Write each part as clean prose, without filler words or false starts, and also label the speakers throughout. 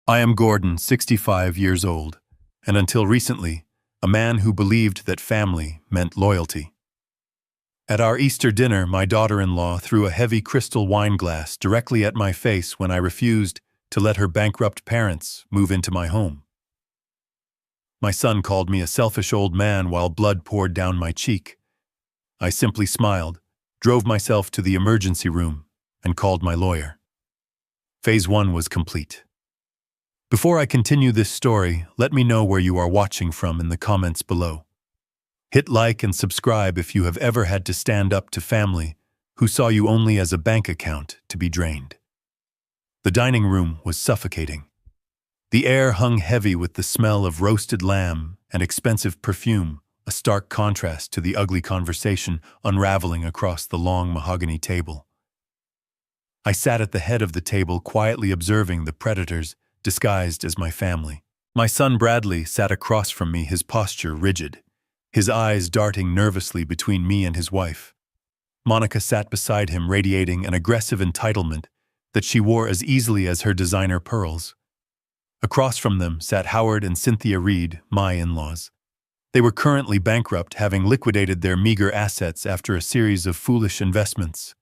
Speaker 1: I am Gordon, 65 years old, and until recently, a man who believed that family meant loyalty. At our Easter dinner, my daughter-in-law threw a heavy crystal wine glass directly at my face when I refused to let her bankrupt parents move into my home. My son called me a selfish old man while blood poured down my cheek. I simply smiled, drove myself to the emergency room, and called my lawyer. Phase 1 was complete. Before I continue this story, let me know where you are watching from in the comments below. Hit like and subscribe if you have ever had to stand up to family who saw you only as a bank account to be drained. The dining room was suffocating. The air hung heavy with the smell of roasted lamb and expensive perfume, a stark contrast to the ugly conversation unraveling across the long mahogany table. I sat at the head of the table quietly observing the predators disguised as my family. My son Bradley sat across from me, his posture rigid, his eyes darting nervously between me and his wife. Monica sat beside him, radiating an aggressive entitlement that she wore as easily as her designer pearls. Across from them sat Howard and Cynthia Reed, my in-laws. They were currently bankrupt, having liquidated their meager assets after a series of foolish investments,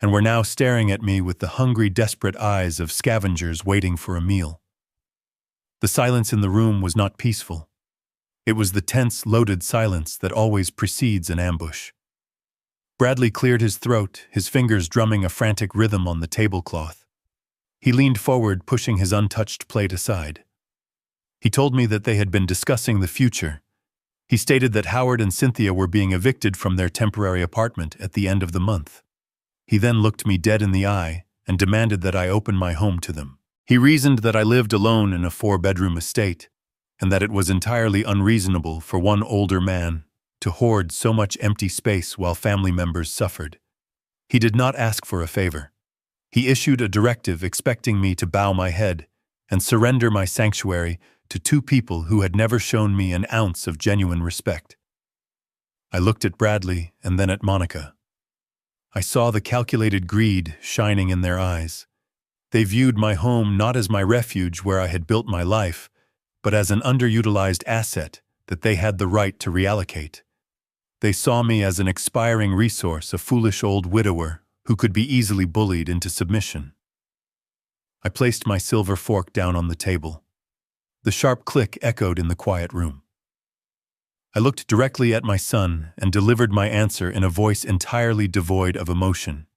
Speaker 1: and were now staring at me with the hungry, desperate eyes of scavengers waiting for a meal. The silence in the room was not peaceful. It was the tense, loaded silence that always precedes an ambush. Bradley cleared his throat, his fingers drumming a frantic rhythm on the tablecloth. He leaned forward, pushing his untouched plate aside. He told me that they had been discussing the future. He stated that Howard and Cynthia were being evicted from their temporary apartment at the end of the month. He then looked me dead in the eye and demanded that I open my home to them. He reasoned that I lived alone in a 4-bedroom estate, and that it was entirely unreasonable for one older man to hoard so much empty space while family members suffered. He did not ask for a favor. He issued a directive expecting me to bow my head and surrender my sanctuary to two people who had never shown me an ounce of genuine respect. I looked at Bradley and then at Monica. I saw the calculated greed shining in their eyes. They viewed my home not as my refuge where I had built my life, but as an underutilized asset that they had the right to reallocate. They saw me as an expiring resource, a foolish old widower who could be easily bullied into submission. I placed my silver fork down on the table. The sharp click echoed in the quiet room. I looked directly at my son and delivered my answer in a voice entirely devoid of emotion.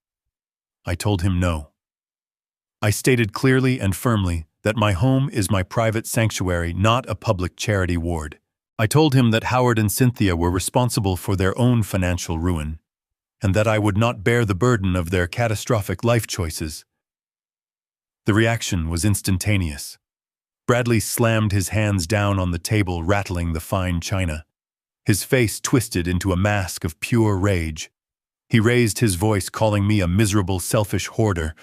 Speaker 1: I told him no. I stated clearly and firmly that my home is my private sanctuary, not a public charity ward. I told him that Howard and Cynthia were responsible for their own financial ruin, and that I would not bear the burden of their catastrophic life choices. The reaction was instantaneous. Bradley slammed his hands down on the table, rattling the fine china. His face twisted into a mask of pure rage. He raised his voice, calling me a miserable, selfish hoarder.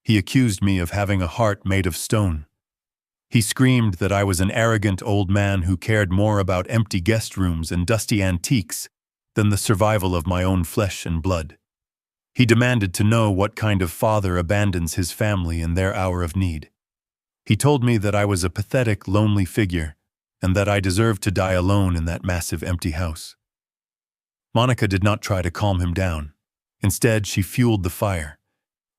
Speaker 1: He accused me of having a heart made of stone. He screamed that I was an arrogant old man who cared more about empty guest rooms and dusty antiques than the survival of my own flesh and blood. He demanded to know what kind of father abandons his family in their hour of need. He told me that I was a pathetic, lonely figure, and that I deserved to die alone in that massive empty house. Monica did not try to calm him down. Instead, she fueled the fire.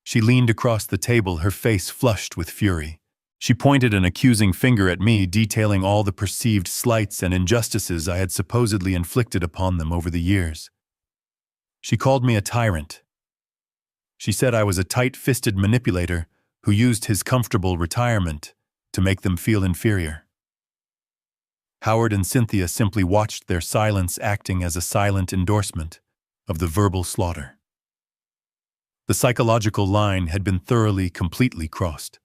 Speaker 1: She leaned across the table, her face flushed with fury. She pointed an accusing finger at me, detailing all the perceived slights and injustices I had supposedly inflicted upon them over the years. She called me a tyrant. She said I was a tight-fisted manipulator who used his comfortable retirement to make them feel inferior. Howard and Cynthia simply watched, their silence acting as a silent endorsement of the verbal slaughter. The psychological line had been thoroughly, completely crossed.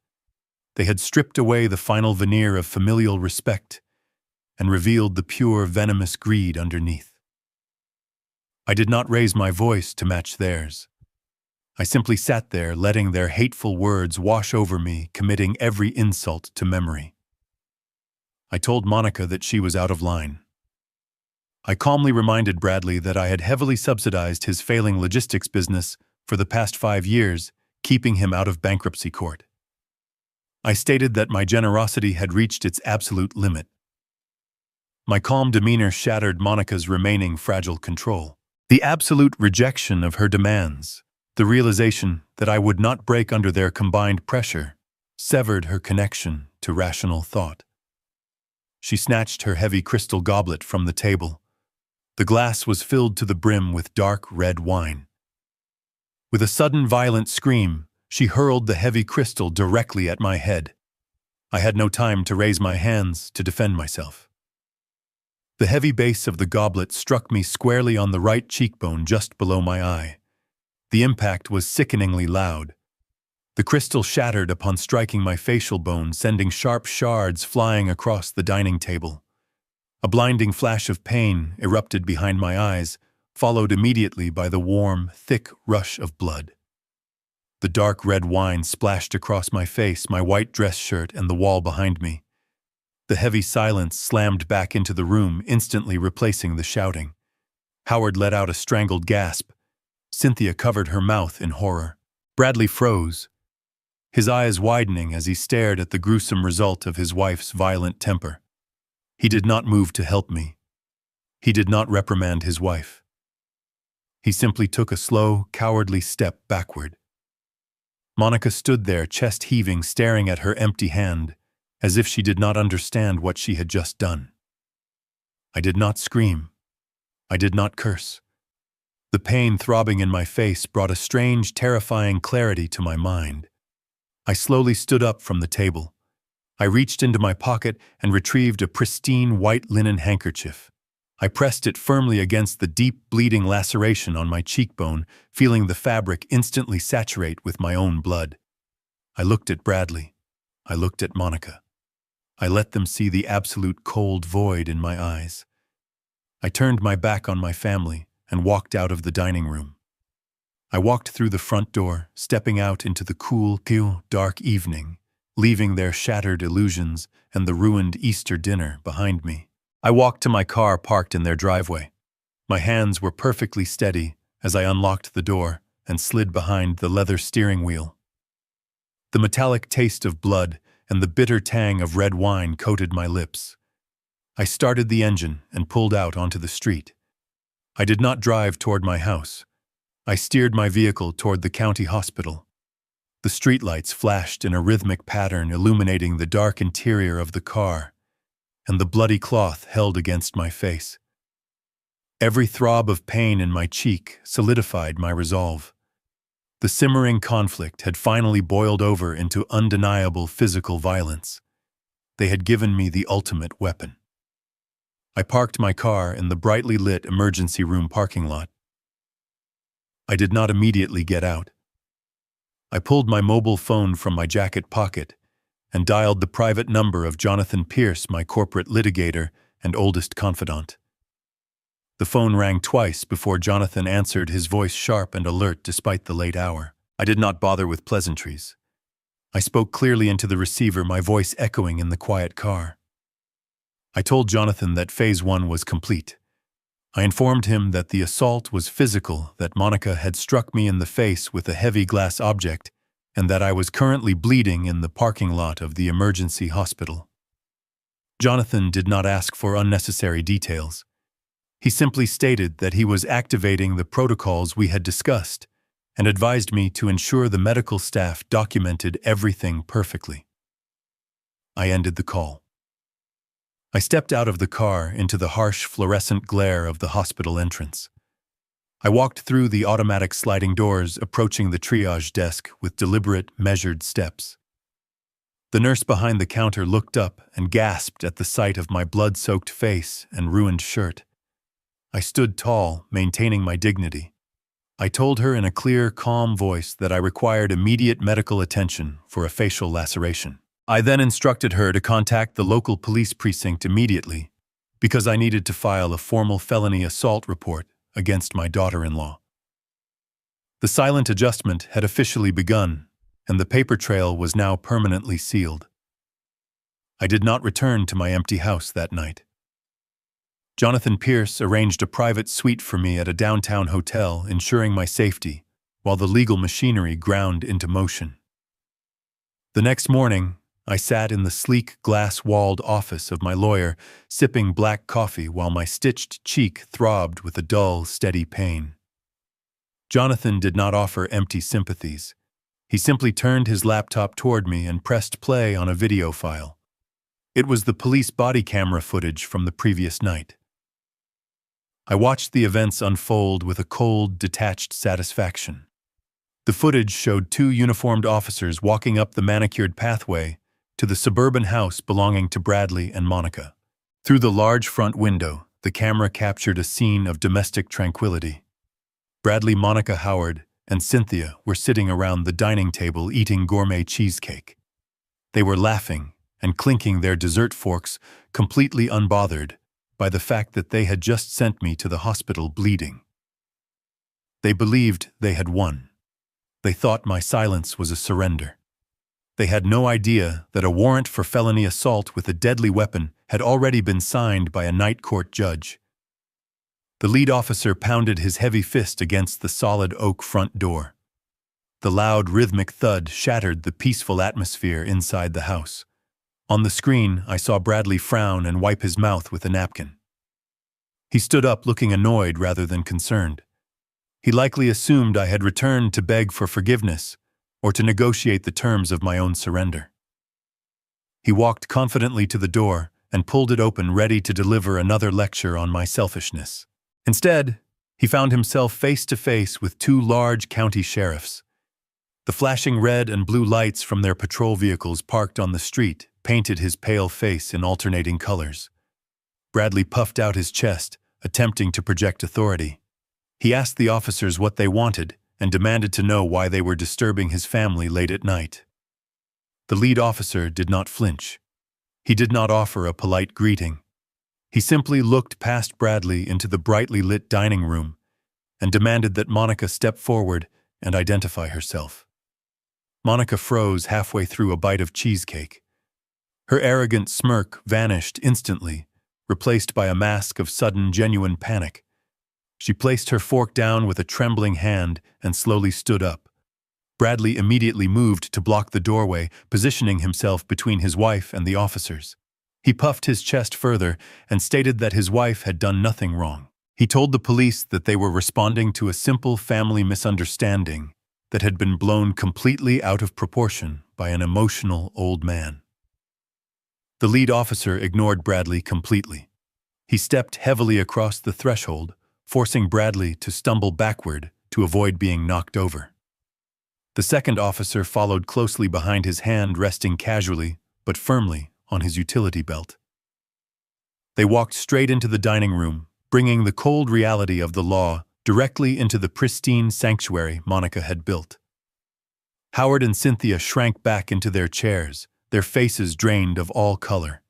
Speaker 1: They had stripped away the final veneer of familial respect and revealed the pure, venomous greed underneath. I did not raise my voice to match theirs. I simply sat there, letting their hateful words wash over me, committing every insult to memory. I told Monica that she was out of line. I calmly reminded Bradley that I had heavily subsidized his failing logistics business for the past 5 years, keeping him out of bankruptcy court. I stated that my generosity had reached its absolute limit. My calm demeanor shattered Monica's remaining fragile control. The absolute rejection of her demands, the realization that I would not break under their combined pressure, severed her connection to rational thought. She snatched her heavy crystal goblet from the table. The glass was filled to the brim with dark red wine. With a sudden violent scream, she hurled the heavy crystal directly at my head. I had no time to raise my hands to defend myself. The heavy base of the goblet struck me squarely on the right cheekbone just below my eye. The impact was sickeningly loud. The crystal shattered upon striking my facial bone, sending sharp shards flying across the dining table. A blinding flash of pain erupted behind my eyes, followed immediately by the warm, thick rush of blood. The dark red wine splashed across my face, my white dress shirt, and the wall behind me. The heavy silence slammed back into the room, instantly replacing the shouting. Howard let out a strangled gasp. Cynthia covered her mouth in horror. Bradley froze, his eyes widening as he stared at the gruesome result of his wife's violent temper. He did not move to help me. He did not reprimand his wife. He simply took a slow, cowardly step backward. Monica stood there, chest heaving, staring at her empty hand, as if she did not understand what she had just done. I did not scream. I did not curse. The pain throbbing in my face brought a strange, terrifying clarity to my mind. I slowly stood up from the table. I reached into my pocket and retrieved a pristine white linen handkerchief. I pressed it firmly against the deep, bleeding laceration on my cheekbone, feeling the fabric instantly saturate with my own blood. I looked at Bradley. I looked at Monica. I let them see the absolute cold void in my eyes. I turned my back on my family and walked out of the dining room. I walked through the front door, stepping out into the cool, dark evening, leaving their shattered illusions and the ruined Easter dinner behind me. I walked to my car parked in their driveway. My hands were perfectly steady as I unlocked the door and slid behind the leather steering wheel. The metallic taste of blood and the bitter tang of red wine coated my lips. I started the engine and pulled out onto the street. I did not drive toward my house. I steered my vehicle toward the county hospital. The streetlights flashed in a rhythmic pattern, illuminating the dark interior of the car, and the bloody cloth held against my face. Every throb of pain in my cheek solidified my resolve. The simmering conflict had finally boiled over into undeniable physical violence. They had given me the ultimate weapon. I parked my car in the brightly lit emergency room parking lot. I did not immediately get out. I pulled my mobile phone from my jacket pocket and dialed the private number of Jonathan Pierce, my corporate litigator and oldest confidant. The phone rang twice before Jonathan answered, his voice sharp and alert despite the late hour. I did not bother with pleasantries. I spoke clearly into the receiver, my voice echoing in the quiet car. I told Jonathan that Phase 1 was complete. I informed him that the assault was physical, that Monica had struck me in the face with a heavy glass object, and that I was currently bleeding in the parking lot of the emergency hospital. Jonathan did not ask for unnecessary details. He simply stated that he was activating the protocols we had discussed and advised me to ensure the medical staff documented everything perfectly. I ended the call. I stepped out of the car into the harsh fluorescent glare of the hospital entrance. I walked through the automatic sliding doors, approaching the triage desk with deliberate, measured steps. The nurse behind the counter looked up and gasped at the sight of my blood-soaked face and ruined shirt. I stood tall, maintaining my dignity. I told her in a clear, calm voice that I required immediate medical attention for a facial laceration. I then instructed her to contact the local police precinct immediately because I needed to file a formal felony assault report against my daughter-in-law. The silent adjustment had officially begun, and the paper trail was now permanently sealed. I did not return to my empty house that night. Jonathan Pierce arranged a private suite for me at a downtown hotel, ensuring my safety, while the legal machinery ground into motion. The next morning, I sat in the sleek, glass-walled office of my lawyer, sipping black coffee while my stitched cheek throbbed with a dull, steady pain. Jonathan did not offer empty sympathies. He simply turned his laptop toward me and pressed play on a video file. It was the police body camera footage from the previous night. I watched the events unfold with a cold, detached satisfaction. The footage showed two uniformed officers walking up the manicured pathway to the suburban house belonging to Bradley and Monica. Through the large front window, the camera captured a scene of domestic tranquility. Bradley, Monica Howard, and Cynthia were sitting around the dining table eating gourmet cheesecake. They were laughing and clinking their dessert forks, completely unbothered by the fact that they had just sent me to the hospital bleeding. They believed they had won. They thought my silence was a surrender. They had no idea that a warrant for felony assault with a deadly weapon had already been signed by a night court judge. The lead officer pounded his heavy fist against the solid oak front door. The loud, rhythmic thud shattered the peaceful atmosphere inside the house. On the screen, I saw Bradley frown and wipe his mouth with a napkin. He stood up looking annoyed rather than concerned. He likely assumed I had returned to beg for forgiveness or to negotiate the terms of my own surrender. He walked confidently to the door and pulled it open, ready to deliver another lecture on my selfishness. Instead, he found himself face to face with two large county sheriffs. The flashing red and blue lights from their patrol vehicles parked on the street painted his pale face in alternating colors. Bradley puffed out his chest, attempting to project authority. He asked the officers what they wanted and demanded to know why they were disturbing his family late at night. The lead officer did not flinch. He did not offer a polite greeting. He simply looked past Bradley into the brightly lit dining room and demanded that Monica step forward and identify herself. Monica froze halfway through a bite of cheesecake. Her arrogant smirk vanished instantly, replaced by a mask of sudden, genuine panic. She placed her fork down with a trembling hand and slowly stood up. Bradley immediately moved to block the doorway, positioning himself between his wife and the officers. He puffed his chest further and stated that his wife had done nothing wrong. He told the police that they were responding to a simple family misunderstanding that had been blown completely out of proportion by an emotional old man. The lead officer ignored Bradley completely. He stepped heavily across the threshold, forcing Bradley to stumble backward to avoid being knocked over. The second officer followed closely behind, his hand resting casually but firmly on his utility belt. They walked straight into the dining room, bringing the cold reality of the law directly into the pristine sanctuary Monica had built. Howard and Cynthia shrank back into their chairs, their faces drained of all color.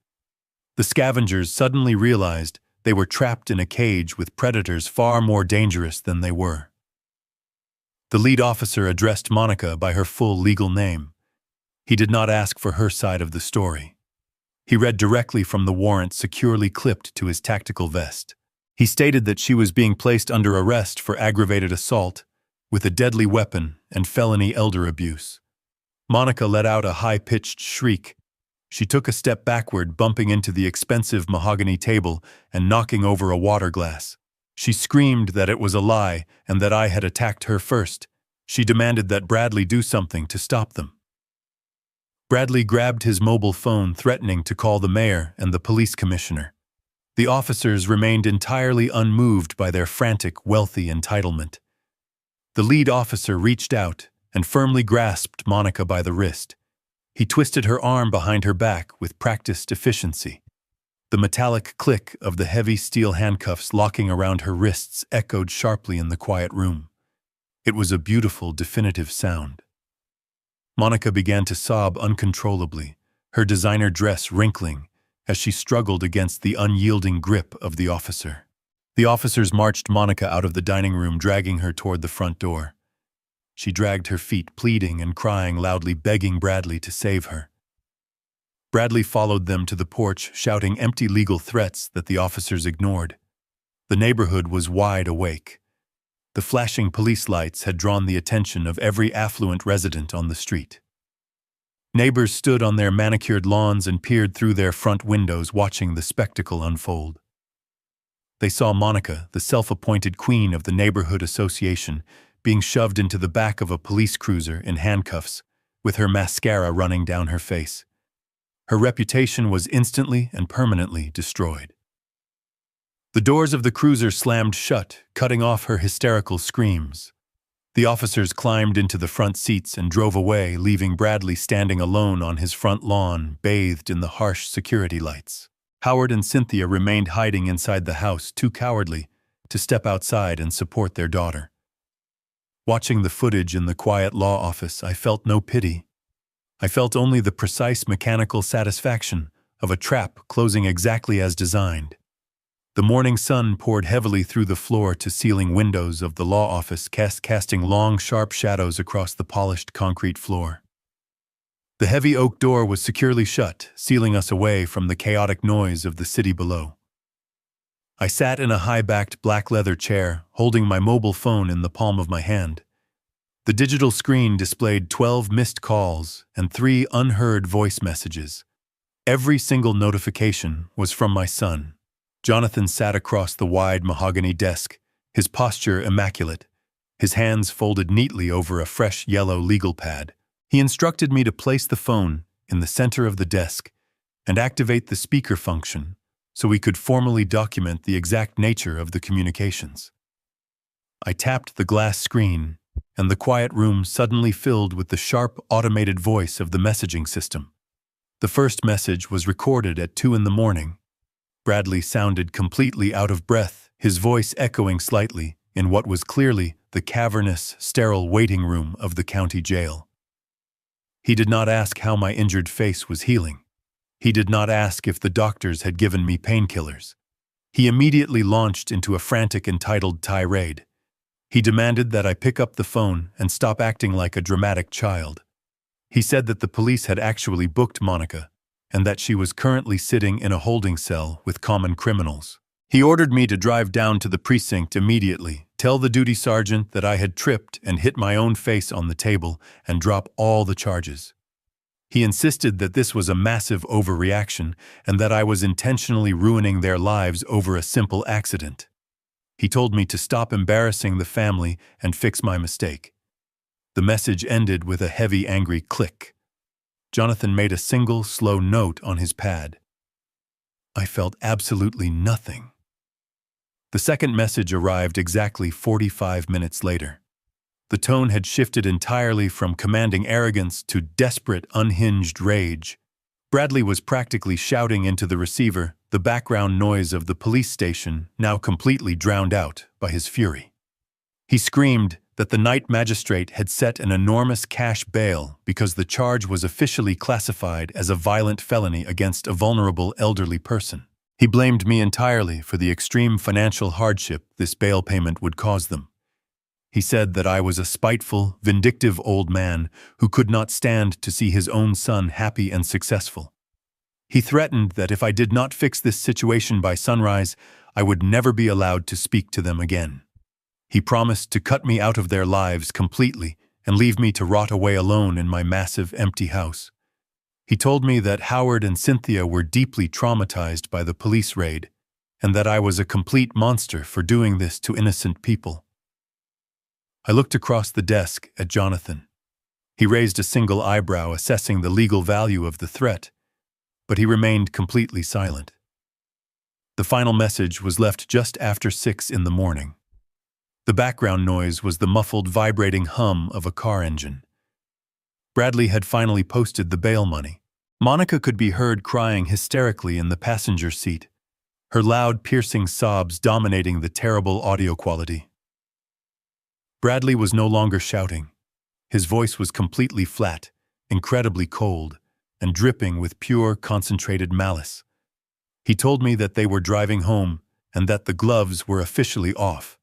Speaker 1: The scavengers suddenly realized they were trapped in a cage with predators far more dangerous than they were. The lead officer addressed Monica by her full legal name. He did not ask for her side of the story. He read directly from the warrant securely clipped to his tactical vest. He stated that she was being placed under arrest for aggravated assault with a deadly weapon and felony elder abuse. Monica let out a high-pitched shriek. She took a step backward, bumping into the expensive mahogany table and knocking over a water glass. She screamed that it was a lie and that I had attacked her first. She demanded that Bradley do something to stop them. Bradley grabbed his mobile phone, threatening to call the mayor and the police commissioner. The officers remained entirely unmoved by their frantic, wealthy entitlement. The lead officer reached out and firmly grasped Monica by the wrist. He twisted her arm behind her back with practiced efficiency. The metallic click of the heavy steel handcuffs locking around her wrists echoed sharply in the quiet room. It was a beautiful, definitive sound. Monica began to sob uncontrollably, her designer dress wrinkling as she struggled against the unyielding grip of the officer. The officers marched Monica out of the dining room, dragging her toward the front door. She dragged her feet, pleading and crying loudly, begging Bradley to save her. Bradley followed them to the porch, shouting empty legal threats that the officers ignored. The neighborhood was wide awake. The flashing police lights had drawn the attention of every affluent resident on the street. Neighbors stood on their manicured lawns and peered through their front windows, watching the spectacle unfold. They saw Monica, the self-appointed queen of the neighborhood association, being shoved into the back of a police cruiser in handcuffs, with her mascara running down her face. Her reputation was instantly and permanently destroyed. The doors of the cruiser slammed shut, cutting off her hysterical screams. The officers climbed into the front seats and drove away, leaving Bradley standing alone on his front lawn, bathed in the harsh security lights. Howard and Cynthia remained hiding inside the house, too cowardly to step outside and support their daughter. Watching the footage in the quiet law office, I felt no pity. I felt only the precise mechanical satisfaction of a trap closing exactly as designed. The morning sun poured heavily through the floor-to-ceiling windows of the law office, casting long, sharp shadows across the polished concrete floor. The heavy oak door was securely shut, sealing us away from the chaotic noise of the city below. I sat in a high-backed black leather chair, holding my mobile phone in the palm of my hand. The digital screen displayed 12 missed calls and 3 unheard voice messages. Every single notification was from my son. Jonathan sat across the wide mahogany desk, his posture immaculate, his hands folded neatly over a fresh yellow legal pad. He instructed me to place the phone in the center of the desk and activate the speaker function so we could formally document the exact nature of the communications. I tapped the glass screen, and the quiet room suddenly filled with the sharp, automated voice of the messaging system. The first message was recorded at 2 a.m. Bradley sounded completely out of breath, his voice echoing slightly in what was clearly the cavernous, sterile waiting room of the county jail. He did not ask how my injured face was healing. He did not ask if the doctors had given me painkillers. He immediately launched into a frantic, entitled tirade. He demanded that I pick up the phone and stop acting like a dramatic child. He said that the police had actually booked Monica and that she was currently sitting in a holding cell with common criminals. He ordered me to drive down to the precinct immediately, tell the duty sergeant that I had tripped and hit my own face on the table, and drop all the charges. He insisted that this was a massive overreaction and that I was intentionally ruining their lives over a simple accident. He told me to stop embarrassing the family and fix my mistake. The message ended with a heavy, angry click. Jonathan made a single, slow note on his pad. I felt absolutely nothing. The second message arrived exactly 45 minutes later. The tone had shifted entirely from commanding arrogance to desperate, unhinged rage. Bradley was practically shouting into the receiver, the background noise of the police station now completely drowned out by his fury. He screamed that the night magistrate had set an enormous cash bail because the charge was officially classified as a violent felony against a vulnerable elderly person. He blamed me entirely for the extreme financial hardship this bail payment would cause them. He said that I was a spiteful, vindictive old man who could not stand to see his own son happy and successful. He threatened that if I did not fix this situation by sunrise, I would never be allowed to speak to them again. He promised to cut me out of their lives completely and leave me to rot away alone in my massive, empty house. He told me that Howard and Cynthia were deeply traumatized by the police raid, and that I was a complete monster for doing this to innocent people. I looked across the desk at Jonathan. He raised a single eyebrow, assessing the legal value of the threat, but he remained completely silent. The final message was left just after 6 a.m. The background noise was the muffled, vibrating hum of a car engine. Bradley had finally posted the bail money. Monica could be heard crying hysterically in the passenger seat, her loud, piercing sobs dominating the terrible audio quality. Bradley was no longer shouting. His voice was completely flat, incredibly cold, and dripping with pure, concentrated malice. He told me that they were driving home and that the gloves were officially off.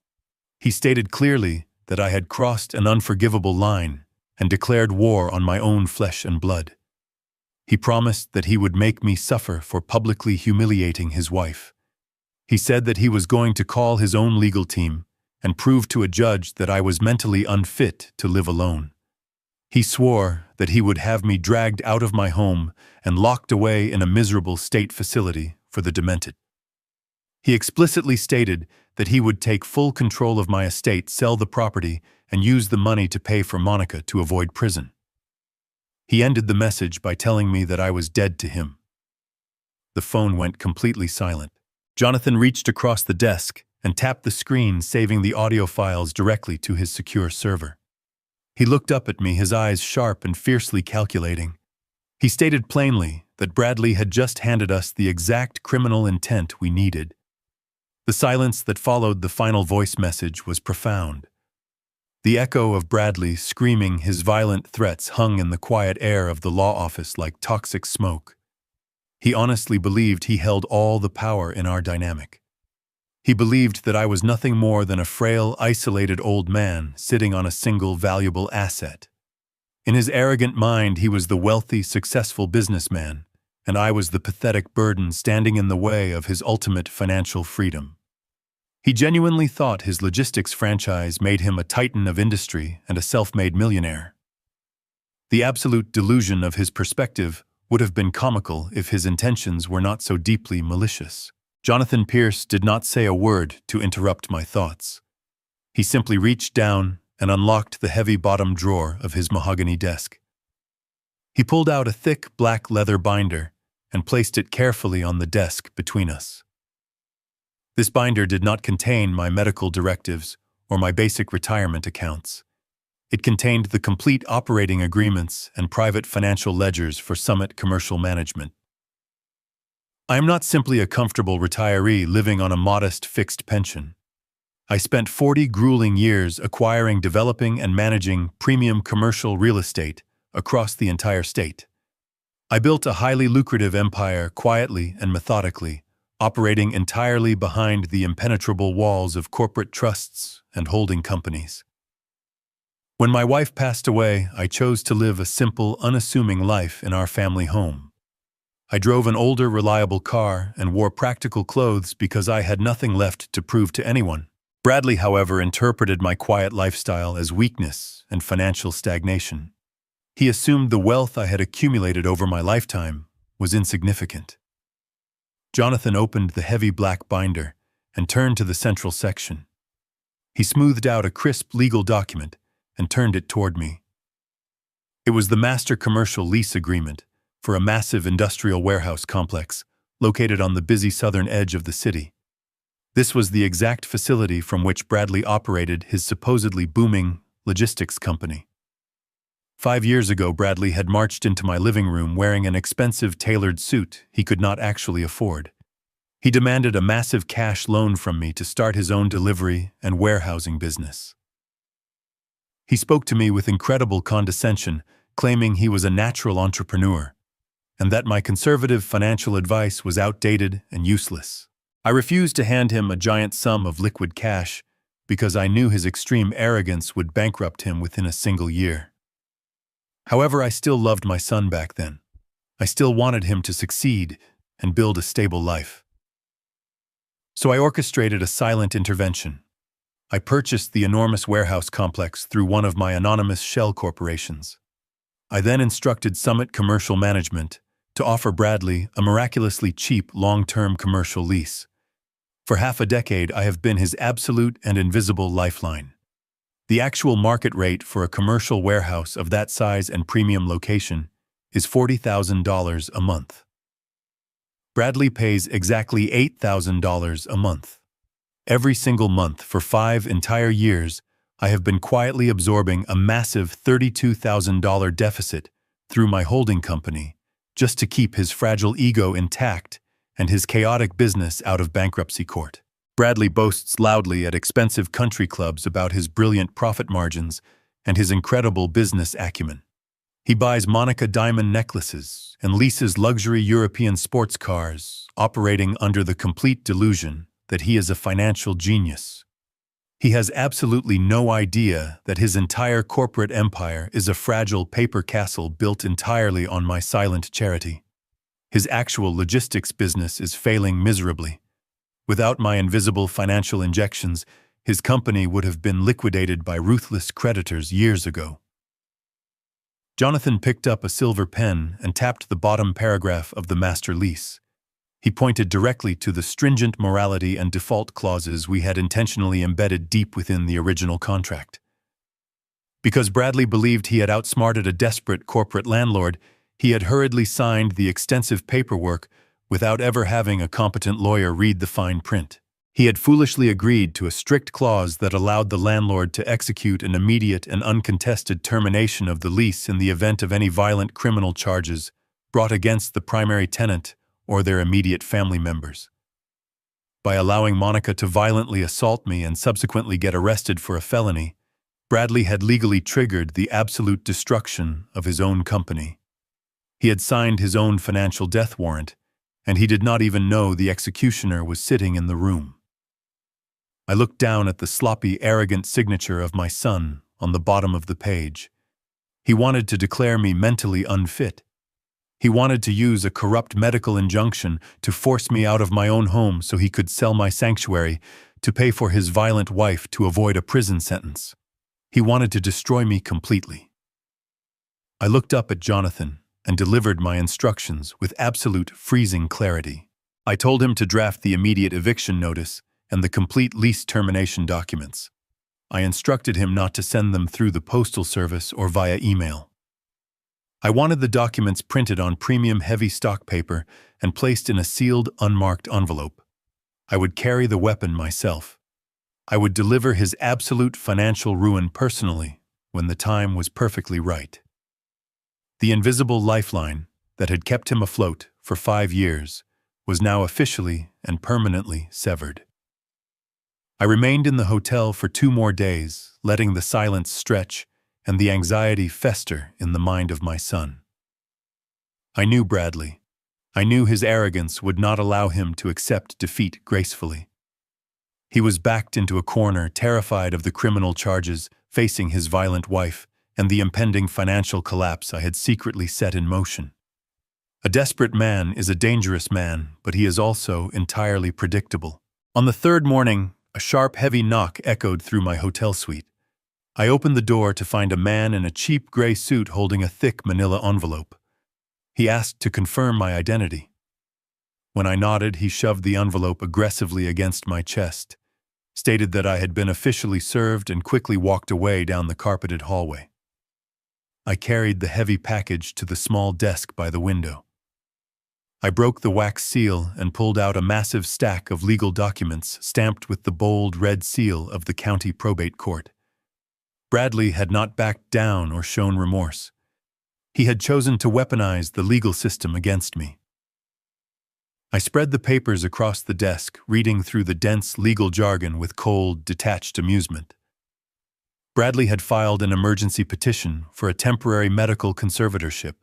Speaker 1: He stated clearly that I had crossed an unforgivable line and declared war on my own flesh and blood. He promised that he would make me suffer for publicly humiliating his wife. He said that he was going to call his own legal team and prove to a judge that I was mentally unfit to live alone. He swore that he would have me dragged out of my home and locked away in a miserable state facility for the demented. He explicitly stated that he would take full control of my estate, sell the property, and use the money to pay for Monica to avoid prison. He ended the message by telling me that I was dead to him. The phone went completely silent. Jonathan reached across the desk and tapped the screen, saving the audio files directly to his secure server. He looked up at me, his eyes sharp and fiercely calculating. He stated plainly that Bradley had just handed us the exact criminal intent we needed. The silence that followed the final voice message was profound. The echo of Bradley screaming his violent threats hung in the quiet air of the law office like toxic smoke. He honestly believed he held all the power in our dynamic. He believed that I was nothing more than a frail, isolated old man sitting on a single valuable asset. In his arrogant mind, he was the wealthy, successful businessman, and I was the pathetic burden standing in the way of his ultimate financial freedom. He genuinely thought his logistics franchise made him a titan of industry and a self-made millionaire. The absolute delusion of his perspective would have been comical if his intentions were not so deeply malicious. Jonathan Pierce did not say a word to interrupt my thoughts. He simply reached down and unlocked the heavy bottom drawer of his mahogany desk. He pulled out a thick black leather binder and placed it carefully on the desk between us. This binder did not contain my medical directives or my basic retirement accounts. It contained the complete operating agreements and private financial ledgers for Summit Commercial Management. I am not simply a comfortable retiree living on a modest fixed pension. I spent 40 grueling years acquiring, developing, and managing premium commercial real estate across the entire state. I built a highly lucrative empire quietly and methodically, operating entirely behind the impenetrable walls of corporate trusts and holding companies. When my wife passed away, I chose to live a simple, unassuming life in our family home. I drove an older, reliable car and wore practical clothes because I had nothing left to prove to anyone. Bradley, however, interpreted my quiet lifestyle as weakness and financial stagnation. He assumed the wealth I had accumulated over my lifetime was insignificant. Jonathan opened the heavy black binder and turned to the central section. He smoothed out a crisp legal document and turned it toward me. It was the master commercial lease agreement for a massive industrial warehouse complex located on the busy southern edge of the city. This was the exact facility from which Bradley operated his supposedly booming logistics company. 5 years ago, Bradley had marched into my living room wearing an expensive tailored suit he could not actually afford. He demanded a massive cash loan from me to start his own delivery and warehousing business. He spoke to me with incredible condescension, claiming he was a natural entrepreneur, and that my conservative financial advice was outdated and useless. I refused to hand him a giant sum of liquid cash because I knew his extreme arrogance would bankrupt him within a single year. However, I still loved my son back then. I still wanted him to succeed and build a stable life. So I orchestrated a silent intervention. I purchased the enormous warehouse complex through one of my anonymous shell corporations. I then instructed Summit Commercial Management to offer Bradley a miraculously cheap long-term commercial lease. For half a decade, I have been his absolute and invisible lifeline. The actual market rate for a commercial warehouse of that size and premium location is $40,000 a month. Bradley pays exactly $8,000 a month. Every single month for 5 entire years, I have been quietly absorbing a massive $32,000 deficit through my holding company just to keep his fragile ego intact and his chaotic business out of bankruptcy court. Bradley boasts loudly at expensive country clubs about his brilliant profit margins and his incredible business acumen. He buys Monica diamond necklaces and leases luxury European sports cars, operating under the complete delusion that he is a financial genius. He has absolutely no idea that his entire corporate empire is a fragile paper castle built entirely on my silent charity. His actual logistics business is failing miserably. Without my invisible financial injections, his company would have been liquidated by ruthless creditors years ago. Jonathan picked up a silver pen and tapped the bottom paragraph of the master lease. He pointed directly to the stringent morality and default clauses we had intentionally embedded deep within the original contract. Because Bradley believed he had outsmarted a desperate corporate landlord, he had hurriedly signed the extensive paperwork without ever having a competent lawyer read the fine print. He had foolishly agreed to a strict clause that allowed the landlord to execute an immediate and uncontested termination of the lease in the event of any violent criminal charges brought against the primary tenant or their immediate family members. By allowing Monica to violently assault me and subsequently get arrested for a felony, Bradley had legally triggered the absolute destruction of his own company. He had signed his own financial death warrant, and he did not even know the executioner was sitting in the room. I looked down at the sloppy, arrogant signature of my son on the bottom of the page. He wanted to declare me mentally unfit. He wanted to use a corrupt medical injunction to force me out of my own home so he could sell my sanctuary to pay for his violent wife to avoid a prison sentence. He wanted to destroy me completely. I looked up at Jonathan and delivered my instructions with absolute freezing clarity. I told him to draft the immediate eviction notice and the complete lease termination documents. I instructed him not to send them through the postal service or via email. I wanted the documents printed on premium heavy stock paper and placed in a sealed, unmarked envelope. I would carry the weapon myself. I would deliver his absolute financial ruin personally when the time was perfectly right. The invisible lifeline that had kept him afloat for 5 years was now officially and permanently severed. I remained in the hotel for 2 more days, letting the silence stretch and the anxiety fester in the mind of my son. I knew Bradley. I knew his arrogance would not allow him to accept defeat gracefully. He was backed into a corner, terrified of the criminal charges facing his violent wife and the impending financial collapse I had secretly set in motion. A desperate man is a dangerous man, but he is also entirely predictable. On the 3rd morning, a sharp, heavy knock echoed through my hotel suite. I opened the door to find a man in a cheap gray suit holding a thick manila envelope. He asked to confirm my identity. When I nodded, he shoved the envelope aggressively against my chest, stated that I had been officially served, and quickly walked away down the carpeted hallway. I carried the heavy package to the small desk by the window. I broke the wax seal and pulled out a massive stack of legal documents stamped with the bold red seal of the county probate court. Bradley had not backed down or shown remorse. He had chosen to weaponize the legal system against me. I spread the papers across the desk, reading through the dense legal jargon with cold, detached amusement. Bradley had filed an emergency petition for a temporary medical conservatorship.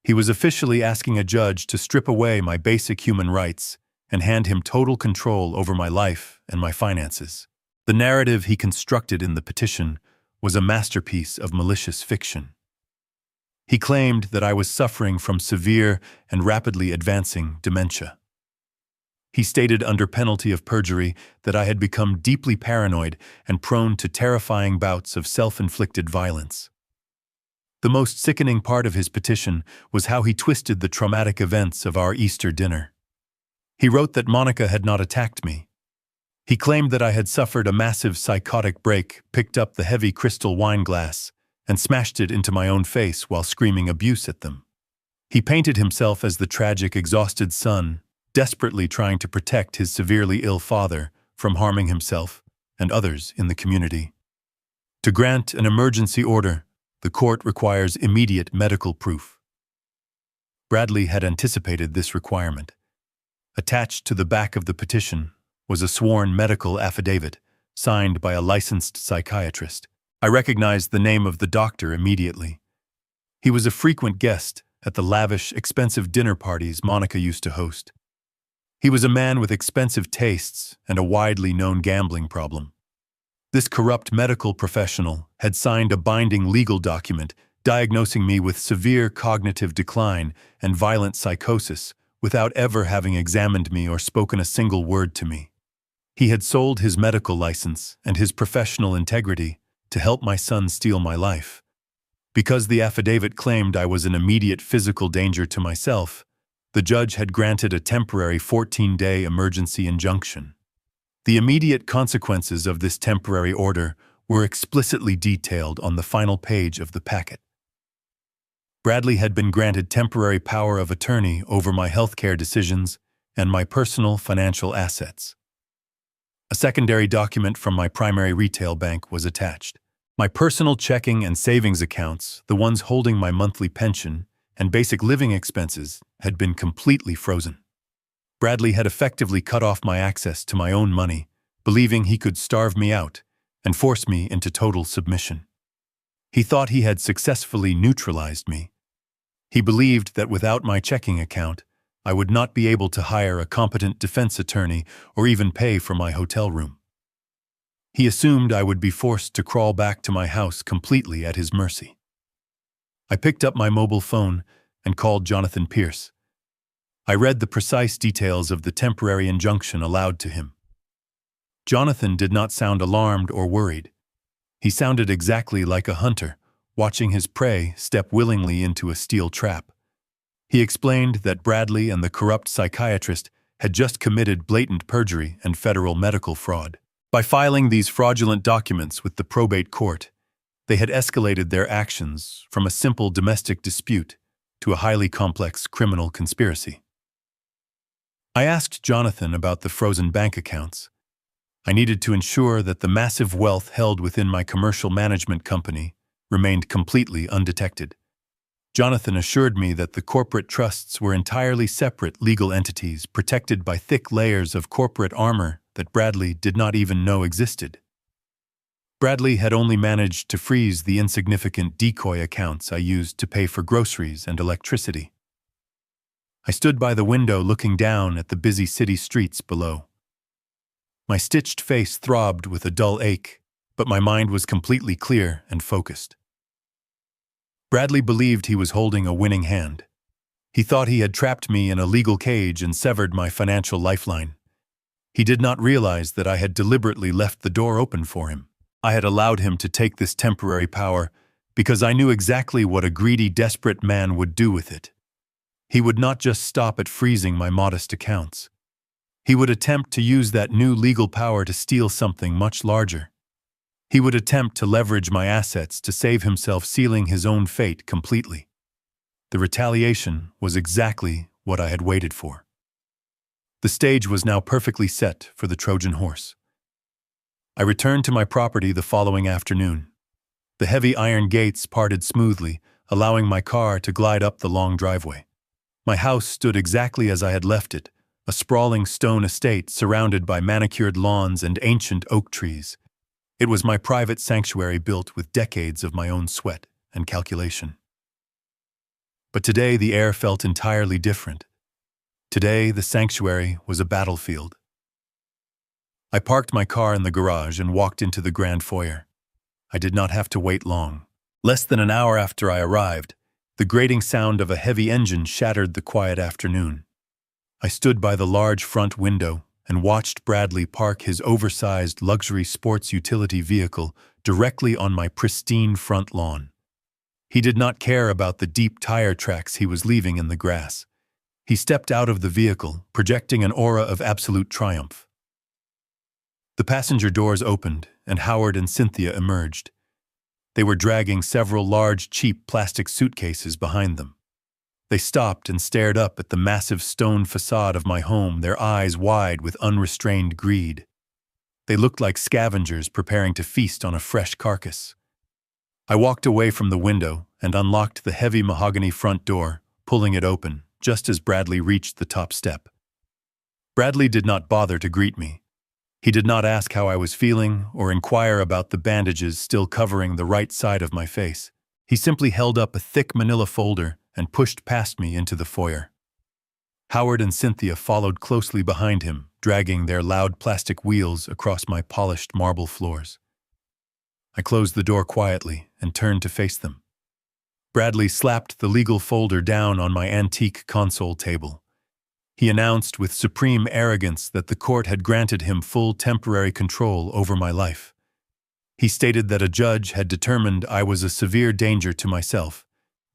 Speaker 1: He was officially asking a judge to strip away my basic human rights and hand him total control over my life and my finances. The narrative he constructed in the petition was a masterpiece of malicious fiction. He claimed that I was suffering from severe and rapidly advancing dementia. He stated under penalty of perjury that I had become deeply paranoid and prone to terrifying bouts of self-inflicted violence. The most sickening part of his petition was how he twisted the traumatic events of our Easter dinner. He wrote that Monica had not attacked me. He claimed that I had suffered a massive psychotic break, picked up the heavy crystal wine glass, and smashed it into my own face while screaming abuse at them. He painted himself as the tragic, exhausted son, desperately trying to protect his severely ill father from harming himself and others in the community. To grant an emergency order, the court requires immediate medical proof. Bradley had anticipated this requirement. Attached to the back of the petition was a sworn medical affidavit signed by a licensed psychiatrist. I recognized the name of the doctor immediately. He was a frequent guest at the lavish, expensive dinner parties Monica used to host. He was a man with expensive tastes and a widely known gambling problem. This corrupt medical professional had signed a binding legal document diagnosing me with severe cognitive decline and violent psychosis without ever having examined me or spoken a single word to me. He had sold his medical license and his professional integrity to help my son steal my life. Because the affidavit claimed I was an immediate physical danger to myself, the judge had granted a temporary 14-day emergency injunction. The immediate consequences of this temporary order were explicitly detailed on the final page of the packet. Bradley had been granted temporary power of attorney over my healthcare decisions and my personal financial assets. A secondary document from my primary retail bank was attached. My personal checking and savings accounts, the ones holding my monthly pension and basic living expenses, had been completely frozen. Bradley had effectively cut off my access to my own money, believing he could starve me out and force me into total submission. He thought he had successfully neutralized me. He believed that without my checking account, I would not be able to hire a competent defense attorney or even pay for my hotel room. He assumed I would be forced to crawl back to my house completely at his mercy. I picked up my mobile phone and called Jonathan Pierce. I read the precise details of the temporary injunction aloud to him. Jonathan did not sound alarmed or worried. He sounded exactly like a hunter, watching his prey step willingly into a steel trap. He explained that Bradley and the corrupt psychiatrist had just committed blatant perjury and federal medical fraud. By filing these fraudulent documents with the probate court, they had escalated their actions from a simple domestic dispute to a highly complex criminal conspiracy. I asked Jonathan about the frozen bank accounts. I needed to ensure that the massive wealth held within my commercial management company remained completely undetected. Jonathan assured me that the corporate trusts were entirely separate legal entities protected by thick layers of corporate armor that Bradley did not even know existed. Bradley had only managed to freeze the insignificant decoy accounts I used to pay for groceries and electricity. I stood by the window looking down at the busy city streets below. My stitched face throbbed with a dull ache, but my mind was completely clear and focused. Bradley believed he was holding a winning hand. He thought he had trapped me in a legal cage and severed my financial lifeline. He did not realize that I had deliberately left the door open for him. I had allowed him to take this temporary power because I knew exactly what a greedy, desperate man would do with it. He would not just stop at freezing my modest accounts. He would attempt to use that new legal power to steal something much larger. He would attempt to leverage my assets to save himself, sealing his own fate completely. The retaliation was exactly what I had waited for. The stage was now perfectly set for the Trojan horse. I returned to my property the following afternoon. The heavy iron gates parted smoothly, allowing my car to glide up the long driveway. My house stood exactly as I had left it, a sprawling stone estate surrounded by manicured lawns and ancient oak trees. It was my private sanctuary built with decades of my own sweat and calculation. But today the air felt entirely different. Today the sanctuary was a battlefield. I parked my car in the garage and walked into the grand foyer. I did not have to wait long. Less than an hour after I arrived, the grating sound of a heavy engine shattered the quiet afternoon. I stood by the large front window and watched Bradley park his oversized luxury sports utility vehicle directly on my pristine front lawn. He did not care about the deep tire tracks he was leaving in the grass. He stepped out of the vehicle, projecting an aura of absolute triumph. The passenger doors opened, and Howard and Cynthia emerged. They were dragging several large, cheap plastic suitcases behind them. They stopped and stared up at the massive stone facade of my home, their eyes wide with unrestrained greed. They looked like scavengers preparing to feast on a fresh carcass. I walked away from the window and unlocked the heavy mahogany front door, pulling it open, just as Bradley reached the top step. Bradley did not bother to greet me. He did not ask how I was feeling or inquire about the bandages still covering the right side of my face. He simply held up a thick manila folder and pushed past me into the foyer. Howard and Cynthia followed closely behind him, dragging their loud plastic wheels across my polished marble floors. I closed the door quietly and turned to face them. Bradley slapped the legal folder down on my antique console table. He announced with supreme arrogance that the court had granted him full temporary control over my life. He stated that a judge had determined I was a severe danger to myself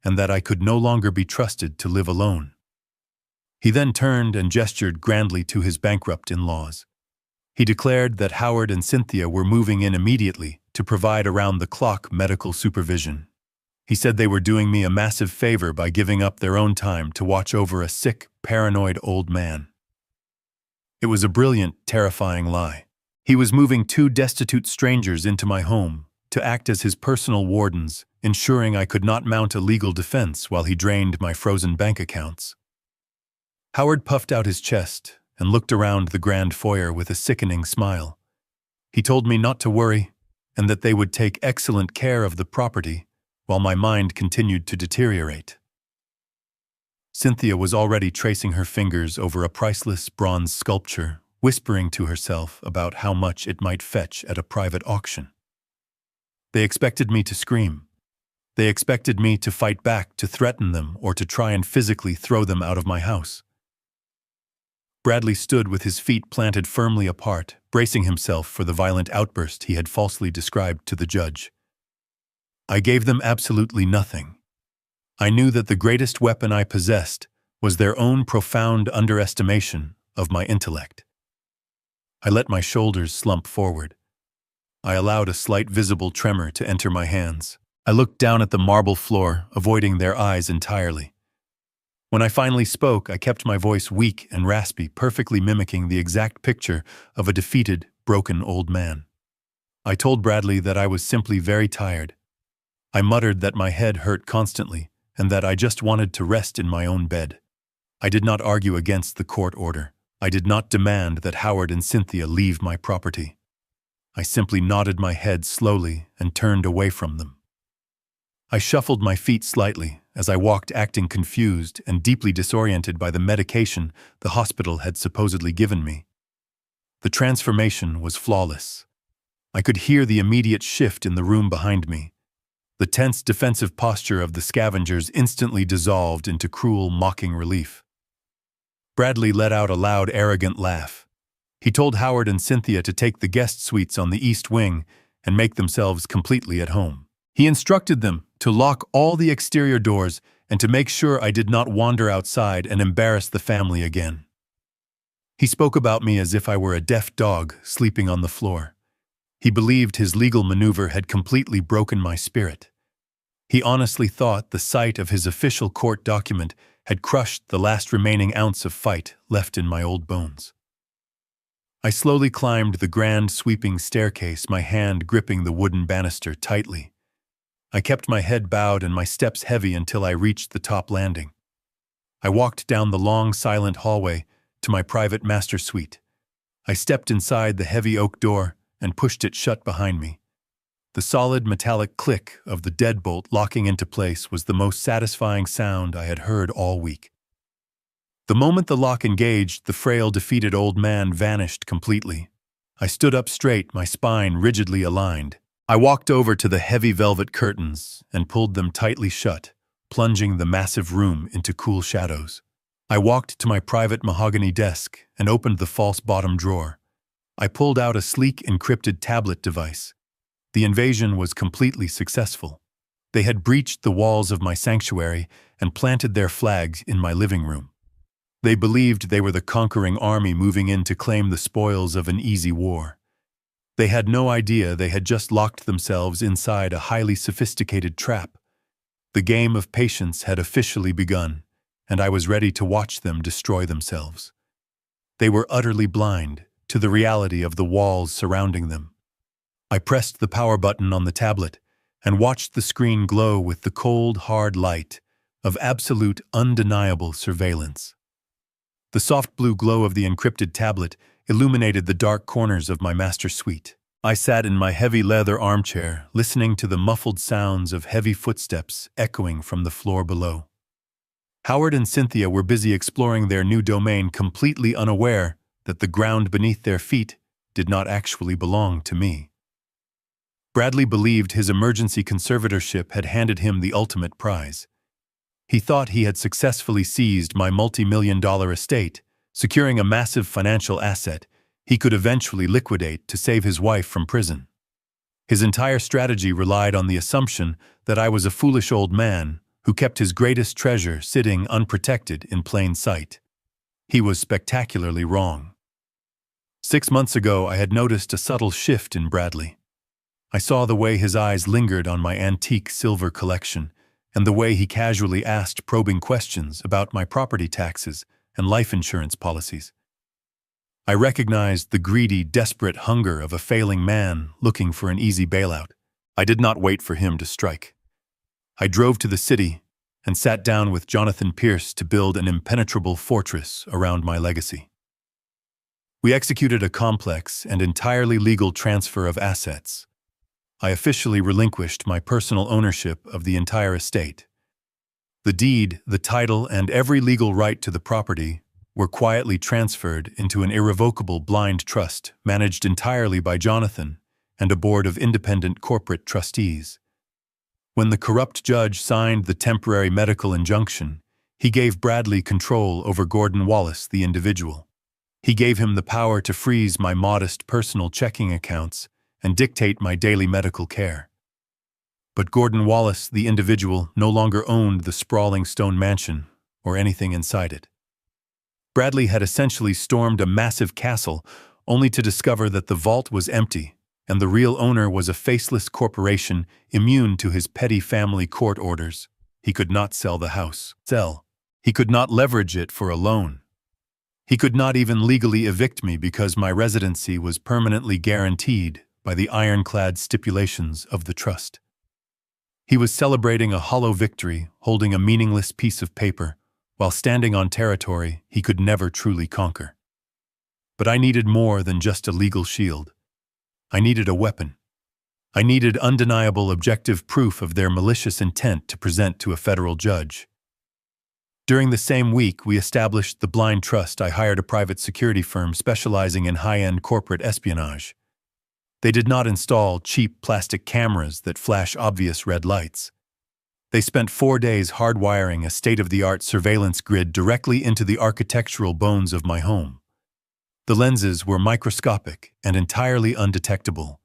Speaker 1: and that I could no longer be trusted to live alone. He then turned and gestured grandly to his bankrupt in-laws. He declared that Howard and Cynthia were moving in immediately to provide around-the-clock medical supervision. He said they were doing me a massive favor by giving up their own time to watch over a sick, paranoid old man. It was a brilliant, terrifying lie. He was moving two destitute strangers into my home to act as his personal wardens, ensuring I could not mount a legal defense while he drained my frozen bank accounts. Howard puffed out his chest and looked around the grand foyer with a sickening smile. He told me not to worry and that they would take excellent care of the property while my mind continued to deteriorate. Cynthia was already tracing her fingers over a priceless bronze sculpture, whispering to herself about how much it might fetch at a private auction. They expected me to scream. They expected me to fight back, to threaten them, or to try and physically throw them out of my house. Bradley stood with his feet planted firmly apart, bracing himself for the violent outburst he had falsely described to the judge. I gave them absolutely nothing. I knew that the greatest weapon I possessed was their own profound underestimation of my intellect. I let my shoulders slump forward. I allowed a slight visible tremor to enter my hands. I looked down at the marble floor, avoiding their eyes entirely. When I finally spoke, I kept my voice weak and raspy, perfectly mimicking the exact picture of a defeated, broken old man. I told Bradley that I was simply very tired. I muttered that my head hurt constantly and that I just wanted to rest in my own bed. I did not argue against the court order. I did not demand that Howard and Cynthia leave my property. I simply nodded my head slowly and turned away from them. I shuffled my feet slightly as I walked, acting confused and deeply disoriented by the medication the hospital had supposedly given me. The transformation was flawless. I could hear the immediate shift in the room behind me. The tense defensive posture of the scavengers instantly dissolved into cruel, mocking relief. Bradley let out a loud, arrogant laugh. He told Howard and Cynthia to take the guest suites on the east wing and make themselves completely at home. He instructed them to lock all the exterior doors and to make sure I did not wander outside and embarrass the family again. He spoke about me as if I were a deaf dog sleeping on the floor. He believed his legal maneuver had completely broken my spirit. He honestly thought the sight of his official court document had crushed the last remaining ounce of fight left in my old bones. I slowly climbed the grand sweeping staircase, my hand gripping the wooden banister tightly. I kept my head bowed and my steps heavy until I reached the top landing. I walked down the long, silent hallway to my private master suite. I stepped inside the heavy oak door and pushed it shut behind me. The solid metallic click of the deadbolt locking into place was the most satisfying sound I had heard all week. The moment the lock engaged, the frail, defeated old man vanished completely. I stood up straight, my spine rigidly aligned. I walked over to the heavy velvet curtains and pulled them tightly shut, plunging the massive room into cool shadows. I walked to my private mahogany desk and opened the false bottom drawer. I pulled out a sleek encrypted tablet device. The invasion was completely successful. They had breached the walls of my sanctuary and planted their flags in my living room. They believed they were the conquering army moving in to claim the spoils of an easy war. They had no idea they had just locked themselves inside a highly sophisticated trap. The game of patience had officially begun, and I was ready to watch them destroy themselves. They were utterly blind to the reality of the walls surrounding them. I pressed the power button on the tablet and watched the screen glow with the cold, hard light of absolute, undeniable surveillance. The soft blue glow of the encrypted tablet illuminated the dark corners of my master suite. I sat in my heavy leather armchair, listening to the muffled sounds of heavy footsteps echoing from the floor below. Howard and Cynthia were busy exploring their new domain, completely unaware that the ground beneath their feet did not actually belong to me. Bradley believed his emergency conservatorship had handed him the ultimate prize. He thought he had successfully seized my multi-million-dollar estate, securing a massive financial asset he could eventually liquidate to save his wife from prison. His entire strategy relied on the assumption that I was a foolish old man who kept his greatest treasure sitting unprotected in plain sight. He was spectacularly wrong. 6 months ago, I had noticed a subtle shift in Bradley. I saw the way his eyes lingered on my antique silver collection, and the way he casually asked probing questions about my property taxes and life insurance policies. I recognized the greedy, desperate hunger of a failing man looking for an easy bailout. I did not wait for him to strike. I drove to the city and sat down with Jonathan Pierce to build an impenetrable fortress around my legacy. We executed a complex and entirely legal transfer of assets. I officially relinquished my personal ownership of the entire estate. The deed, the title, and every legal right to the property were quietly transferred into an irrevocable blind trust managed entirely by Jonathan and a board of independent corporate trustees. When the corrupt judge signed the temporary medical injunction, he gave Bradley control over Gordon Wallace, the individual. He gave him the power to freeze my modest personal checking accounts and dictate my daily medical care. But Gordon Wallace, the individual, no longer owned the sprawling stone mansion or anything inside it. Bradley had essentially stormed a massive castle only to discover that the vault was empty and the real owner was a faceless corporation immune to his petty family court orders. He could not sell the house. He could not leverage it for a loan. He could not even legally evict me because my residency was permanently guaranteed by the ironclad stipulations of the trust. He was celebrating a hollow victory, holding a meaningless piece of paper, while standing on territory he could never truly conquer. But I needed more than just a legal shield. I needed a weapon. I needed undeniable objective proof of their malicious intent to present to a federal judge. During the same week we established the blind trust, I hired a private security firm specializing in high-end corporate espionage. They did not install cheap plastic cameras that flash obvious red lights. They spent 4 days hardwiring a state-of-the-art surveillance grid directly into the architectural bones of my home. The lenses were microscopic and entirely undetectable.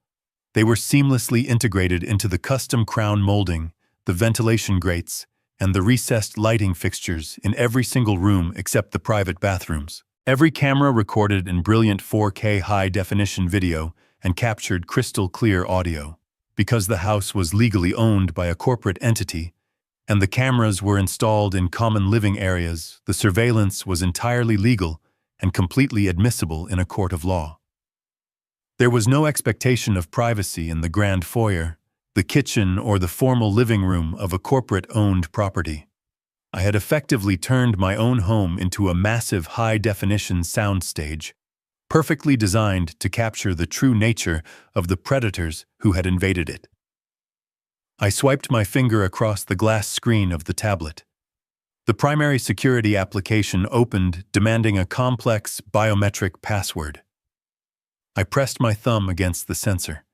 Speaker 1: They were seamlessly integrated into the custom crown molding, the ventilation grates, and the recessed lighting fixtures in every single room except the private bathrooms. Every camera recorded in brilliant 4K high-definition video and captured crystal-clear audio. Because the house was legally owned by a corporate entity, and the cameras were installed in common living areas, the surveillance was entirely legal and completely admissible in a court of law. There was no expectation of privacy in the grand foyer, the kitchen, or the formal living room of a corporate-owned property. I had effectively turned my own home into a massive high-definition soundstage, perfectly designed to capture the true nature of the predators who had invaded it. I swiped my finger across the glass screen of the tablet. The primary security application opened, demanding a complex biometric password. I pressed my thumb against the sensor.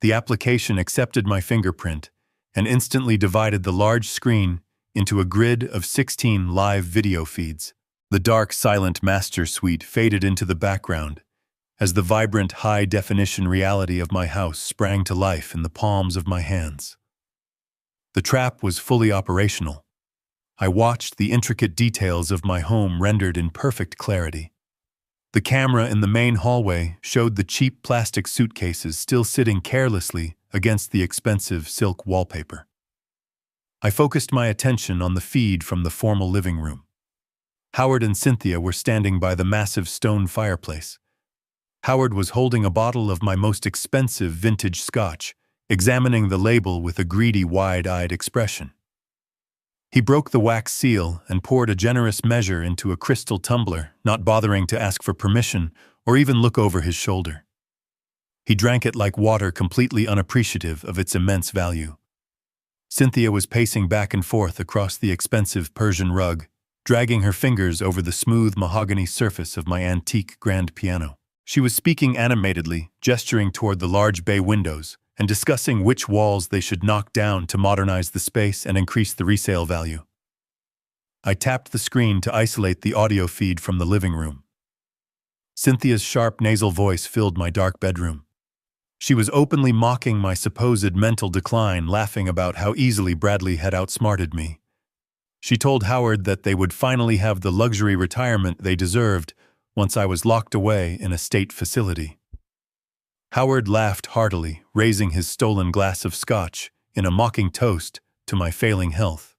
Speaker 1: The application accepted my fingerprint and instantly divided the large screen into a grid of 16 live video feeds. The dark, silent master suite faded into the background as the vibrant, high-definition reality of my house sprang to life in the palms of my hands. The trap was fully operational. I watched the intricate details of my home rendered in perfect clarity. The camera in the main hallway showed the cheap plastic suitcases still sitting carelessly against the expensive silk wallpaper. I focused my attention on the feed from the formal living room. Howard and Cynthia were standing by the massive stone fireplace. Howard was holding a bottle of my most expensive vintage scotch, examining the label with a greedy, wide-eyed expression. He broke the wax seal and poured a generous measure into a crystal tumbler, not bothering to ask for permission or even look over his shoulder. He drank it like water, completely unappreciative of its immense value. Cynthia was pacing back and forth across the expensive Persian rug, dragging her fingers over the smooth mahogany surface of my antique grand piano. She was speaking animatedly, gesturing toward the large bay windows, and discussing which walls they should knock down to modernize the space and increase the resale value. I tapped the screen to isolate the audio feed from the living room. Cynthia's sharp nasal voice filled my dark bedroom. She was openly mocking my supposed mental decline, laughing about how easily Bradley had outsmarted me. She told Howard that they would finally have the luxury retirement they deserved once I was locked away in a state facility. Howard laughed heartily, raising his stolen glass of scotch in a mocking toast to my failing health.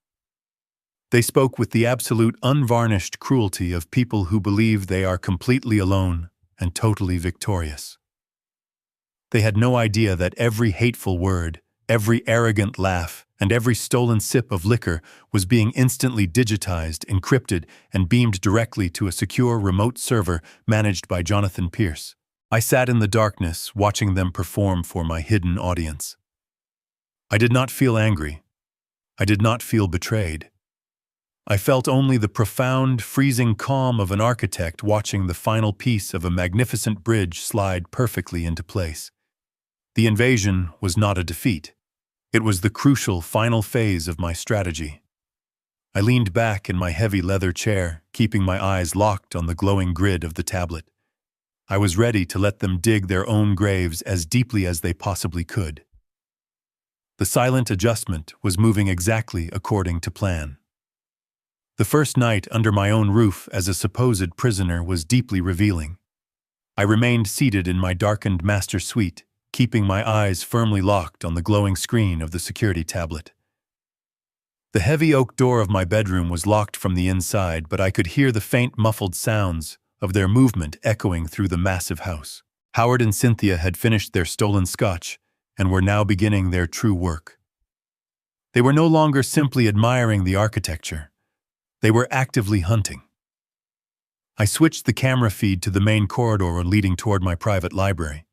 Speaker 1: They spoke with the absolute unvarnished cruelty of people who believe they are completely alone and totally victorious. They had no idea that every hateful word, every arrogant laugh, and every stolen sip of liquor was being instantly digitized, encrypted, and beamed directly to a secure remote server managed by Jonathan Pierce. I sat in the darkness, watching them perform for my hidden audience. I did not feel angry. I did not feel betrayed. I felt only the profound, freezing calm of an architect watching the final piece of a magnificent bridge slide perfectly into place. The invasion was not a defeat. It was the crucial final phase of my strategy. I leaned back in my heavy leather chair, keeping my eyes locked on the glowing grid of the tablet. I was ready to let them dig their own graves as deeply as they possibly could. The silent adjustment was moving exactly according to plan. The first night under my own roof as a supposed prisoner was deeply revealing. I remained seated in my darkened master suite, keeping my eyes firmly locked on the glowing screen of the security tablet. The heavy oak door of my bedroom was locked from the inside, but I could hear the faint muffled sounds of their movement echoing through the massive house. Howard and Cynthia had finished their stolen scotch and were now beginning their true work. They were no longer simply admiring the architecture. They were actively hunting. I switched the camera feed to the main corridor leading toward my private library.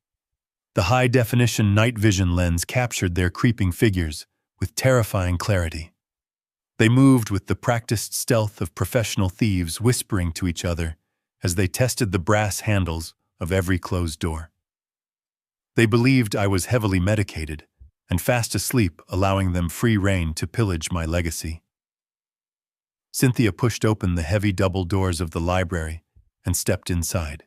Speaker 1: The high-definition night vision lens captured their creeping figures with terrifying clarity. They moved with the practiced stealth of professional thieves, whispering to each other as they tested the brass handles of every closed door. They believed I was heavily medicated and fast asleep, allowing them free rein to pillage my legacy. Cynthia pushed open the heavy double doors of the library and stepped inside.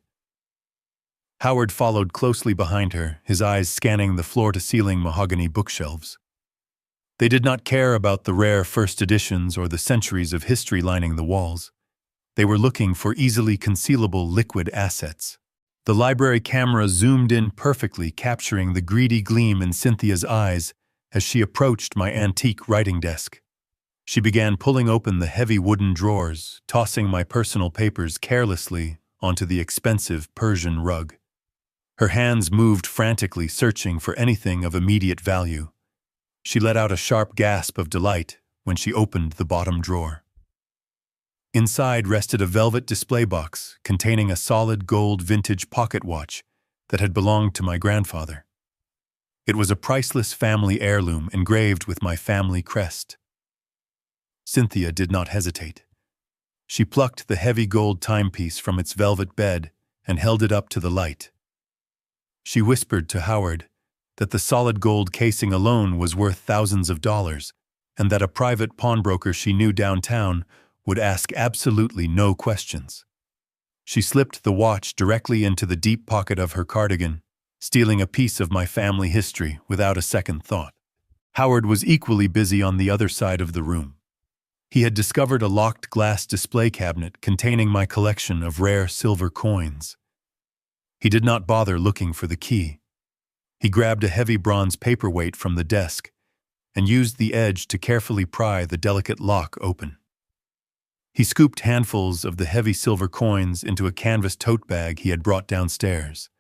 Speaker 1: Howard followed closely behind her, his eyes scanning the floor-to-ceiling mahogany bookshelves. They did not care about the rare first editions or the centuries of history lining the walls. They were looking for easily concealable liquid assets. The library camera zoomed in perfectly, capturing the greedy gleam in Cynthia's eyes as she approached my antique writing desk. She began pulling open the heavy wooden drawers, tossing my personal papers carelessly onto the expensive Persian rug. Her hands moved frantically, searching for anything of immediate value. She let out a sharp gasp of delight when she opened the bottom drawer. Inside rested a velvet display box containing a solid gold vintage pocket watch that had belonged to my grandfather. It was a priceless family heirloom engraved with my family crest. Cynthia did not hesitate. She plucked the heavy gold timepiece from its velvet bed and held it up to the light. She whispered to Howard that the solid gold casing alone was worth thousands of dollars, and that a private pawnbroker she knew downtown would ask absolutely no questions. She slipped the watch directly into the deep pocket of her cardigan, stealing a piece of my family history without a second thought. Howard was equally busy on the other side of the room. He had discovered a locked glass display cabinet containing my collection of rare silver coins. He did not bother looking for the key. He grabbed a heavy bronze paperweight from the desk and used the edge to carefully pry the delicate lock open. He scooped handfuls of the heavy silver coins into a canvas tote bag he had brought downstairs.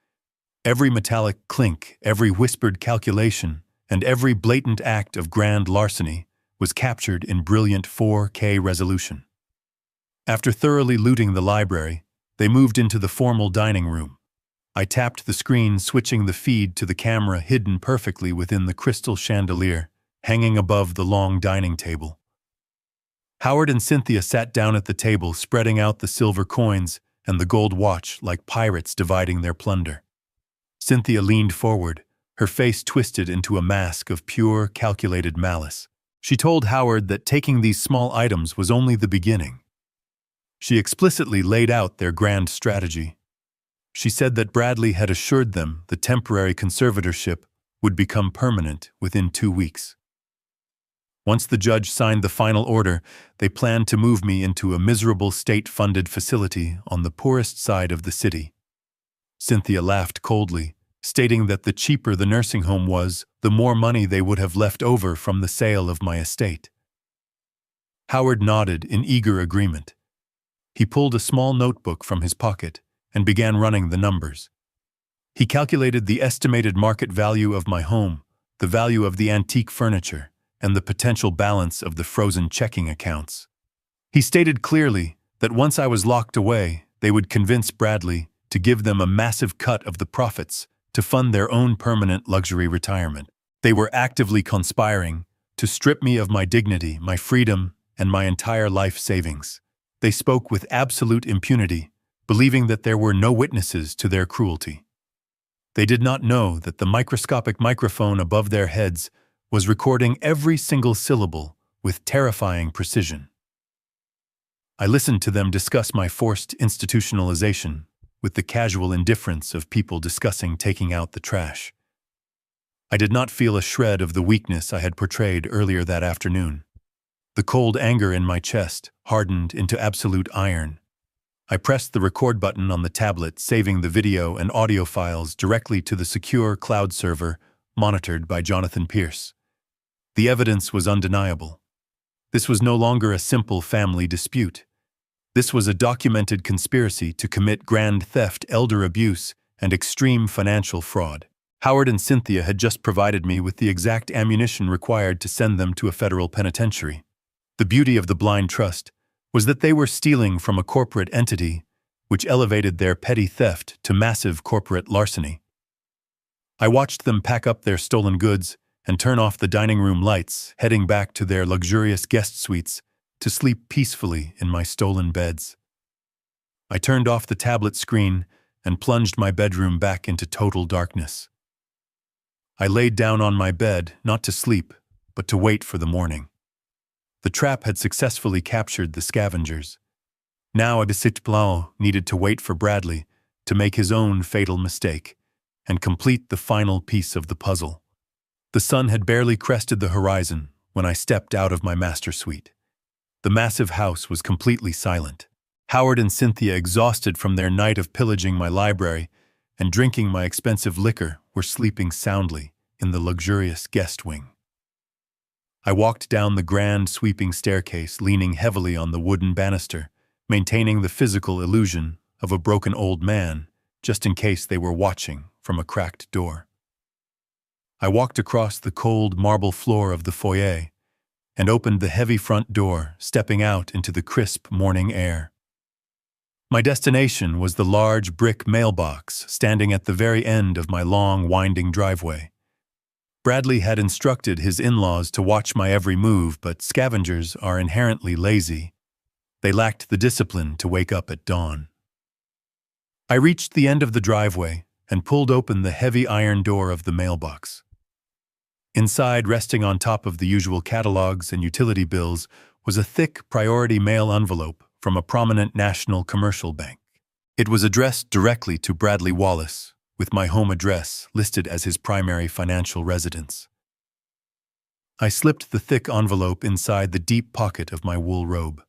Speaker 1: Every metallic clink, every whispered calculation, and every blatant act of grand larceny was captured in brilliant 4K resolution. After thoroughly looting the library, they moved into the formal dining room. I tapped the screen, switching the feed to the camera hidden perfectly within the crystal chandelier hanging above the long dining table. Howard and Cynthia sat down at the table, spreading out the silver coins and the gold watch like pirates dividing their plunder. Cynthia leaned forward, her face twisted into a mask of pure, calculated malice. She told Howard that taking these small items was only the beginning. She explicitly laid out their grand strategy. She said that Bradley had assured them the temporary conservatorship would become permanent within 2 weeks. Once the judge signed the final order, they planned to move me into a miserable state-funded facility on the poorest side of the city. Cynthia laughed coldly, stating that the cheaper the nursing home was, the more money they would have left over from the sale of my estate. Howard nodded in eager agreement. He pulled a small notebook from his pocket and began running the numbers. He calculated the estimated market value of my home, the value of the antique furniture, and the potential balance of the frozen checking accounts. He stated clearly that once I was locked away, they would convince Bradley to give them a massive cut of the profits to fund their own permanent luxury retirement. They were actively conspiring to strip me of my dignity, my freedom, and my entire life savings. They spoke with absolute impunity, believing that there were no witnesses to their cruelty. They did not know that the microscopic microphone above their heads was recording every single syllable with terrifying precision. I listened to them discuss my forced institutionalization with the casual indifference of people discussing taking out the trash. I did not feel a shred of the weakness I had portrayed earlier that afternoon. The cold anger in my chest hardened into absolute iron. I pressed the record button on the tablet, saving the video and audio files directly to the secure cloud server monitored by Jonathan Pierce. The evidence was undeniable. This was no longer a simple family dispute. This was a documented conspiracy to commit grand theft, elder abuse, and extreme financial fraud. Howard and Cynthia had just provided me with the exact ammunition required to send them to a federal penitentiary. The beauty of the blind trust was that they were stealing from a corporate entity, which elevated their petty theft to massive corporate larceny. I watched them pack up their stolen goods and turn off the dining room lights, heading back to their luxurious guest suites to sleep peacefully in my stolen beds. I turned off the tablet screen and plunged my bedroom back into total darkness. I laid down on my bed, not to sleep, but to wait for the morning. The trap had successfully captured the scavengers. Now Abisitplao needed to wait for Bradley to make his own fatal mistake and complete the final piece of the puzzle. The sun had barely crested the horizon when I stepped out of my master suite. The massive house was completely silent. Howard and Cynthia, exhausted from their night of pillaging my library and drinking my expensive liquor, were sleeping soundly in the luxurious guest wing. I walked down the grand, sweeping staircase, leaning heavily on the wooden banister, maintaining the physical illusion of a broken old man, just in case they were watching from a cracked door. I walked across the cold marble floor of the foyer and opened the heavy front door, stepping out into the crisp morning air. My destination was the large brick mailbox standing at the very end of my long, winding driveway. Bradley had instructed his in-laws to watch my every move, but scavengers are inherently lazy. They lacked the discipline to wake up at dawn. I reached the end of the driveway and pulled open the heavy iron door of the mailbox. Inside, resting on top of the usual catalogs and utility bills, was a thick priority mail envelope from a prominent national commercial bank. It was addressed directly to Bradley Wallace, with my home address listed as his primary financial residence. I slipped the thick envelope inside the deep pocket of my wool robe.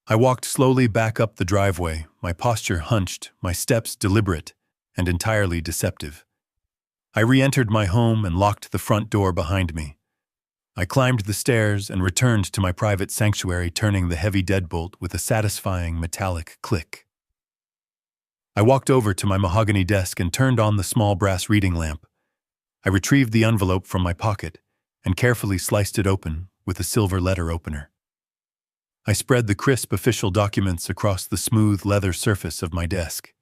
Speaker 1: I walked slowly back up the driveway, my posture hunched, my steps deliberate and entirely deceptive. I re-entered my home and locked the front door behind me. I climbed the stairs and returned to my private sanctuary, turning the heavy deadbolt with a satisfying metallic click. I walked over to my mahogany desk and turned on the small brass reading lamp. I retrieved the envelope from my pocket and carefully sliced it open with a silver letter opener. I spread the crisp official documents across the smooth leather surface of my desk.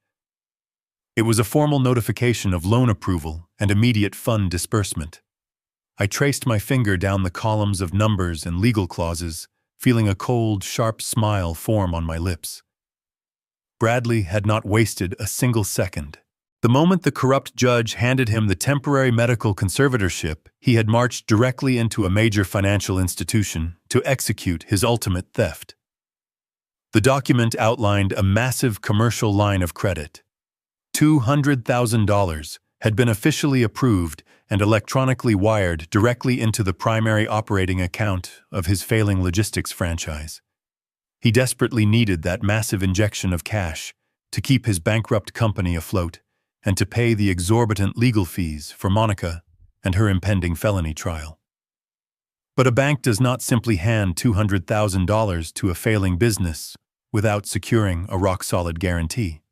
Speaker 1: It was a formal notification of loan approval and immediate fund disbursement. I traced my finger down the columns of numbers and legal clauses, feeling a cold, sharp smile form on my lips. Bradley had not wasted a single second. The moment the corrupt judge handed him the temporary medical conservatorship, he had marched directly into a major financial institution to execute his ultimate theft. The document outlined a massive commercial line of credit. $200,000 had been officially approved and electronically wired directly into the primary operating account of his failing logistics franchise. He desperately needed that massive injection of cash to keep his bankrupt company afloat and to pay the exorbitant legal fees for Monica and her impending felony trial. But a bank does not simply hand $200,000 to a failing business without securing a rock-solid guarantee.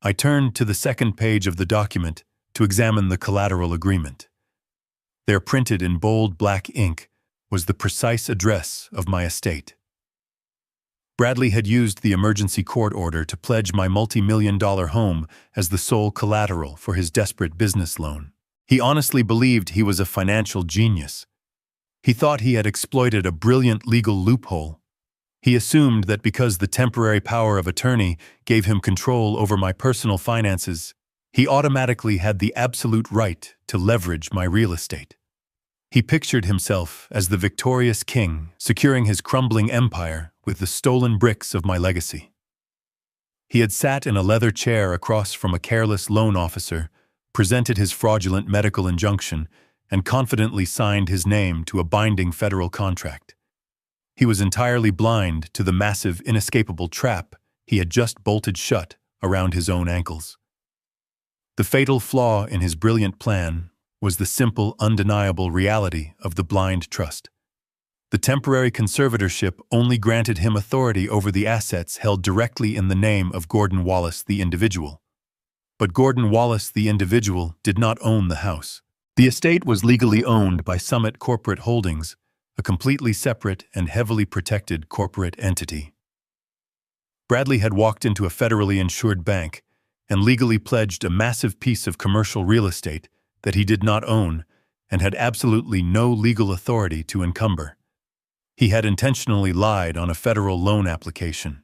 Speaker 1: I turned to the second page of the document to examine the collateral agreement. There, printed in bold black ink, was the precise address of my estate. Bradley had used the emergency court order to pledge my multi-million-dollar home as the sole collateral for his desperate business loan. He honestly believed he was a financial genius. He thought he had exploited a brilliant legal loophole. He assumed that because the temporary power of attorney gave him control over my personal finances, he automatically had the absolute right to leverage my real estate. He pictured himself as the victorious king, securing his crumbling empire with the stolen bricks of my legacy. He had sat in a leather chair across from a careless loan officer, presented his fraudulent medical injunction, and confidently signed his name to a binding federal contract. He was entirely blind to the massive, inescapable trap he had just bolted shut around his own ankles. The fatal flaw in his brilliant plan was the simple, undeniable reality of the blind trust. The temporary conservatorship only granted him authority over the assets held directly in the name of Gordon Wallace the individual. But Gordon Wallace the individual did not own the house. The estate was legally owned by Summit Corporate Holdings, a completely separate and heavily protected corporate entity. Bradley had walked into a federally insured bank and legally pledged a massive piece of commercial real estate that he did not own and had absolutely no legal authority to encumber. He had intentionally lied on a federal loan application.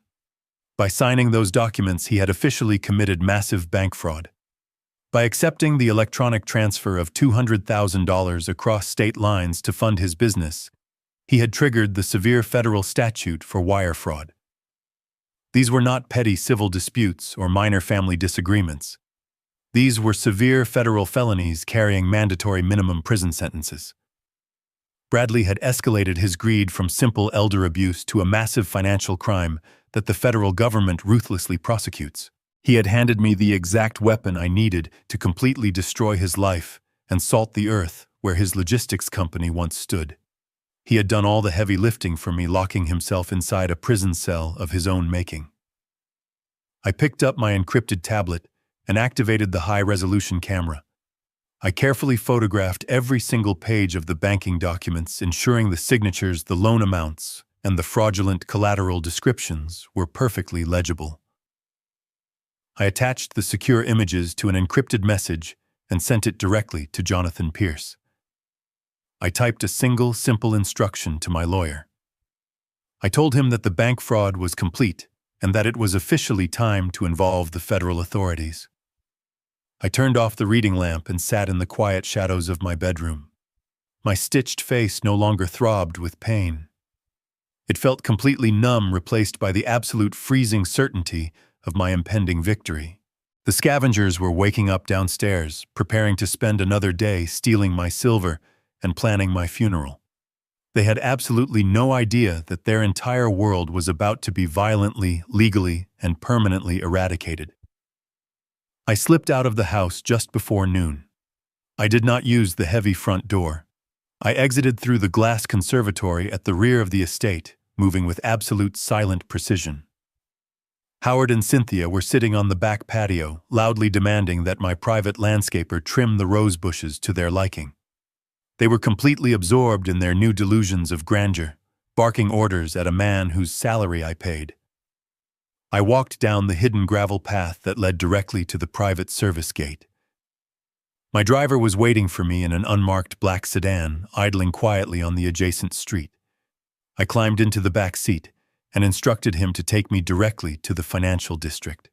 Speaker 1: By signing those documents, he had officially committed massive bank fraud. By accepting the electronic transfer of $200,000 across state lines to fund his business, he had triggered the severe federal statute for wire fraud. These were not petty civil disputes or minor family disagreements. These were severe federal felonies carrying mandatory minimum prison sentences. Bradley had escalated his greed from simple elder abuse to a massive financial crime that the federal government ruthlessly prosecutes. He had handed me the exact weapon I needed to completely destroy his life and salt the earth where his logistics company once stood. He had done all the heavy lifting for me, locking himself inside a prison cell of his own making. I picked up my encrypted tablet and activated the high-resolution camera. I carefully photographed every single page of the banking documents, ensuring the signatures, the loan amounts, and the fraudulent collateral descriptions were perfectly legible. I attached the secure images to an encrypted message and sent it directly to Jonathan Pierce. I typed a single, simple instruction to my lawyer. I told him that the bank fraud was complete and that it was officially time to involve the federal authorities. I turned off the reading lamp and sat in the quiet shadows of my bedroom. My stitched face no longer throbbed with pain. It felt completely numb, replaced by the absolute freezing certainty of my impending victory. The scavengers were waking up downstairs, preparing to spend another day stealing my silver and planning my funeral. They had absolutely no idea that their entire world was about to be violently, legally, and permanently eradicated. I slipped out of the house just before noon. I did not use the heavy front door. I exited through the glass conservatory at the rear of the estate, moving with absolute silent precision. Howard and Cynthia were sitting on the back patio, loudly demanding that my private landscaper trim the rose bushes to their liking. They were completely absorbed in their new delusions of grandeur, barking orders at a man whose salary I paid. I walked down the hidden gravel path that led directly to the private service gate. My driver was waiting for me in an unmarked black sedan, idling quietly on the adjacent street. I climbed into the back seat and instructed him to take me directly to the financial district.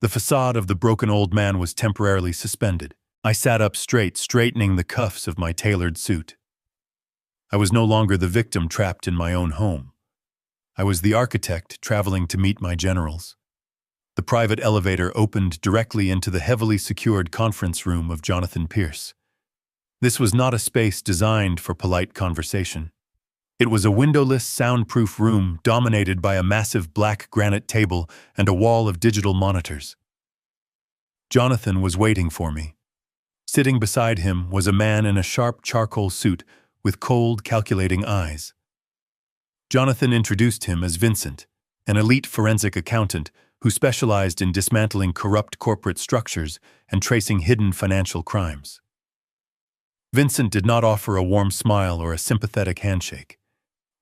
Speaker 1: The facade of the broken old man was temporarily suspended. I sat up straight, straightening the cuffs of my tailored suit. I was no longer the victim trapped in my own home. I was the architect traveling to meet my generals. The private elevator opened directly into the heavily secured conference room of Jonathan Pierce. This was not a space designed for polite conversation. It was a windowless, soundproof room dominated by a massive black granite table and a wall of digital monitors. Jonathan was waiting for me. Sitting beside him was a man in a sharp charcoal suit with cold, calculating eyes. Jonathan introduced him as Vincent, an elite forensic accountant who specialized in dismantling corrupt corporate structures and tracing hidden financial crimes. Vincent did not offer a warm smile or a sympathetic handshake.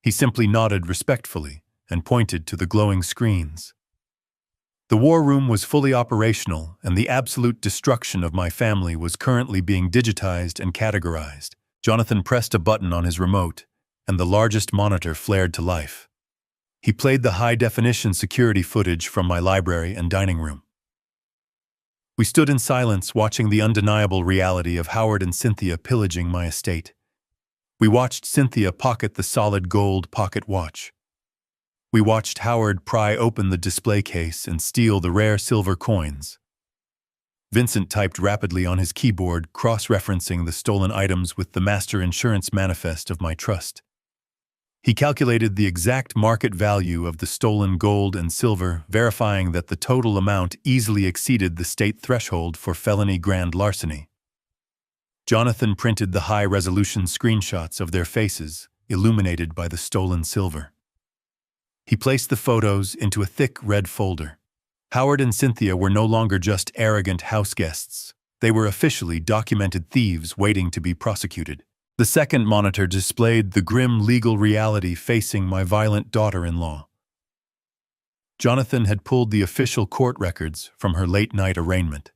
Speaker 1: He simply nodded respectfully and pointed to the glowing screens. The war room was fully operational, and the absolute destruction of my family was currently being digitized and categorized. Jonathan pressed a button on his remote, and the largest monitor flared to life. He played the high-definition security footage from my library and dining room. We stood in silence, watching the undeniable reality of Howard and Cynthia pillaging my estate. We watched Cynthia pocket the solid gold pocket watch. We watched Howard pry open the display case and steal the rare silver coins. Vincent typed rapidly on his keyboard, cross-referencing the stolen items with the master insurance manifest of my trust. He calculated the exact market value of the stolen gold and silver, verifying that the total amount easily exceeded the state threshold for felony grand larceny. Jonathan printed the high-resolution screenshots of their faces, illuminated by the stolen silver. He placed the photos into a thick red folder. Howard and Cynthia were no longer just arrogant house guests. They were officially documented thieves waiting to be prosecuted. The second monitor displayed the grim legal reality facing my violent daughter-in-law. Jonathan had pulled the official court records from her late-night arraignment.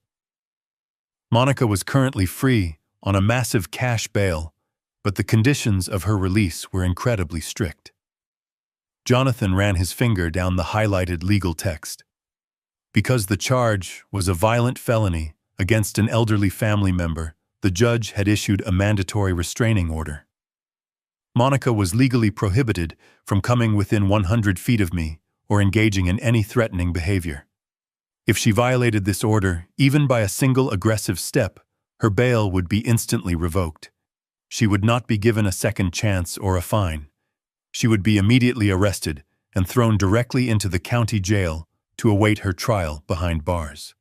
Speaker 1: Monica was currently free on a massive cash bail, but the conditions of her release were incredibly strict. Jonathan ran his finger down the highlighted legal text. Because the charge was a violent felony against an elderly family member, the judge had issued a mandatory restraining order. Monica was legally prohibited from coming within 100 feet of me or engaging in any threatening behavior. If she violated this order, even by a single aggressive step, her bail would be instantly revoked. She would not be given a second chance or a fine. She would be immediately arrested and thrown directly into the county jail to await her trial behind bars.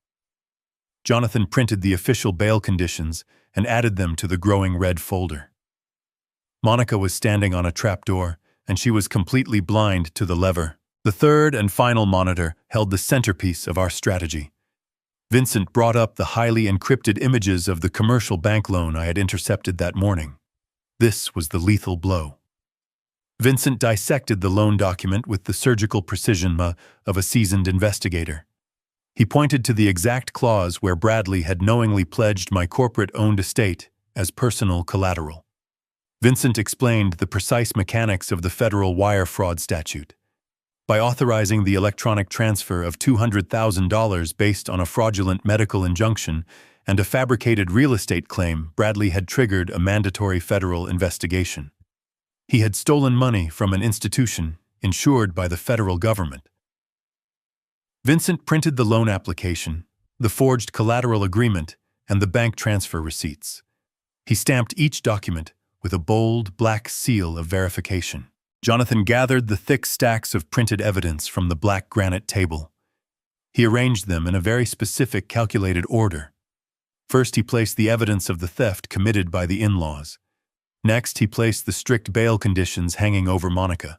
Speaker 1: Jonathan printed the official bail conditions and added them to the growing red folder. Monica was standing on a trapdoor, and she was completely blind to the lever. The third and final monitor held the centerpiece of our strategy. Vincent brought up the highly encrypted images of the commercial bank loan I had intercepted that morning. This was the lethal blow. Vincent dissected the loan document with the surgical precision of a seasoned investigator. He pointed to the exact clause where Bradley had knowingly pledged my corporate-owned estate as personal collateral. Vincent explained the precise mechanics of the federal wire fraud statute. By authorizing the electronic transfer of $200,000 based on a fraudulent medical injunction and a fabricated real estate claim, Bradley had triggered a mandatory federal investigation. He had stolen money from an institution insured by the federal government. Vincent printed the loan application, the forged collateral agreement, and the bank transfer receipts. He stamped each document with a bold, black seal of verification. Jonathan gathered the thick stacks of printed evidence from the black granite table. He arranged them in a very specific, calculated order. First, he placed the evidence of the theft committed by the in-laws. Next, he placed the strict bail conditions hanging over Monica.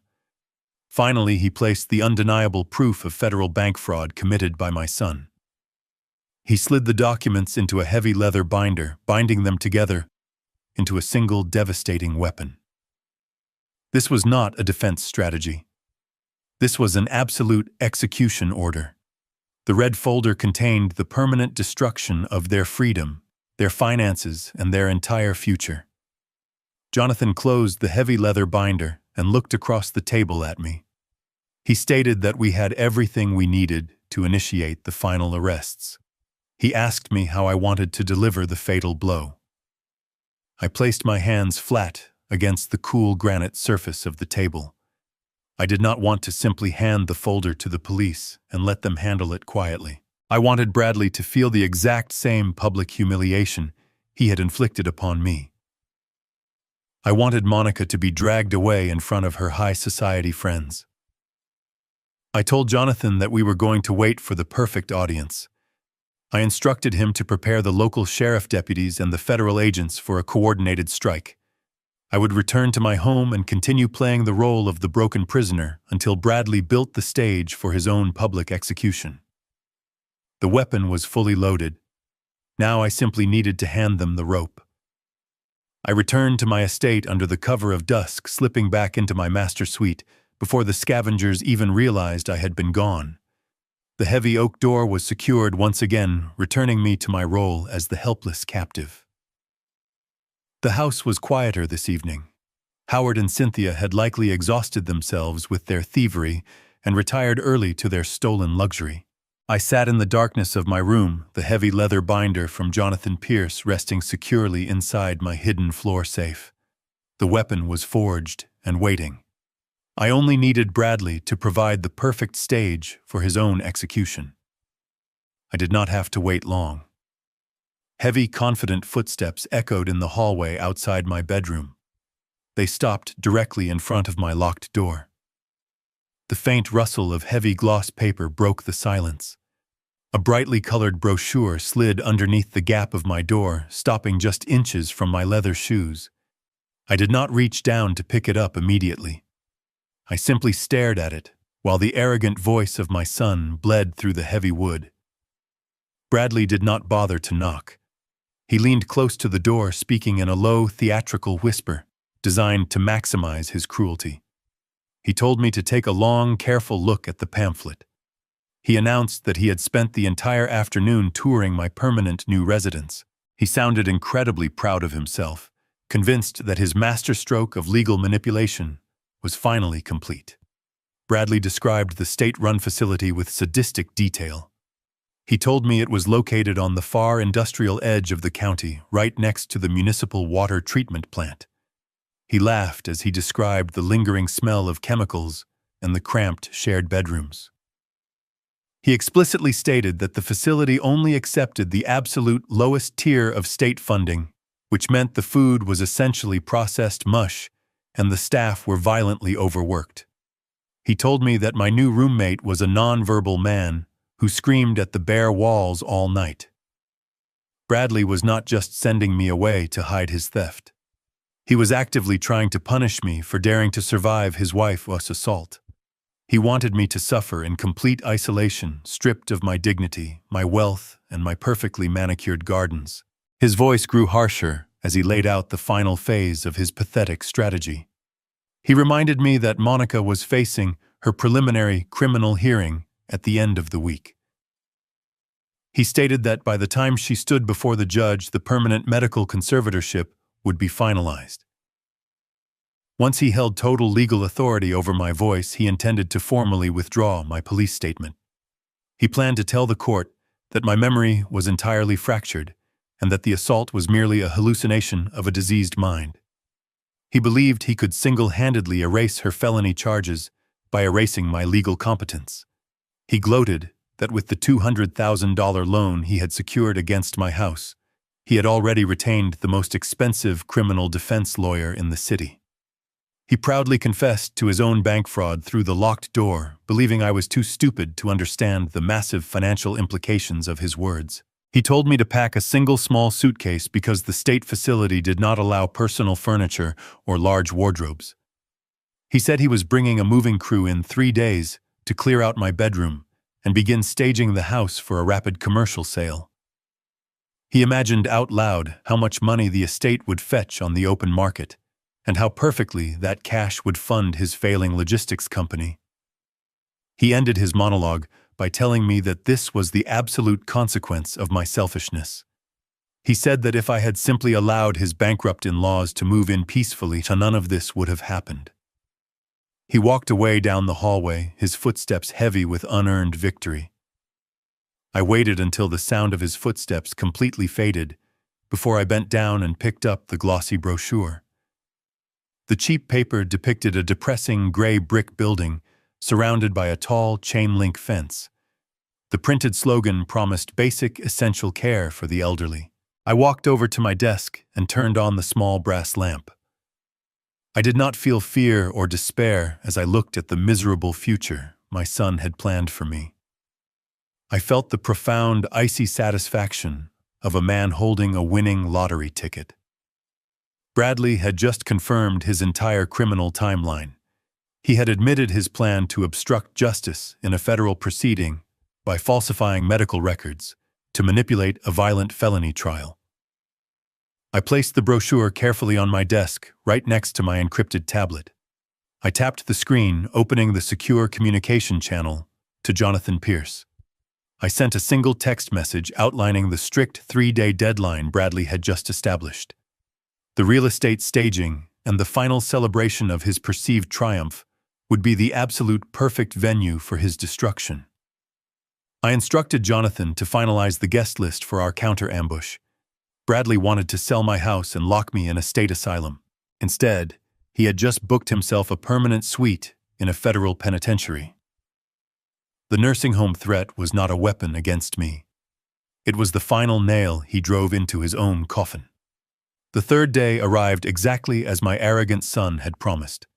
Speaker 1: Finally, he placed the undeniable proof of federal bank fraud committed by my son. He slid the documents into a heavy leather binder, binding them together into a single devastating weapon. This was not a defense strategy. This was an absolute execution order. The red folder contained the permanent destruction of their freedom, their finances, and their entire future. Jonathan closed the heavy leather binder and looked across the table at me. He stated that we had everything we needed to initiate the final arrests. He asked me how I wanted to deliver the fatal blow. I placed my hands flat against the cool granite surface of the table. I did not want to simply hand the folder to the police and let them handle it quietly. I wanted Bradley to feel the exact same public humiliation he had inflicted upon me. I wanted Monica to be dragged away in front of her high society friends. I told Jonathan that we were going to wait for the perfect audience. I instructed him to prepare the local sheriff deputies and the federal agents for a coordinated strike. I would return to my home and continue playing the role of the broken prisoner until Bradley built the stage for his own public execution. The weapon was fully loaded. Now I simply needed to hand them the rope. I returned to my estate under the cover of dusk, slipping back into my master suite before the scavengers even realized I had been gone. The heavy oak door was secured once again, returning me to my role as the helpless captive. The house was quieter this evening. Howard and Cynthia had likely exhausted themselves with their thievery and retired early to their stolen luxury. I sat in the darkness of my room, the heavy leather binder from Jonathan Pierce resting securely inside my hidden floor safe. The weapon was forged and waiting. I only needed Bradley to provide the perfect stage for his own execution. I did not have to wait long. Heavy, confident footsteps echoed in the hallway outside my bedroom. They stopped directly in front of my locked door. The faint rustle of heavy gloss paper broke the silence. A brightly colored brochure slid underneath the gap of my door, stopping just inches from my leather shoes. I did not reach down to pick it up immediately. I simply stared at it, while the arrogant voice of my son bled through the heavy wood. Bradley did not bother to knock. He leaned close to the door, speaking in a low, theatrical whisper, designed to maximize his cruelty. He told me to take a long, careful look at the pamphlet. He announced that he had spent the entire afternoon touring my permanent new residence. He sounded incredibly proud of himself, convinced that his masterstroke of legal manipulation was finally complete. Bradley described the state-run facility with sadistic detail. He told me it was located on the far industrial edge of the county, right next to the municipal water treatment plant. He laughed as he described the lingering smell of chemicals and the cramped shared bedrooms. He explicitly stated that the facility only accepted the absolute lowest tier of state funding, which meant the food was essentially processed mush and the staff were violently overworked. He told me that my new roommate was a nonverbal man who screamed at the bare walls all night. Bradley was not just sending me away to hide his theft. He was actively trying to punish me for daring to survive his wife's assault. He wanted me to suffer in complete isolation, stripped of my dignity, my wealth, and my perfectly manicured gardens. His voice grew harsher as he laid out the final phase of his pathetic strategy. He reminded me that Monica was facing her preliminary criminal hearing at the end of the week. He stated that by the time she stood before the judge, the permanent medical conservatorship would be finalized. Once he held total legal authority over my voice, he intended to formally withdraw my police statement. He planned to tell the court that my memory was entirely fractured and that the assault was merely a hallucination of a diseased mind. He believed he could single-handedly erase her felony charges by erasing my legal competence. He gloated that with the $200,000 loan he had secured against my house, he had already retained the most expensive criminal defense lawyer in the city. He proudly confessed to his own bank fraud through the locked door, believing I was too stupid to understand the massive financial implications of his words. He told me to pack a single small suitcase because the state facility did not allow personal furniture or large wardrobes. He said he was bringing a moving crew in 3 days to clear out my bedroom and begin staging the house for a rapid commercial sale. He imagined out loud how much money the estate would fetch on the open market, and how perfectly that cash would fund his failing logistics company. He ended his monologue by telling me that this was the absolute consequence of my selfishness. He said that if I had simply allowed his bankrupt in-laws to move in peacefully, none of this would have happened. He walked away down the hallway, his footsteps heavy with unearned victory. I waited until the sound of his footsteps completely faded before I bent down and picked up the glossy brochure. The cheap paper depicted a depressing gray brick building surrounded by a tall chain-link fence. The printed slogan promised basic, essential care for the elderly. I walked over to my desk and turned on the small brass lamp. I did not feel fear or despair as I looked at the miserable future my son had planned for me. I felt the profound, icy satisfaction of a man holding a winning lottery ticket. Bradley had just confirmed his entire criminal timeline. He had admitted his plan to obstruct justice in a federal proceeding by falsifying medical records to manipulate a violent felony trial. I placed the brochure carefully on my desk, right next to my encrypted tablet. I tapped the screen, opening the secure communication channel to Jonathan Pierce. I sent a single text message outlining the strict 3-day deadline Bradley had just established. The real estate staging and the final celebration of his perceived triumph would be the absolute perfect venue for his destruction. I instructed Jonathan to finalize the guest list for our counter-ambush. Bradley wanted to sell my house and lock me in a state asylum. Instead, he had just booked himself a permanent suite in a federal penitentiary. The nursing home threat was not a weapon against me. It was the final nail he drove into his own coffin. The third day arrived exactly as my arrogant son had promised.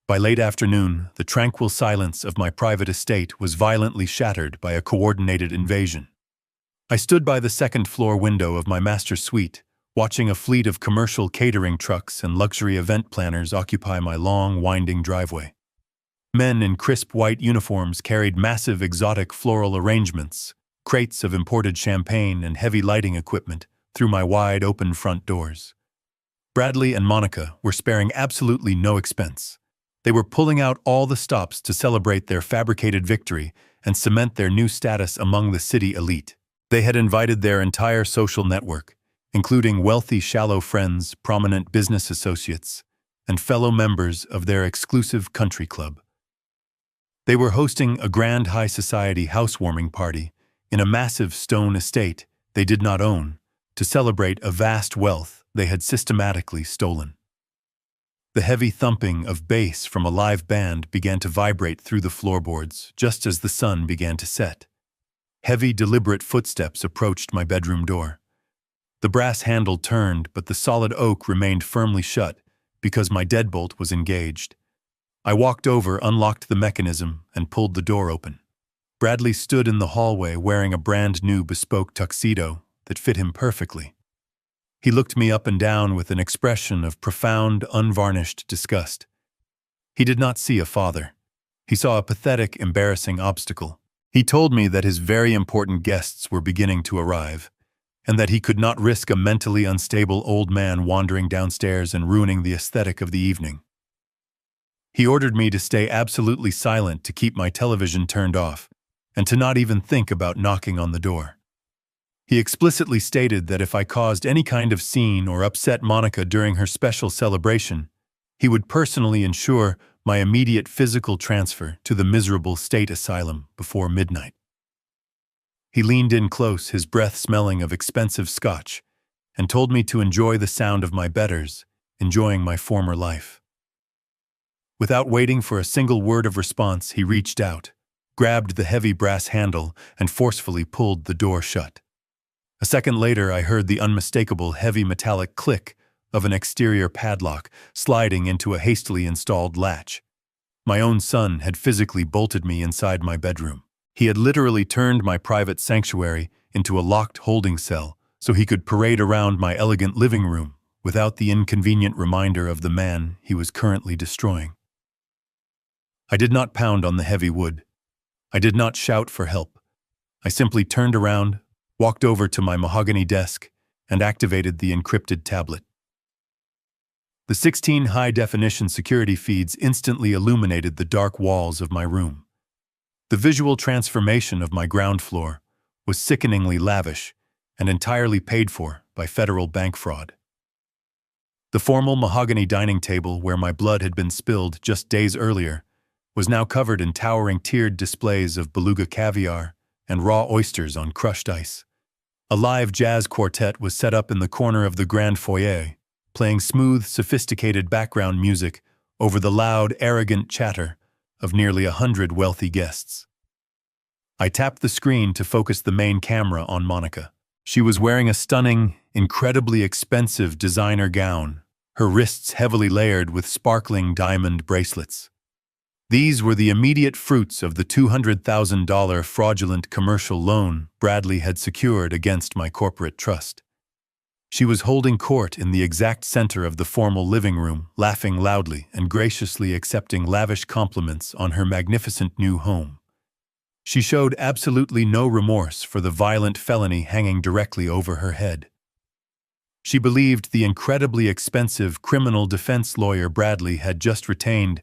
Speaker 1: By late afternoon, the tranquil silence of my private estate was violently shattered by a coordinated invasion. I stood by the second-floor window of my master suite, watching a fleet of commercial catering trucks and luxury event planners occupy my long, winding driveway. Men in crisp white uniforms carried massive exotic floral arrangements, crates of imported champagne and heavy lighting equipment through my wide-open front doors. Bradley and Monica were sparing absolutely no expense. They were pulling out all the stops to celebrate their fabricated victory and cement their new status among the city elite. They had invited their entire social network, including wealthy shallow friends, prominent business associates, and fellow members of their exclusive country club. They were hosting a grand high society housewarming party in a massive stone estate they did not own to celebrate a vast wealth they had systematically stolen. The heavy thumping of bass from a live band began to vibrate through the floorboards just as the sun began to set. Heavy, deliberate footsteps approached my bedroom door. The brass handle turned, but the solid oak remained firmly shut because my deadbolt was engaged. I walked over, unlocked the mechanism, and pulled the door open. Bradley stood in the hallway wearing a brand-new bespoke tuxedo that fit him perfectly. He looked me up and down with an expression of profound, unvarnished disgust. He did not see a father. He saw a pathetic, embarrassing obstacle. He told me that his very important guests were beginning to arrive, and that he could not risk a mentally unstable old man wandering downstairs and ruining the aesthetic of the evening. He ordered me to stay absolutely silent, to keep my television turned off, and to not even think about knocking on the door. He explicitly stated that if I caused any kind of scene or upset Monica during her special celebration, he would personally ensure my immediate physical transfer to the miserable state asylum before midnight. He leaned in close, his breath smelling of expensive scotch, and told me to enjoy the sound of my betters, enjoying my former life. Without waiting for a single word of response, he reached out, grabbed the heavy brass handle, and forcefully pulled the door shut. A second later, I heard the unmistakable heavy metallic click of an exterior padlock sliding into a hastily installed latch. My own son had physically bolted me inside my bedroom. He had literally turned my private sanctuary into a locked holding cell so he could parade around my elegant living room without the inconvenient reminder of the man he was currently destroying. I did not pound on the heavy wood. I did not shout for help. I simply turned around, walked over to my mahogany desk, and activated the encrypted tablet. The 16 high-definition security feeds instantly illuminated the dark walls of my room. The visual transformation of my ground floor was sickeningly lavish and entirely paid for by federal bank fraud. The formal mahogany dining table where my blood had been spilled just days earlier was now covered in towering tiered displays of beluga caviar and raw oysters on crushed ice. A live jazz quartet was set up in the corner of the grand foyer, playing smooth, sophisticated background music over the loud, arrogant chatter of nearly 100 wealthy guests. I tapped the screen to focus the main camera on Monica. She was wearing a stunning, incredibly expensive designer gown, her wrists heavily layered with sparkling diamond bracelets. These were the immediate fruits of the $200,000 fraudulent commercial loan Bradley had secured against my corporate trust. She was holding court in the exact center of the formal living room, laughing loudly and graciously accepting lavish compliments on her magnificent new home. She showed absolutely no remorse for the violent felony hanging directly over her head. She believed the incredibly expensive criminal defense lawyer Bradley had just retained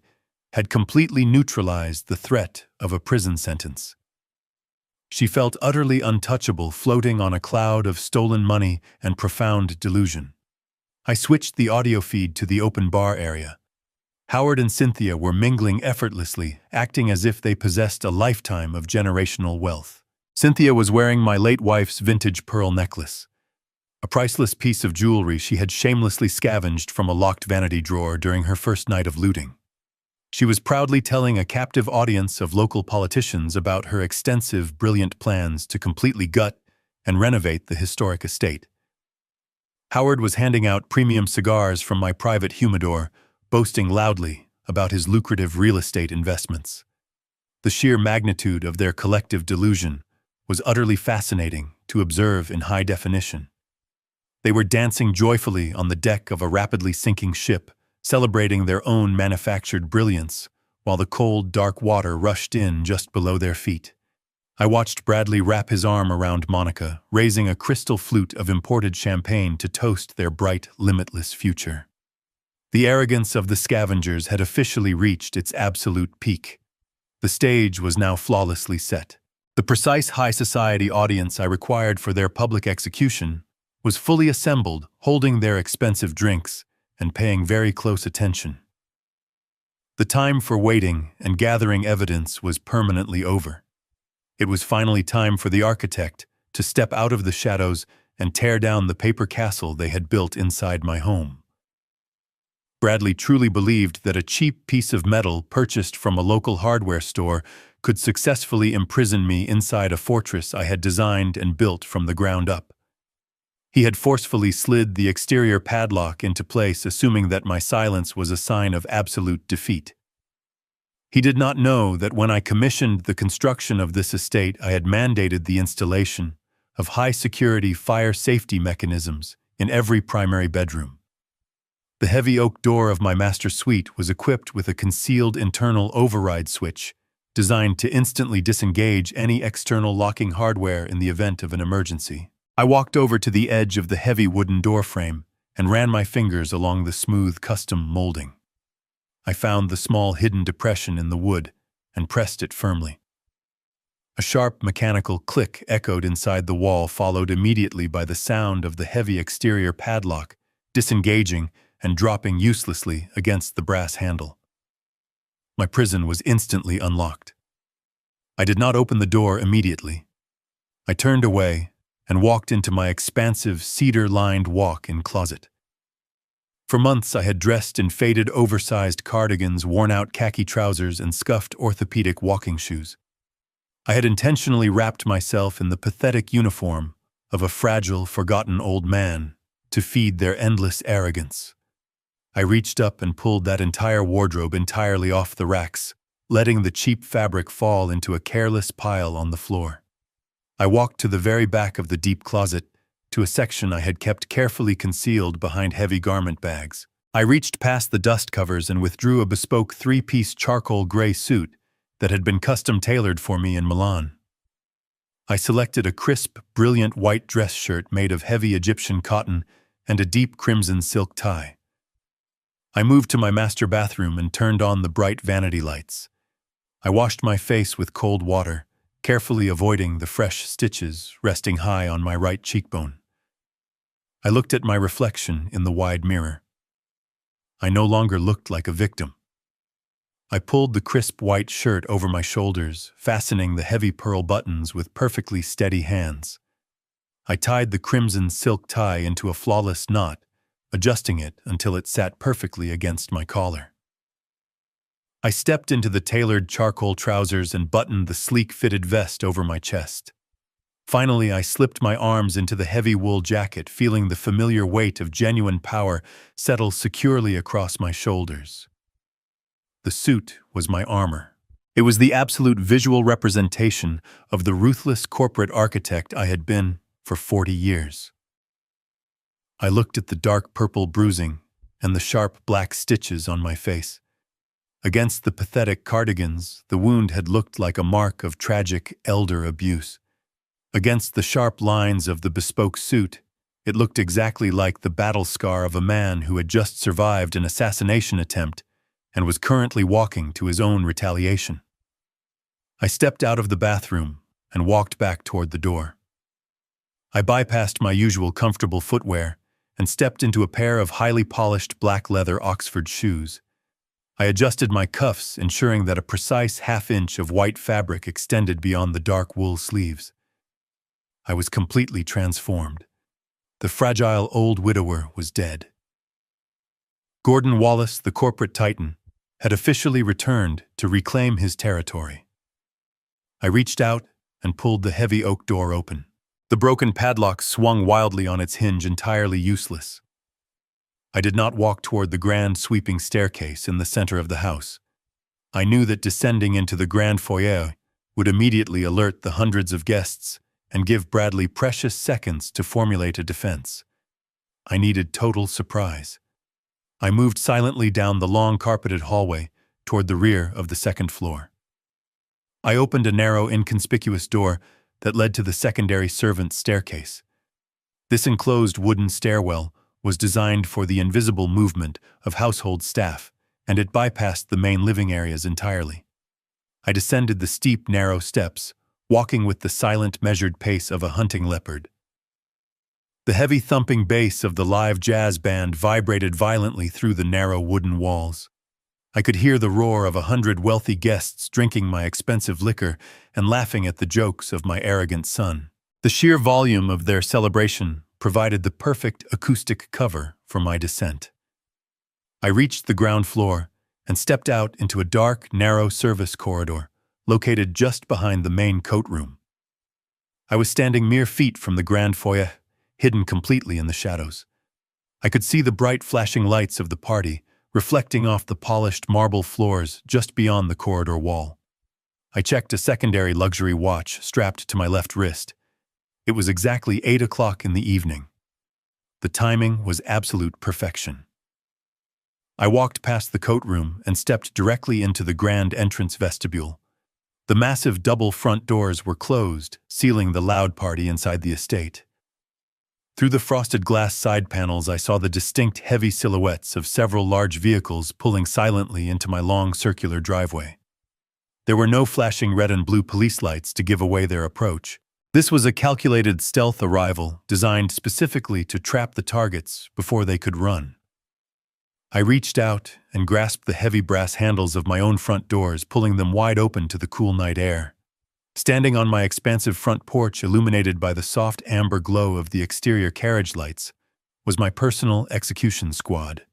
Speaker 1: had completely neutralized the threat of a prison sentence. She felt utterly untouchable, floating on a cloud of stolen money and profound delusion. I switched the audio feed to the open bar area. Howard and Cynthia were mingling effortlessly, acting as if they possessed a lifetime of generational wealth. Cynthia was wearing my late wife's vintage pearl necklace, a priceless piece of jewelry she had shamelessly scavenged from a locked vanity drawer during her first night of looting. She was proudly telling a captive audience of local politicians about her extensive, brilliant plans to completely gut and renovate the historic estate. Howard was handing out premium cigars from my private humidor, boasting loudly about his lucrative real estate investments. The sheer magnitude of their collective delusion was utterly fascinating to observe in high definition. They were dancing joyfully on the deck of a rapidly sinking ship, celebrating their own manufactured brilliance, while the cold, dark water rushed in just below their feet. I watched Bradley wrap his arm around Monica, raising a crystal flute of imported champagne to toast their bright, limitless future. The arrogance of the scavengers had officially reached its absolute peak. The stage was now flawlessly set. The precise high society audience I required for their public execution was fully assembled, holding their expensive drinks and paying very close attention. The time for waiting and gathering evidence was permanently over. It was finally time for the architect to step out of the shadows and tear down the paper castle they had built inside my home. Bradley truly believed that a cheap piece of metal purchased from a local hardware store could successfully imprison me inside a fortress I had designed and built from the ground up. He had forcefully slid the exterior padlock into place, assuming that my silence was a sign of absolute defeat. He did not know that when I commissioned the construction of this estate, I had mandated the installation of high-security fire safety mechanisms in every primary bedroom. The heavy oak door of my master suite was equipped with a concealed internal override switch designed to instantly disengage any external locking hardware in the event of an emergency. I walked over to the edge of the heavy wooden door frame and ran my fingers along the smooth custom molding. I found the small hidden depression in the wood and pressed it firmly. A sharp mechanical click echoed inside the wall, followed immediately by the sound of the heavy exterior padlock disengaging and dropping uselessly against the brass handle. My prison was instantly unlocked. I did not open the door immediately. I turned away and walked into my expansive, cedar-lined walk-in closet. For months I had dressed in faded, oversized cardigans, worn-out khaki trousers, and scuffed orthopedic walking shoes. I had intentionally wrapped myself in the pathetic uniform of a fragile, forgotten old man to feed their endless arrogance. I reached up and pulled that entire wardrobe entirely off the racks, letting the cheap fabric fall into a careless pile on the floor. I walked to the very back of the deep closet, to a section I had kept carefully concealed behind heavy garment bags. I reached past the dust covers and withdrew a bespoke three-piece charcoal gray suit that had been custom-tailored for me in Milan. I selected a crisp, brilliant white dress shirt made of heavy Egyptian cotton and a deep crimson silk tie. I moved to my master bathroom and turned on the bright vanity lights. I washed my face with cold water, carefully avoiding the fresh stitches resting high on my right cheekbone. I looked at my reflection in the wide mirror. I no longer looked like a victim. I pulled the crisp white shirt over my shoulders, fastening the heavy pearl buttons with perfectly steady hands. I tied the crimson silk tie into a flawless knot adjusting it until it sat perfectly against my collar. I stepped into the tailored charcoal trousers and buttoned the sleek-fitted vest over my chest. Finally, I slipped my arms into the heavy wool jacket, feeling the familiar weight of genuine power settle securely across my shoulders. The suit was my armor. It was the absolute visual representation of the ruthless corporate architect I had been for 40 years. I looked at the dark purple bruising and the sharp black stitches on my face. Against the pathetic cardigans, the wound had looked like a mark of tragic elder abuse. Against the sharp lines of the bespoke suit, it looked exactly like the battle scar of a man who had just survived an assassination attempt and was currently walking to his own retaliation. I stepped out of the bathroom and walked back toward the door. I bypassed my usual comfortable footwear and stepped into a pair of highly polished black leather Oxford shoes. I adjusted my cuffs, ensuring that a precise half-inch of white fabric extended beyond the dark wool sleeves. I was completely transformed. The fragile old widower was dead. Gordon Wallace, the corporate titan, had officially returned to reclaim his territory. I reached out and pulled the heavy oak door open. The broken padlock swung wildly on its hinge, entirely useless. I did not walk toward the grand sweeping staircase in the center of the house. I knew that descending into the grand foyer would immediately alert the hundreds of guests and give Bradley precious seconds to formulate a defense. I needed total surprise. I moved silently down the long carpeted hallway toward the rear of the second floor. I opened a narrow, inconspicuous door that led to the secondary servants' staircase. This enclosed wooden stairwell was designed for the invisible movement of household staff, and it bypassed the main living areas entirely. I descended the steep, narrow steps, walking with the silent, measured pace of a hunting leopard. The heavy thumping bass of the live jazz band vibrated violently through the narrow wooden walls. I could hear the roar of 100 wealthy guests drinking my expensive liquor and laughing at the jokes of my arrogant son. The sheer volume of their celebration provided the perfect acoustic cover for my descent. I reached the ground floor and stepped out into a dark, narrow service corridor located just behind the main coat room. I was standing mere feet from the grand foyer, hidden completely in the shadows. I could see the bright flashing lights of the party reflecting off the polished marble floors just beyond the corridor wall. I checked a secondary luxury watch strapped to my left wrist. It was exactly 8 o'clock in the evening. The timing was absolute perfection. I walked past the coat room and stepped directly into the grand entrance vestibule. The massive double front doors were closed, sealing the loud party inside the estate. Through the frosted glass side panels, I saw the distinct heavy silhouettes of several large vehicles pulling silently into my long circular driveway. There were no flashing red and blue police lights to give away their approach. This was a calculated stealth arrival designed specifically to trap the targets before they could run. I reached out and grasped the heavy brass handles of my own front doors, pulling them wide open to the cool night air. Standing on my expansive front porch, illuminated by the soft amber glow of the exterior carriage lights, was my personal execution squad.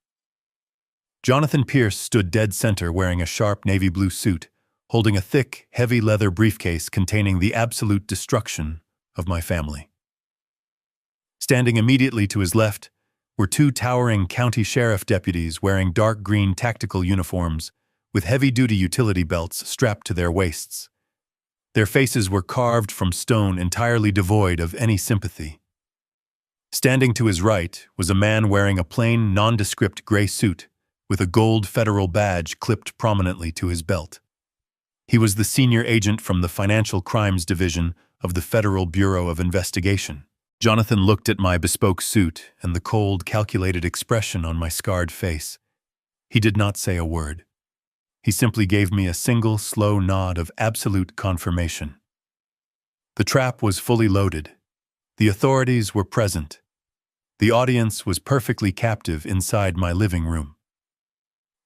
Speaker 1: Jonathan Pierce stood dead center wearing a sharp navy blue suit, holding a thick, heavy leather briefcase containing the absolute destruction of my family. Standing immediately to his left were 2 towering county sheriff deputies wearing dark green tactical uniforms with heavy-duty utility belts strapped to their waists. Their faces were carved from stone, entirely devoid of any sympathy. Standing to his right was a man wearing a plain, nondescript gray suit with a gold federal badge clipped prominently to his belt. He was the senior agent from the Financial Crimes Division of the Federal Bureau of Investigation. Jonathan looked at my bespoke suit and the cold, calculated expression on my scarred face. He did not say a word. He simply gave me a single, slow nod of absolute confirmation. The trap was fully loaded. The authorities were present. The audience was perfectly captive inside my living room.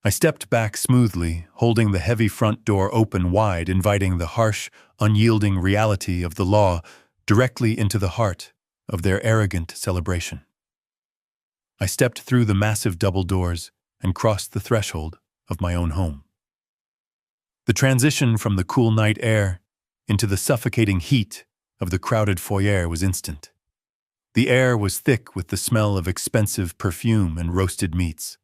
Speaker 1: I stepped back smoothly, holding the heavy front door open wide, inviting the harsh, unyielding reality of the law directly into the heart of their arrogant celebration. I stepped through the massive double doors and crossed the threshold of my own home. The transition from the cool night air into the suffocating heat of the crowded foyer was instant. The air was thick with the smell of expensive perfume and roasted meats.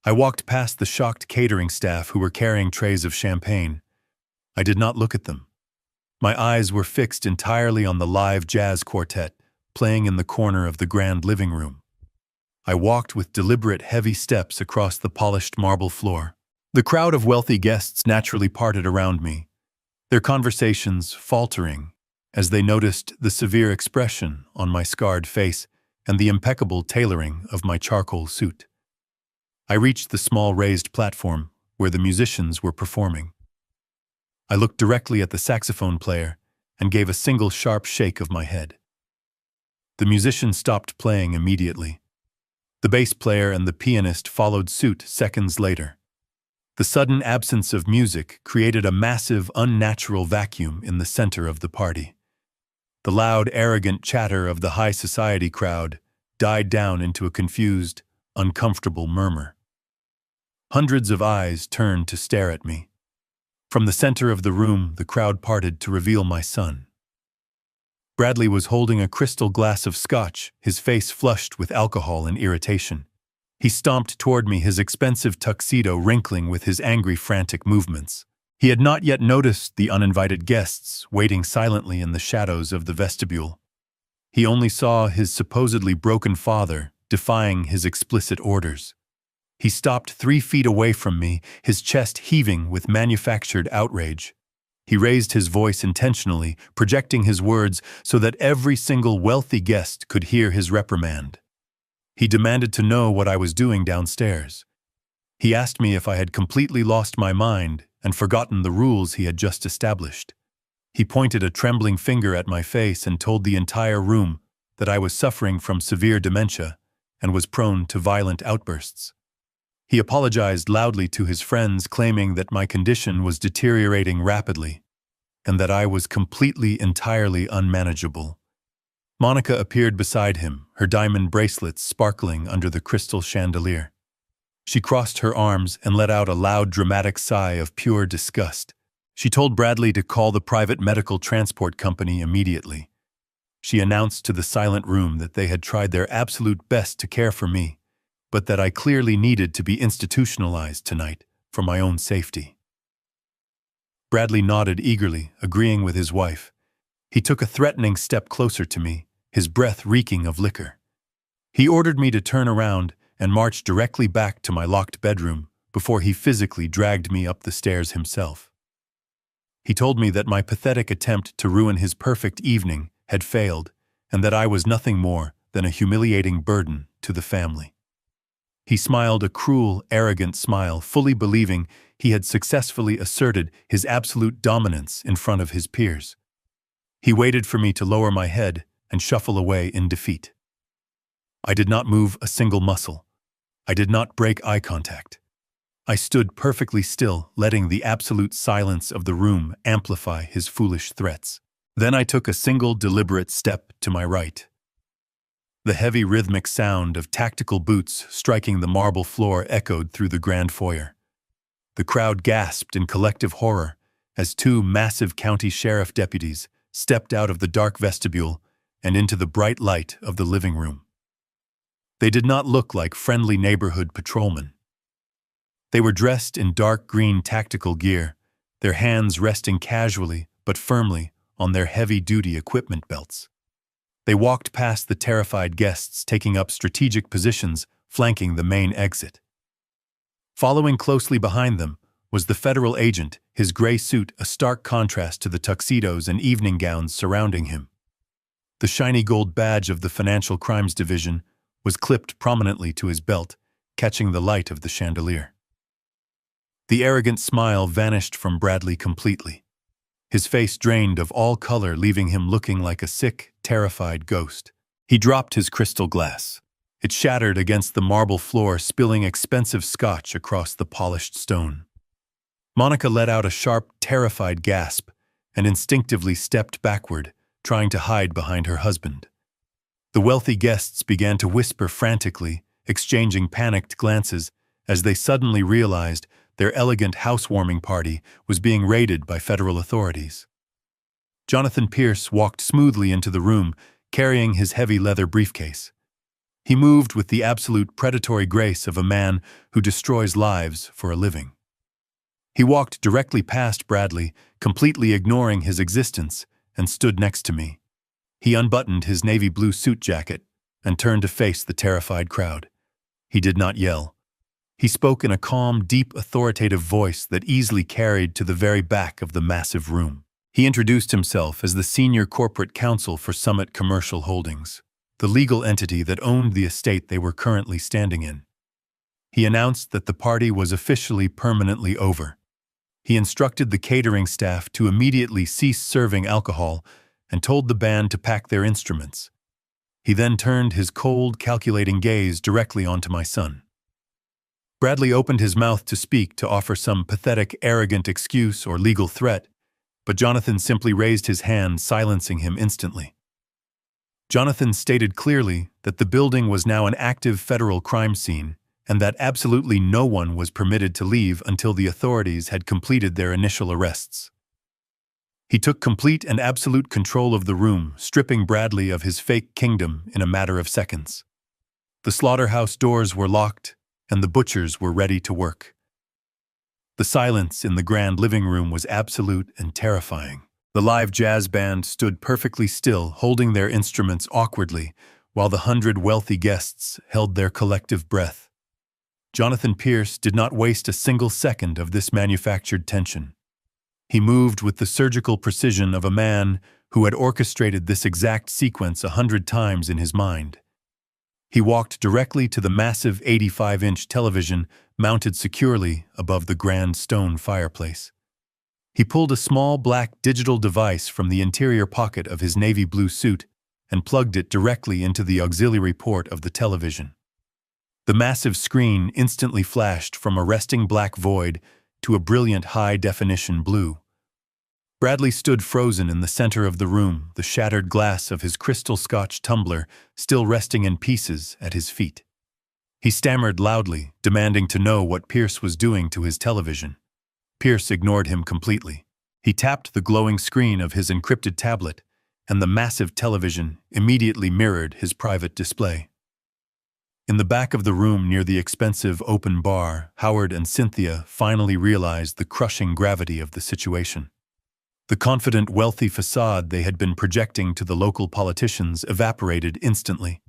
Speaker 1: I walked past the shocked catering staff who were carrying trays of champagne. I did not look at them. My eyes were fixed entirely on the live jazz quartet playing in the corner of the grand living room. I walked with deliberate, heavy steps across the polished marble floor. The crowd of wealthy guests naturally parted around me, their conversations faltering as they noticed the severe expression on my scarred face and the impeccable tailoring of my charcoal suit. I reached the small raised platform where the musicians were performing. I looked directly at the saxophone player and gave a single sharp shake of my head. The musician stopped playing immediately. The bass player and the pianist followed suit seconds later. The sudden absence of music created a massive, unnatural vacuum in the center of the party. The loud, arrogant chatter of the high society crowd died down into a confused, uncomfortable murmur. Hundreds of eyes turned to stare at me. From the center of the room, the crowd parted to reveal my son. Bradley was holding a crystal glass of scotch, his face flushed with alcohol and irritation. He stomped toward me, his expensive tuxedo wrinkling with his angry, frantic movements. He had not yet noticed the uninvited guests waiting silently in the shadows of the vestibule. He only saw his supposedly broken father defying his explicit orders. He stopped 3 feet away from me, his chest heaving with manufactured outrage. He raised his voice intentionally, projecting his words so that every single wealthy guest could hear his reprimand. He demanded to know what I was doing downstairs. He asked me if I had completely lost my mind and forgotten the rules he had just established. He pointed a trembling finger at my face and told the entire room that I was suffering from severe dementia and was prone to violent outbursts. He apologized loudly to his friends, claiming that my condition was deteriorating rapidly and that I was entirely unmanageable. Monica appeared beside him, her diamond bracelets sparkling under the crystal chandelier. She crossed her arms and let out a loud, dramatic sigh of pure disgust. She told Bradley to call the private medical transport company immediately. She announced to the silent room that they had tried their absolute best to care for me, but that I clearly needed to be institutionalized tonight for my own safety. Bradley nodded eagerly, agreeing with his wife. He took a threatening step closer to me, his breath reeking of liquor. He ordered me to turn around and march directly back to my locked bedroom before he physically dragged me up the stairs himself. He told me that my pathetic attempt to ruin his perfect evening had failed and that I was nothing more than a humiliating burden to the family. He smiled a cruel, arrogant smile, fully believing he had successfully asserted his absolute dominance in front of his peers. He waited for me to lower my head and shuffle away in defeat. I did not move a single muscle. I did not break eye contact. I stood perfectly still, letting the absolute silence of the room amplify his foolish threats. Then I took a single deliberate step to my right. The heavy rhythmic sound of tactical boots striking the marble floor echoed through the grand foyer. The crowd gasped in collective horror as 2 massive county sheriff deputies stepped out of the dark vestibule and into the bright light of the living room. They did not look like friendly neighborhood patrolmen. They were dressed in dark green tactical gear, their hands resting casually but firmly on their heavy-duty equipment belts. They walked past the terrified guests, taking up strategic positions flanking the main exit. Following closely behind them was the federal agent, his gray suit a stark contrast to the tuxedos and evening gowns surrounding him. The shiny gold badge of the Financial Crimes Division was clipped prominently to his belt, catching the light of the chandelier. The arrogant smile vanished from Bradley completely. His face drained of all color, leaving him looking like a sick, terrified ghost. He dropped his crystal glass. It shattered against the marble floor, spilling expensive scotch across the polished stone. Monica let out a sharp, terrified gasp and instinctively stepped backward, trying to hide behind her husband. The wealthy guests began to whisper frantically, exchanging panicked glances as they suddenly realized their elegant housewarming party was being raided by federal authorities. Jonathan Pierce walked smoothly into the room, carrying his heavy leather briefcase. He moved with the absolute predatory grace of a man who destroys lives for a living. He walked directly past Bradley, completely ignoring his existence, and stood next to me. He unbuttoned his navy blue suit jacket and turned to face the terrified crowd. He did not yell. He spoke in a calm, deep, authoritative voice that easily carried to the very back of the massive room. He introduced himself as the senior corporate counsel for Summit Commercial Holdings, the legal entity that owned the estate they were currently standing in. He announced that the party was officially permanently over. He instructed the catering staff to immediately cease serving alcohol and told the band to pack their instruments. He then turned his cold, calculating gaze directly onto my son. Bradley opened his mouth to speak, to offer some pathetic, arrogant excuse or legal threat, but Jonathan simply raised his hand, silencing him instantly. Jonathan stated clearly that the building was now an active federal crime scene and that absolutely no one was permitted to leave until the authorities had completed their initial arrests. He took complete and absolute control of the room, stripping Bradley of his fake kingdom in a matter of seconds. The slaughterhouse doors were locked, and the butchers were ready to work. The silence in the grand living room was absolute and terrifying. The live jazz band stood perfectly still, holding their instruments awkwardly, while the 100 wealthy guests held their collective breath. Jonathan Pierce did not waste a single second of this manufactured tension. He moved with the surgical precision of a man who had orchestrated this exact sequence 100 times in his mind. He walked directly to the massive 85-inch television mounted securely above the grand stone fireplace. He pulled a small black digital device from the interior pocket of his navy blue suit and plugged it directly into the auxiliary port of the television. The massive screen instantly flashed from a resting black void to a brilliant high-definition blue. Bradley stood frozen in the center of the room, the shattered glass of his crystal Scotch tumbler still resting in pieces at his feet. He stammered loudly, demanding to know what Pierce was doing to his television. Pierce ignored him completely. He tapped the glowing screen of his encrypted tablet, and the massive television immediately mirrored his private display. In the back of the room near the expensive open bar, Howard and Cynthia finally realized the crushing gravity of the situation. The confident, wealthy facade they had been projecting to the local politicians evaporated instantly.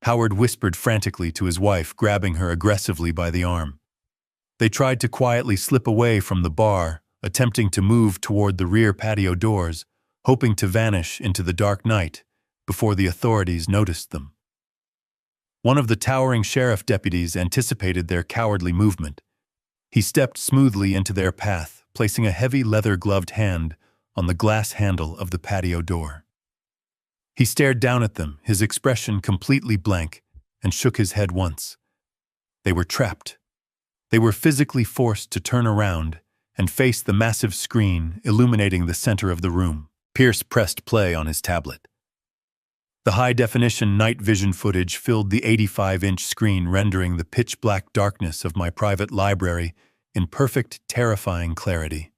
Speaker 1: Howard whispered frantically to his wife, grabbing her aggressively by the arm. They tried to quietly slip away from the bar, attempting to move toward the rear patio doors, hoping to vanish into the dark night before the authorities noticed them. One of the towering sheriff deputies anticipated their cowardly movement. He stepped smoothly into their path, placing a heavy leather-gloved hand on the glass handle of the patio door. He stared down at them, his expression completely blank, and shook his head once. They were trapped. They were physically forced to turn around and face the massive screen illuminating the center of the room. Pierce pressed play on his tablet. The high-definition night vision footage filled the 85-inch screen, rendering the pitch-black darkness of my private library in perfect, terrifying clarity.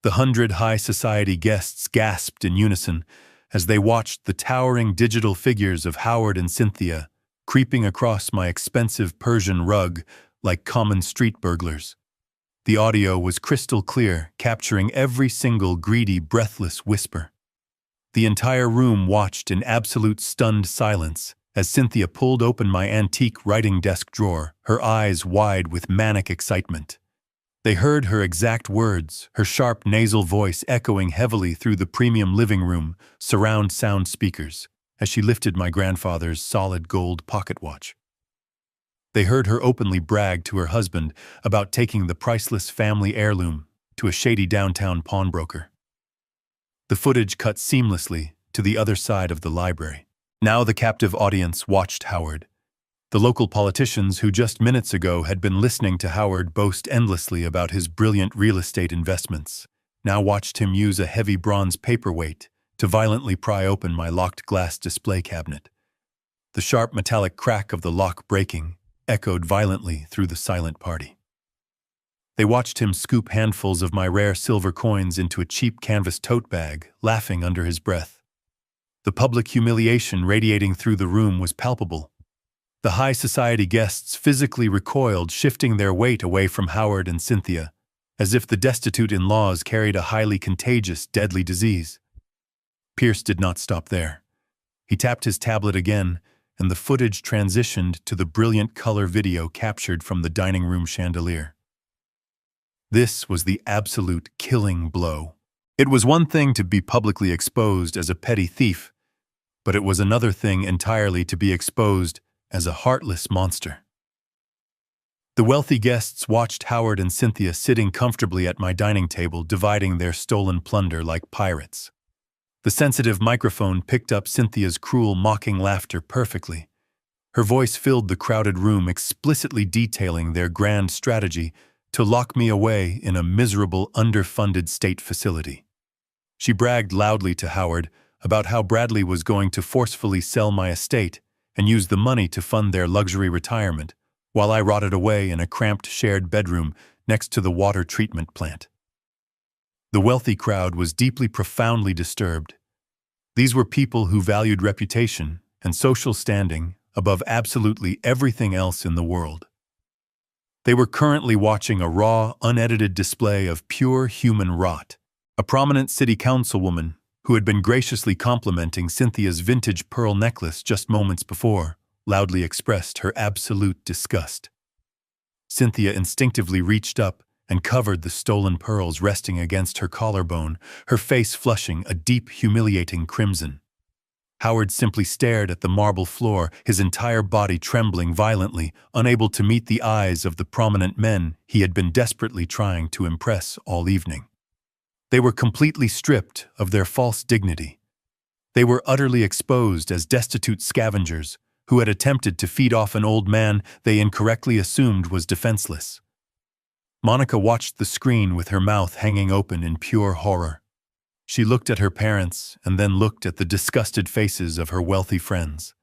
Speaker 1: The 100 high society guests gasped in unison as they watched the towering digital figures of Howard and Cynthia creeping across my expensive Persian rug like common street burglars. The audio was crystal clear, capturing every single greedy, breathless whisper. The entire room watched in absolute stunned silence as Cynthia pulled open my antique writing desk drawer, her eyes wide with manic excitement. They heard her exact words, her sharp nasal voice echoing heavily through the premium living room surround sound speakers as she lifted my grandfather's solid gold pocket watch. They heard her openly brag to her husband about taking the priceless family heirloom to a shady downtown pawnbroker. The footage cut seamlessly to the other side of the library. Now the captive audience watched Howard. The local politicians who just minutes ago had been listening to Howard boast endlessly about his brilliant real estate investments now watched him use a heavy bronze paperweight to violently pry open my locked glass display cabinet. The sharp metallic crack of the lock breaking echoed violently through the silent party. They watched him scoop handfuls of my rare silver coins into a cheap canvas tote bag, laughing under his breath. The public humiliation radiating through the room was palpable. The high society guests physically recoiled, shifting their weight away from Howard and Cynthia, as if the destitute in-laws carried a highly contagious, deadly disease. Pierce did not stop there. He tapped his tablet again, and the footage transitioned to the brilliant color video captured from the dining room chandelier. This was the absolute killing blow. It was one thing to be publicly exposed as a petty thief, but it was another thing entirely to be exposed as a heartless monster. The wealthy guests watched Howard and Cynthia sitting comfortably at my dining table, dividing their stolen plunder like pirates. The sensitive microphone picked up Cynthia's cruel, mocking laughter perfectly. Her voice filled the crowded room, explicitly detailing their grand strategy to lock me away in a miserable, underfunded state facility. She bragged loudly to Howard about how Bradley was going to forcefully sell my estate and use the money to fund their luxury retirement, while I rotted away in a cramped shared bedroom next to the water treatment plant. The wealthy crowd was deeply, profoundly disturbed. These were people who valued reputation and social standing above absolutely everything else in the world. They were currently watching a raw, unedited display of pure human rot. A prominent city councilwoman, who had been graciously complimenting Cynthia's vintage pearl necklace just moments before, loudly expressed her absolute disgust. Cynthia instinctively reached up and covered the stolen pearls resting against her collarbone, her face flushing a deep, humiliating crimson. Howard simply stared at the marble floor, his entire body trembling violently, unable to meet the eyes of the prominent men he had been desperately trying to impress all evening. They were completely stripped of their false dignity. They were utterly exposed as destitute scavengers who had attempted to feed off an old man they incorrectly assumed was defenseless. Monica watched the screen with her mouth hanging open in pure horror. She looked at her parents and then looked at the disgusted faces of her wealthy friends.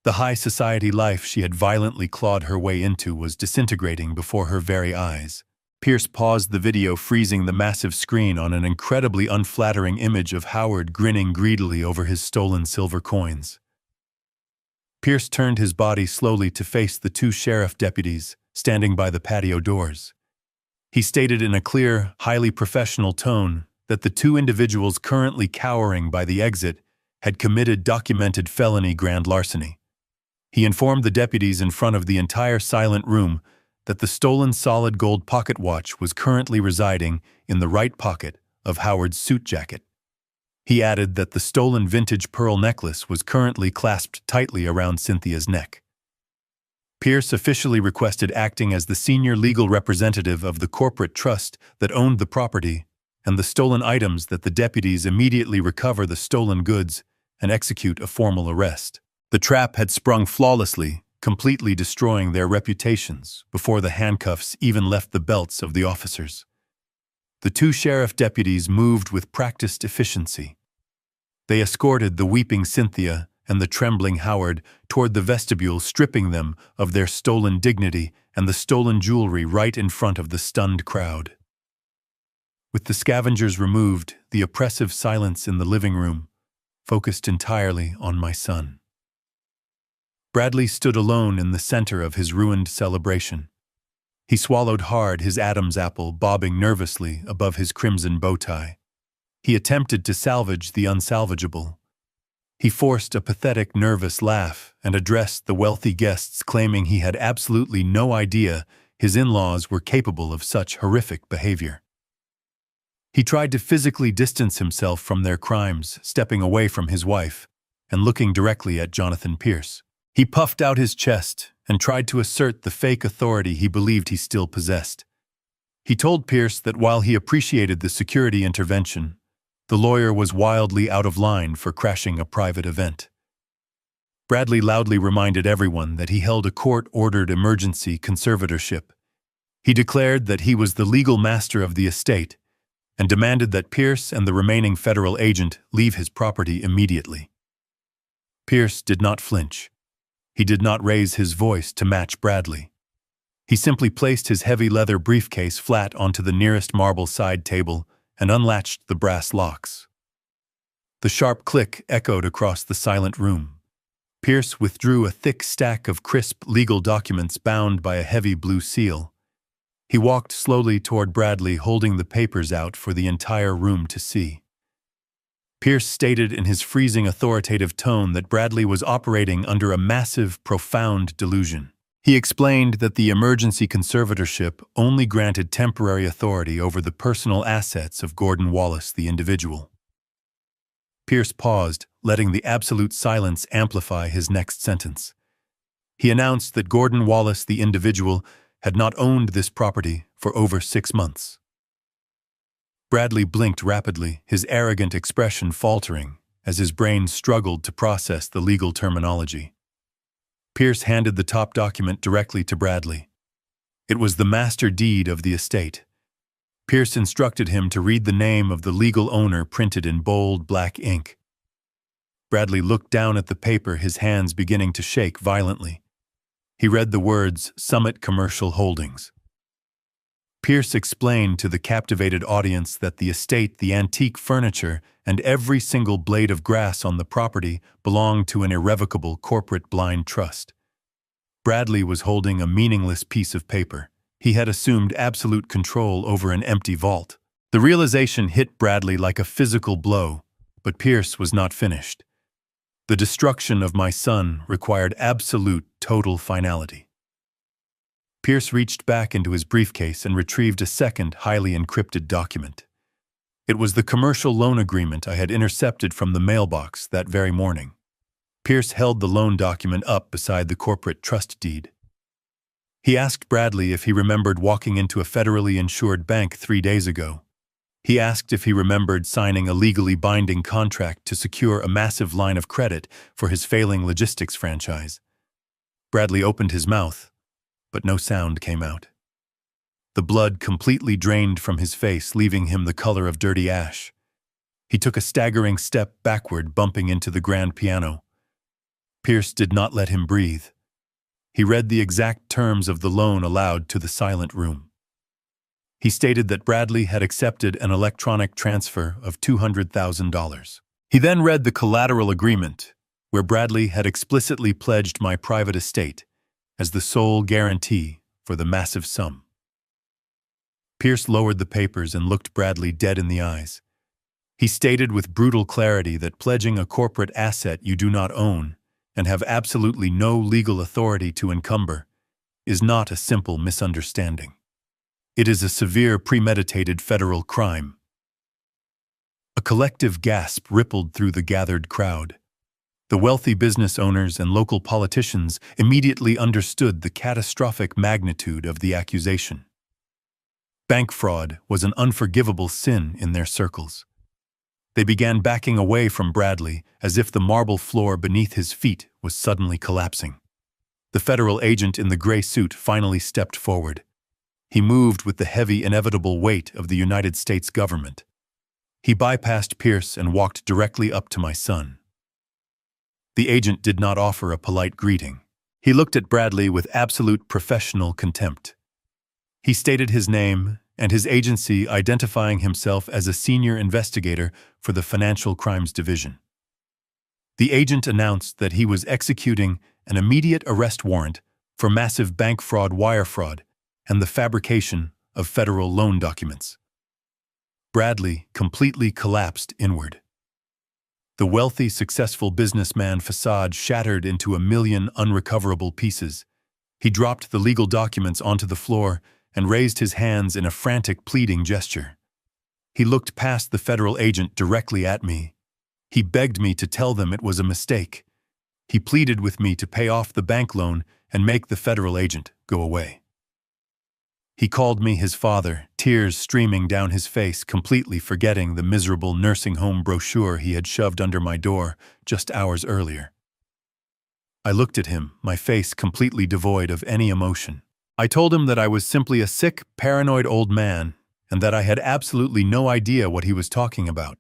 Speaker 1: The high society life she had violently clawed her way into was disintegrating before her very eyes. Pierce paused the video, freezing the massive screen on an incredibly unflattering image of Howard grinning greedily over his stolen silver coins. Pierce turned his body slowly to face the two sheriff deputies standing by the patio doors. He stated in a clear, highly professional tone that the two individuals currently cowering by the exit had committed documented felony grand larceny. He informed the deputies in front of the entire silent room that the stolen solid gold pocket watch was currently residing in the right pocket of Howard's suit jacket. He added that the stolen vintage pearl necklace was currently clasped tightly around Cynthia's neck. Pierce officially requested acting as the senior legal representative of the corporate trust that owned the property and the stolen items that the deputies immediately recover the stolen goods and execute a formal arrest. The trap had sprung flawlessly, completely destroying their reputations before the handcuffs even left the belts of the officers. The two sheriff deputies moved with practiced efficiency. They escorted the weeping Cynthia and the trembling Howard toward the vestibule, stripping them of their stolen dignity and the stolen jewelry right in front of the stunned crowd. With the scavengers removed, the oppressive silence in the living room focused entirely on my son. Bradley stood alone in the center of his ruined celebration. He swallowed hard, his Adam's apple bobbing nervously above his crimson bow tie. He attempted to salvage the unsalvageable. He forced a pathetic, nervous laugh and addressed the wealthy guests, claiming he had absolutely no idea his in-laws were capable of such horrific behavior. He tried to physically distance himself from their crimes, stepping away from his wife and looking directly at Jonathan Pierce. He puffed out his chest and tried to assert the fake authority he believed he still possessed. He told Pierce that while he appreciated the security intervention, the lawyer was wildly out of line for crashing a private event. Bradley loudly reminded everyone that he held a court-ordered emergency conservatorship. He declared that he was the legal master of the estate and demanded that Pierce and the remaining federal agent leave his property immediately. Pierce did not flinch. He did not raise his voice to match Bradley. He simply placed his heavy leather briefcase flat onto the nearest marble side table and unlatched the brass locks. The sharp click echoed across the silent room. Pierce withdrew a thick stack of crisp legal documents bound by a heavy blue seal. He walked slowly toward Bradley, holding the papers out for the entire room to see. Pierce stated in his freezing authoritative tone that Bradley was operating under a massive, profound delusion. He explained that the emergency conservatorship only granted temporary authority over the personal assets of Gordon Wallace, the individual. Pierce paused, letting the absolute silence amplify his next sentence. He announced that Gordon Wallace, the individual, had not owned this property for over 6 months. Bradley blinked rapidly, his arrogant expression faltering as his brain struggled to process the legal terminology. Pierce handed the top document directly to Bradley. It was the master deed of the estate. Pierce instructed him to read the name of the legal owner printed in bold black ink. Bradley looked down at the paper, his hands beginning to shake violently. He read the words, Summit Commercial Holdings. Pierce explained to the captivated audience that the estate, the antique furniture, and every single blade of grass on the property belonged to an irrevocable corporate blind trust. Bradley was holding a meaningless piece of paper. He had assumed absolute control over an empty vault. The realization hit Bradley like a physical blow, but Pierce was not finished. The destruction of my son required absolute, total finality. Pierce reached back into his briefcase and retrieved a second, highly encrypted document. It was the commercial loan agreement I had intercepted from the mailbox that very morning. Pierce held the loan document up beside the corporate trust deed. He asked Bradley if he remembered walking into a federally insured bank 3 days ago. He asked if he remembered signing a legally binding contract to secure a massive line of credit for his failing logistics franchise. Bradley opened his mouth, but no sound came out. The blood completely drained from his face, leaving him the color of dirty ash. He took a staggering step backward, bumping into the grand piano. Pierce did not let him breathe. He read the exact terms of the loan aloud to the silent room. He stated that Bradley had accepted an electronic transfer of $200,000. He then read the collateral agreement, where Bradley had explicitly pledged my private estate as the sole guarantee for the massive sum. Pierce lowered the papers and looked Bradley dead in the eyes. He stated with brutal clarity that pledging a corporate asset you do not own and have absolutely no legal authority to encumber is not a simple misunderstanding. It is a severe premeditated federal crime. A collective gasp rippled through the gathered crowd. The wealthy business owners and local politicians immediately understood the catastrophic magnitude of the accusation. Bank fraud was an unforgivable sin in their circles. They began backing away from Bradley as if the marble floor beneath his feet was suddenly collapsing. The federal agent in the gray suit finally stepped forward. He moved with the heavy, inevitable weight of the United States government. He bypassed Pierce and walked directly up to my son. The agent did not offer a polite greeting. He looked at Bradley with absolute professional contempt. He stated his name and his agency, identifying himself as a senior investigator for the Financial Crimes Division. The agent announced that he was executing an immediate arrest warrant for massive bank fraud, wire fraud, and the fabrication of federal loan documents. Bradley completely collapsed inward. The wealthy, successful businessman facade shattered into a million unrecoverable pieces. He dropped the legal documents onto the floor and raised his hands in a frantic, pleading gesture. He looked past the federal agent directly at me. He begged me to tell them it was a mistake. He pleaded with me to pay off the bank loan and make the federal agent go away. He called me his father, tears streaming down his face, completely forgetting the miserable nursing home brochure he had shoved under my door just hours earlier. I looked at him, my face completely devoid of any emotion. I told him that I was simply a sick, paranoid old man, and that I had absolutely no idea what he was talking about.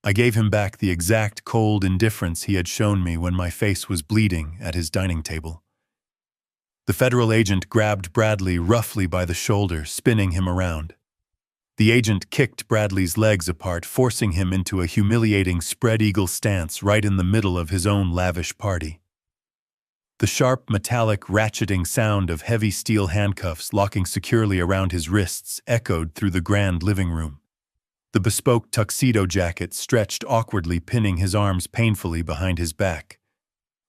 Speaker 1: I gave him back the exact cold indifference he had shown me when my face was bleeding at his dining table. The federal agent grabbed Bradley roughly by the shoulder, spinning him around. The agent kicked Bradley's legs apart, forcing him into a humiliating spread-eagle stance right in the middle of his own lavish party. The sharp, metallic, ratcheting sound of heavy steel handcuffs locking securely around his wrists echoed through the grand living room. The bespoke tuxedo jacket stretched awkwardly, pinning his arms painfully behind his back.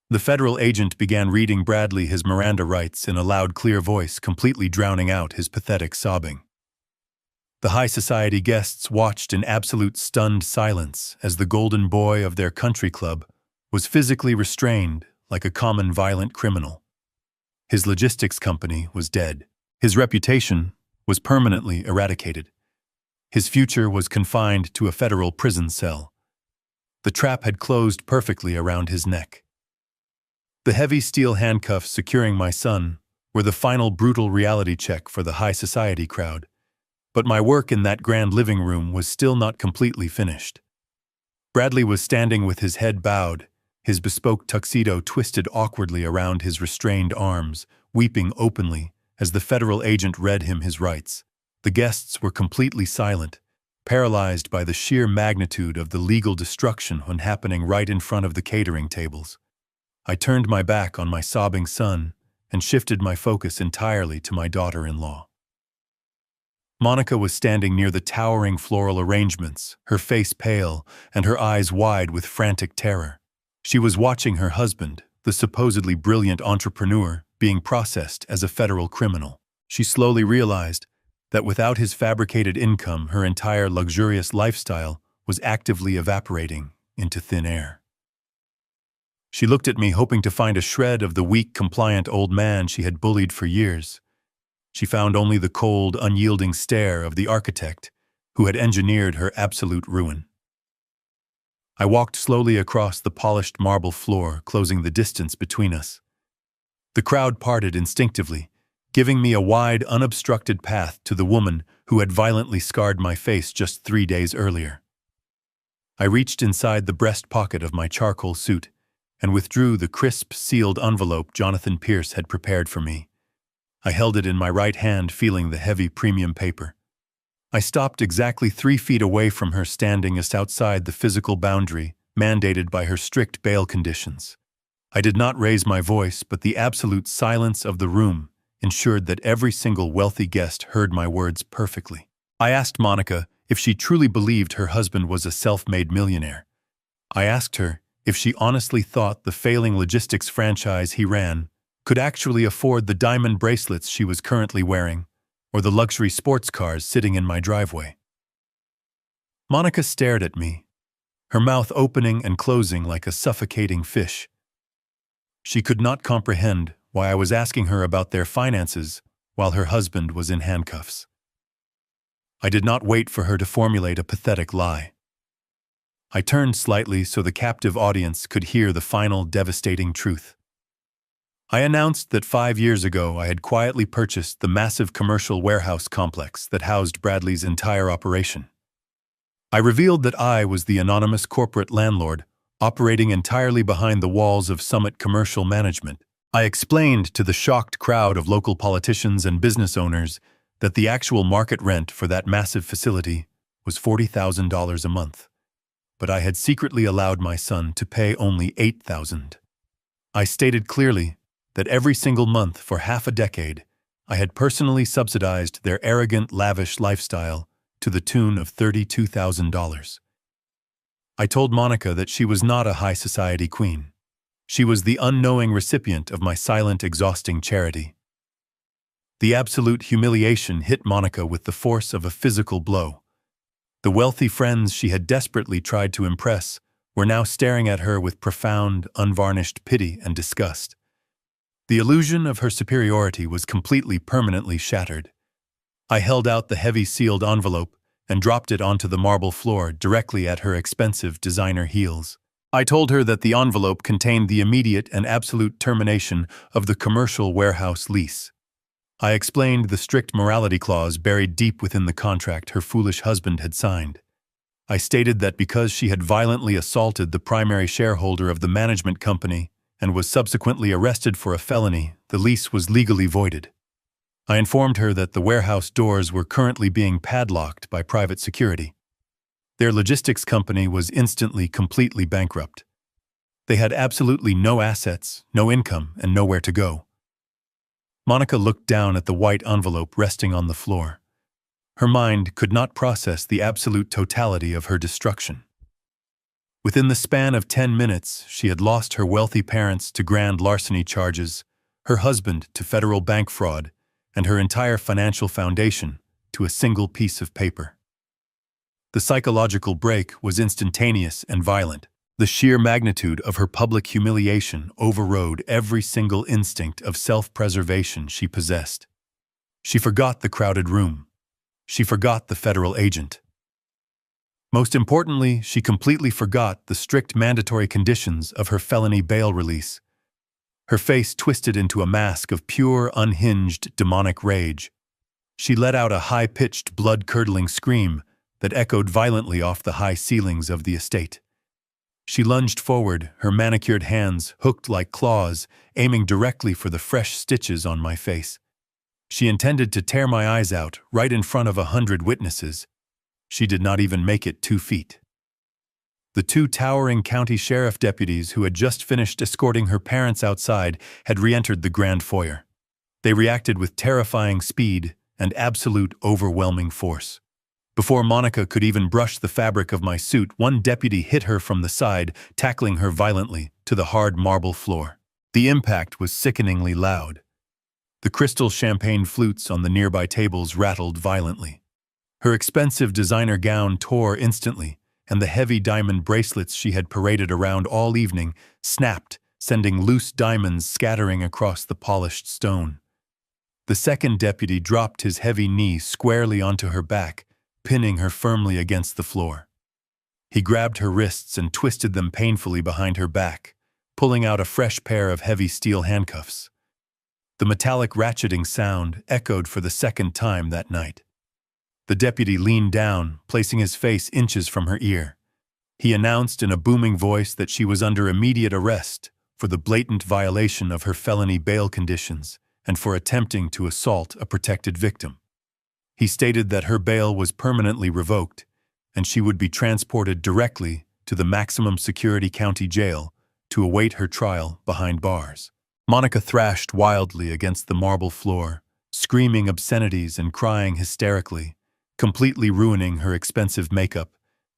Speaker 1: The federal agent began reading Bradley his Miranda rights in a loud, clear voice, completely drowning out his pathetic sobbing. The high society guests watched in absolute stunned silence as the golden boy of their country club was physically restrained like a common violent criminal. His logistics company was dead. His reputation was permanently eradicated. His future was confined to a federal prison cell. The trap had closed perfectly around his neck. The heavy steel handcuffs securing my son were the final brutal reality check for the high society crowd. But my work in that grand living room was still not completely finished. Bradley was standing with his head bowed, his bespoke tuxedo twisted awkwardly around his restrained arms, weeping openly as the federal agent read him his rights. The guests were completely silent, paralyzed by the sheer magnitude of the legal destruction happening right in front of the catering tables. I turned my back on my sobbing son and shifted my focus entirely to my daughter-in-law. Monica was standing near the towering floral arrangements, her face pale and her eyes wide with frantic terror. She was watching her husband, the supposedly brilliant entrepreneur, being processed as a federal criminal. She slowly realized that without his fabricated income, her entire luxurious lifestyle was actively evaporating into thin air. She looked at me, hoping to find a shred of the weak, compliant old man she had bullied for years. She found only the cold, unyielding stare of the architect who had engineered her absolute ruin. I walked slowly across the polished marble floor, closing the distance between us. The crowd parted instinctively, giving me a wide, unobstructed path to the woman who had violently scarred my face just 3 days earlier. I reached inside the breast pocket of my charcoal suit and withdrew the crisp, sealed envelope Jonathan Pierce had prepared for me. I held it in my right hand, feeling the heavy premium paper. I stopped exactly 3 feet away from her, standing just outside the physical boundary mandated by her strict bail conditions. I did not raise my voice, but the absolute silence of the room ensured that every single wealthy guest heard my words perfectly. I asked Monica if she truly believed her husband was a self-made millionaire. I asked her if she honestly thought the failing logistics franchise he ran could actually afford the diamond bracelets she was currently wearing, or the luxury sports cars sitting in my driveway. Monica stared at me, her mouth opening and closing like a suffocating fish. She could not comprehend why I was asking her about their finances while her husband was in handcuffs. I did not wait for her to formulate a pathetic lie. I turned slightly so the captive audience could hear the final devastating truth. I announced that 5 years ago I had quietly purchased the massive commercial warehouse complex that housed Bradley's entire operation. I revealed that I was the anonymous corporate landlord operating entirely behind the walls of Summit Commercial Management. I explained to the shocked crowd of local politicians and business owners that the actual market rent for that massive facility was $40,000 a month, but I had secretly allowed my son to pay only $8,000. I stated clearly that every single month for half a decade, I had personally subsidized their arrogant, lavish lifestyle to the tune of $32,000. I told Monica that she was not a high society queen. She was the unknowing recipient of my silent, exhausting charity. The absolute humiliation hit Monica with the force of a physical blow. The wealthy friends she had desperately tried to impress were now staring at her with profound, unvarnished pity and disgust. The illusion of her superiority was completely, permanently shattered. I held out the heavy sealed envelope and dropped it onto the marble floor directly at her expensive designer heels. I told her that the envelope contained the immediate and absolute termination of the commercial warehouse lease. I explained the strict morality clause buried deep within the contract her foolish husband had signed. I stated that because she had violently assaulted the primary shareholder of the management company and was subsequently arrested for a felony, the lease was legally voided. I informed her that the warehouse doors were currently being padlocked by private security. Their logistics company was instantly, completely bankrupt. They had absolutely no assets, no income, and nowhere to go. Monica looked down at the white envelope resting on the floor. Her mind could not process the absolute totality of her destruction. Within the span of 10 minutes, she had lost her wealthy parents to grand larceny charges, her husband to federal bank fraud, and her entire financial foundation to a single piece of paper. The psychological break was instantaneous and violent. The sheer magnitude of her public humiliation overrode every single instinct of self-preservation she possessed. She forgot the crowded room. She forgot the federal agent. Most importantly, she completely forgot the strict mandatory conditions of her felony bail release. Her face twisted into a mask of pure, unhinged, demonic rage. She let out a high-pitched, blood-curdling scream that echoed violently off the high ceilings of the estate. She lunged forward, her manicured hands hooked like claws, aiming directly for the fresh stitches on my face. She intended to tear my eyes out right in front of 100 witnesses. She did not even make it 2 feet. The 2 towering county sheriff deputies who had just finished escorting her parents outside had re-entered the grand foyer. They reacted with terrifying speed and absolute overwhelming force. Before Monica could even brush the fabric of my suit, one deputy hit her from the side, tackling her violently to the hard marble floor. The impact was sickeningly loud. The crystal champagne flutes on the nearby tables rattled violently. Her expensive designer gown tore instantly, and the heavy diamond bracelets she had paraded around all evening snapped, sending loose diamonds scattering across the polished stone. The second deputy dropped his heavy knee squarely onto her back, pinning her firmly against the floor. He grabbed her wrists and twisted them painfully behind her back, pulling out a fresh pair of heavy steel handcuffs. The metallic ratcheting sound echoed for the second time that night. The deputy leaned down, placing his face inches from her ear. He announced in a booming voice that she was under immediate arrest for the blatant violation of her felony bail conditions and for attempting to assault a protected victim. He stated that her bail was permanently revoked, and she would be transported directly to the maximum security county jail to await her trial behind bars. Monica thrashed wildly against the marble floor, screaming obscenities and crying hysterically, completely ruining her expensive makeup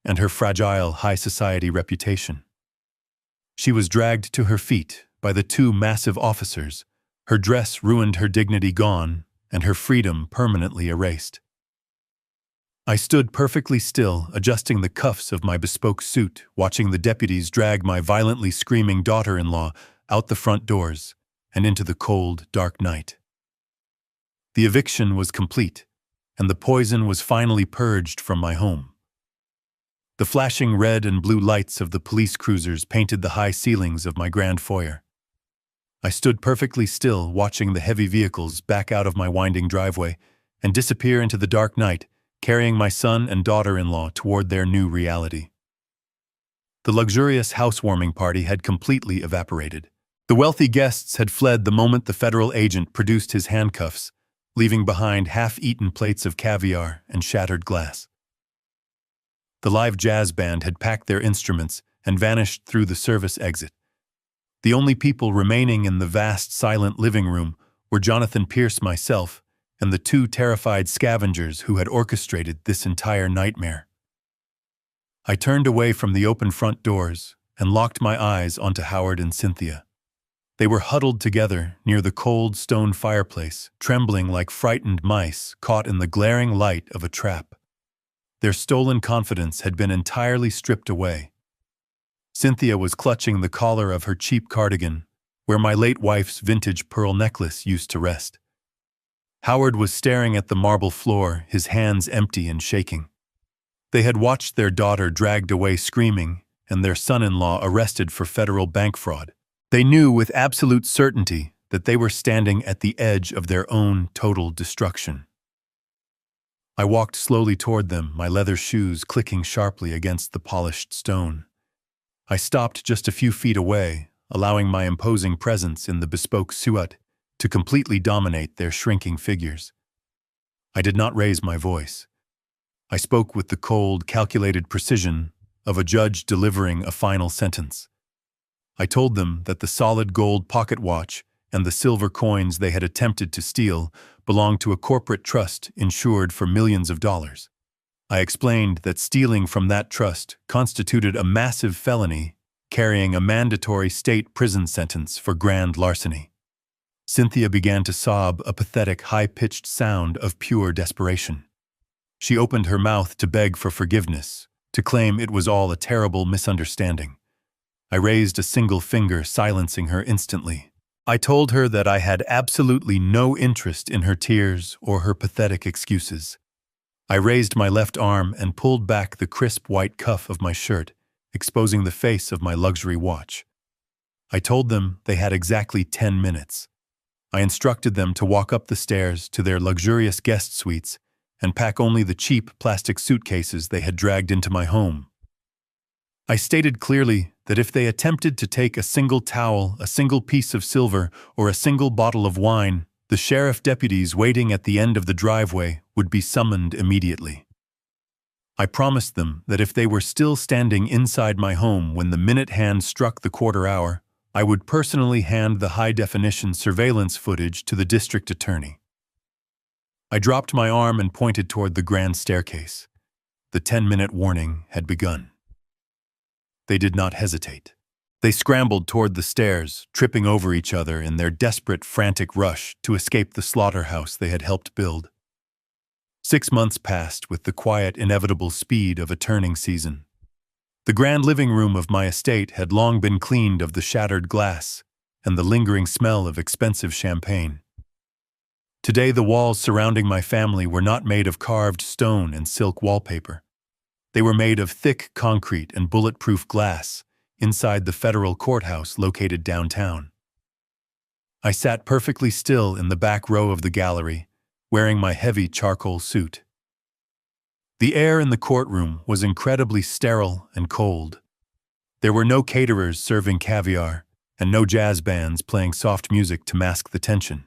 Speaker 1: and her fragile high society reputation. She was dragged to her feet by the 2 massive officers, her dress ruined, her dignity gone, and her freedom permanently erased. I stood perfectly still, adjusting the cuffs of my bespoke suit, watching the deputies drag my violently screaming daughter-in-law out the front doors and into the cold, dark night. The eviction was complete, and the poison was finally purged from my home. The flashing red and blue lights of the police cruisers painted the high ceilings of my grand foyer. I stood perfectly still, watching the heavy vehicles back out of my winding driveway and disappear into the dark night, carrying my son and daughter-in-law toward their new reality. The luxurious housewarming party had completely evaporated. The wealthy guests had fled the moment the federal agent produced his handcuffs, leaving behind half-eaten plates of caviar and shattered glass. The live jazz band had packed their instruments and vanished through the service exit. The only people remaining in the vast, silent living room were Jonathan Pierce, myself, and the 2 terrified scavengers who had orchestrated this entire nightmare. I turned away from the open front doors and locked my eyes onto Howard and Cynthia. They were huddled together near the cold stone fireplace, trembling like frightened mice caught in the glaring light of a trap. Their stolen confidence had been entirely stripped away. Cynthia was clutching the collar of her cheap cardigan, where my late wife's vintage pearl necklace used to rest. Howard was staring at the marble floor, his hands empty and shaking. They had watched their daughter dragged away screaming and their son-in-law arrested for federal bank fraud. They knew with absolute certainty that they were standing at the edge of their own total destruction. I walked slowly toward them, my leather shoes clicking sharply against the polished stone. I stopped just a few feet away, allowing my imposing presence in the bespoke suit to completely dominate their shrinking figures. I did not raise my voice. I spoke with the cold, calculated precision of a judge delivering a final sentence. I told them that the solid gold pocket watch and the silver coins they had attempted to steal belonged to a corporate trust insured for millions of dollars. I explained that stealing from that trust constituted a massive felony, carrying a mandatory state prison sentence for grand larceny. Cynthia began to sob, a pathetic, high-pitched sound of pure desperation. She opened her mouth to beg for forgiveness, to claim it was all a terrible misunderstanding. I raised a single finger, silencing her instantly. I told her that I had absolutely no interest in her tears or her pathetic excuses. I raised my left arm and pulled back the crisp white cuff of my shirt, exposing the face of my luxury watch. I told them they had exactly 10 minutes. I instructed them to walk up the stairs to their luxurious guest suites and pack only the cheap plastic suitcases they had dragged into my home. I stated clearly that if they attempted to take a single towel, a single piece of silver, or a single bottle of wine, the sheriff deputies waiting at the end of the driveway would be summoned immediately. I promised them that if they were still standing inside my home when the minute hand struck the quarter hour, I would personally hand the high-definition surveillance footage to the district attorney. I dropped my arm and pointed toward the grand staircase. The 10-minute warning had begun. They did not hesitate. They scrambled toward the stairs, tripping over each other in their desperate, frantic rush to escape the slaughterhouse they had helped build. 6 months passed with the quiet, inevitable speed of a turning season. The grand living room of my estate had long been cleaned of the shattered glass and the lingering smell of expensive champagne. Today, the walls surrounding my family were not made of carved stone and silk wallpaper. They were made of thick concrete and bulletproof glass inside the federal courthouse located downtown. I sat perfectly still in the back row of the gallery, wearing my heavy charcoal suit. The air in the courtroom was incredibly sterile and cold. There were no caterers serving caviar and no jazz bands playing soft music to mask the tension.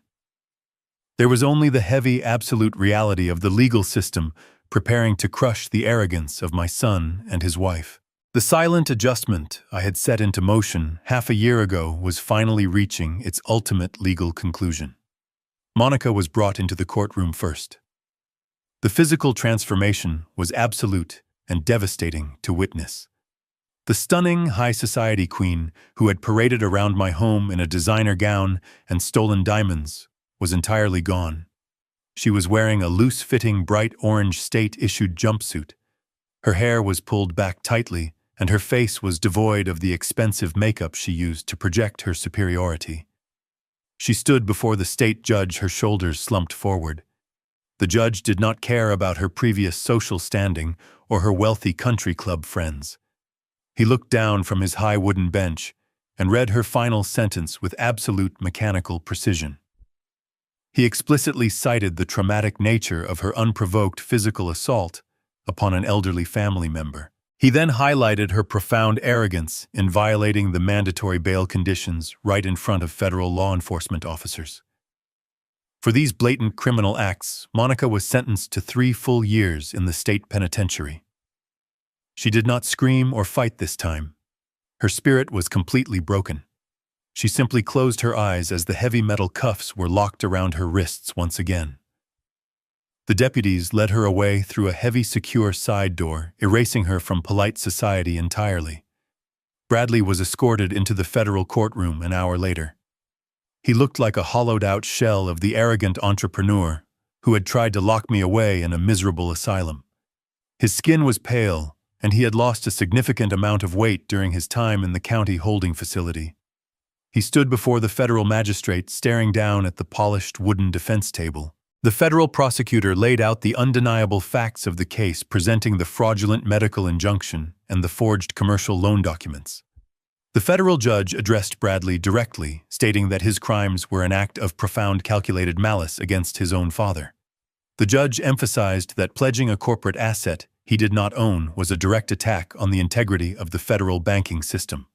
Speaker 1: There was only the heavy, absolute reality of the legal system preparing to crush the arrogance of my son and his wife. The silent adjustment I had set into motion half a year ago was finally reaching its ultimate legal conclusion. Monica was brought into the courtroom first. The physical transformation was absolute and devastating to witness. The stunning high society queen who had paraded around my home in a designer gown and stolen diamonds was entirely gone. She was wearing a loose-fitting bright orange state-issued jumpsuit. Her hair was pulled back tightly, and her face was devoid of the expensive makeup she used to project her superiority. She stood before the state judge, her shoulders slumped forward. The judge did not care about her previous social standing or her wealthy country club friends. He looked down from his high wooden bench and read her final sentence with absolute mechanical precision. He explicitly cited the traumatic nature of her unprovoked physical assault upon an elderly family member. He then highlighted her profound arrogance in violating the mandatory bail conditions right in front of federal law enforcement officers. For these blatant criminal acts, Monica was sentenced to 3 full years in the state penitentiary. She did not scream or fight this time. Her spirit was completely broken. She simply closed her eyes as the heavy metal cuffs were locked around her wrists once again. The deputies led her away through a heavy, secure side door, erasing her from polite society entirely. Bradley was escorted into the federal courtroom an hour later. He looked like a hollowed-out shell of the arrogant entrepreneur who had tried to lock me away in a miserable asylum. His skin was pale, and he had lost a significant amount of weight during his time in the county holding facility. He stood before the federal magistrate, staring down at the polished wooden defense table. The federal prosecutor laid out the undeniable facts of the case, presenting the fraudulent medical injunction and the forged commercial loan documents. The federal judge addressed Bradley directly, stating that his crimes were an act of profound calculated malice against his own father. The judge emphasized that pledging a corporate asset he did not own was a direct attack on the integrity of the federal banking system.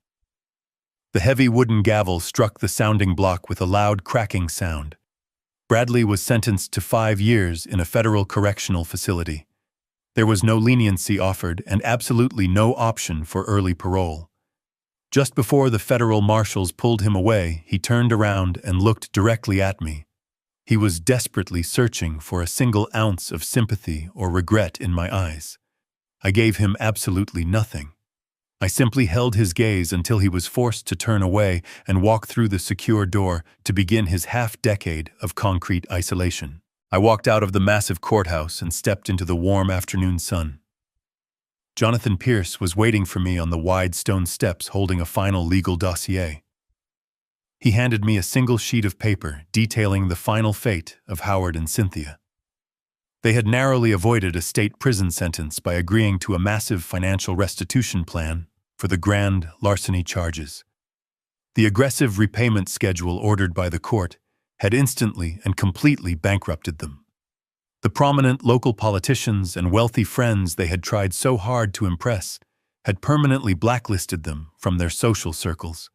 Speaker 1: The heavy wooden gavel struck the sounding block with a loud cracking sound. Bradley was sentenced to 5 years in a federal correctional facility. There was no leniency offered and absolutely no option for early parole. Just before the federal marshals pulled him away, he turned around and looked directly at me. He was desperately searching for a single ounce of sympathy or regret in my eyes. I gave him absolutely nothing. I simply held his gaze until he was forced to turn away and walk through the secure door to begin his half-decade of concrete isolation. I walked out of the massive courthouse and stepped into the warm afternoon sun. Jonathan Pierce was waiting for me on the wide stone steps holding a final legal dossier. He handed me a single sheet of paper detailing the final fate of Howard and Cynthia. They had narrowly avoided a state prison sentence by agreeing to a massive financial restitution plan for the grand larceny charges. The aggressive repayment schedule ordered by the court had instantly and completely bankrupted them. The prominent local politicians and wealthy friends they had tried so hard to impress had permanently blacklisted them from their social circles.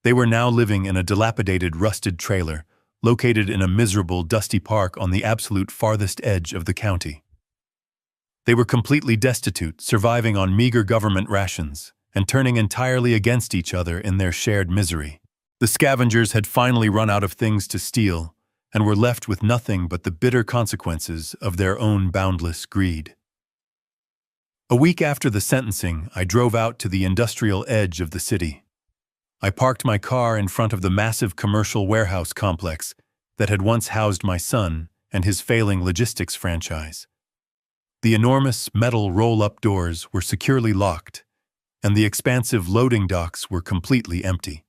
Speaker 1: They were now living in a dilapidated, rusted trailer located in a miserable, dusty park on the absolute farthest edge of the county. They were completely destitute, surviving on meager government rations and turning entirely against each other in their shared misery. The scavengers had finally run out of things to steal and were left with nothing but the bitter consequences of their own boundless greed. A week after the sentencing, I drove out to the industrial edge of the city. I parked my car in front of the massive commercial warehouse complex that had once housed my son and his failing logistics franchise. The enormous metal roll-up doors were securely locked, and the expansive loading docks were completely empty.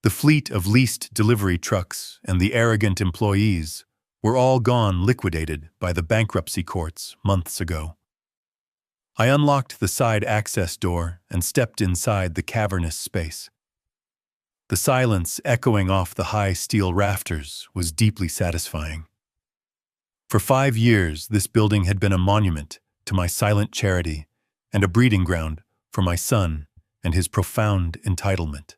Speaker 1: The fleet of leased delivery trucks and the arrogant employees were all gone, liquidated by the bankruptcy courts months ago. I unlocked the side access door and stepped inside the cavernous space. The silence echoing off the high steel rafters was deeply satisfying. For 5 years, this building had been a monument to my silent charity and a breeding ground for my son and his profound entitlement.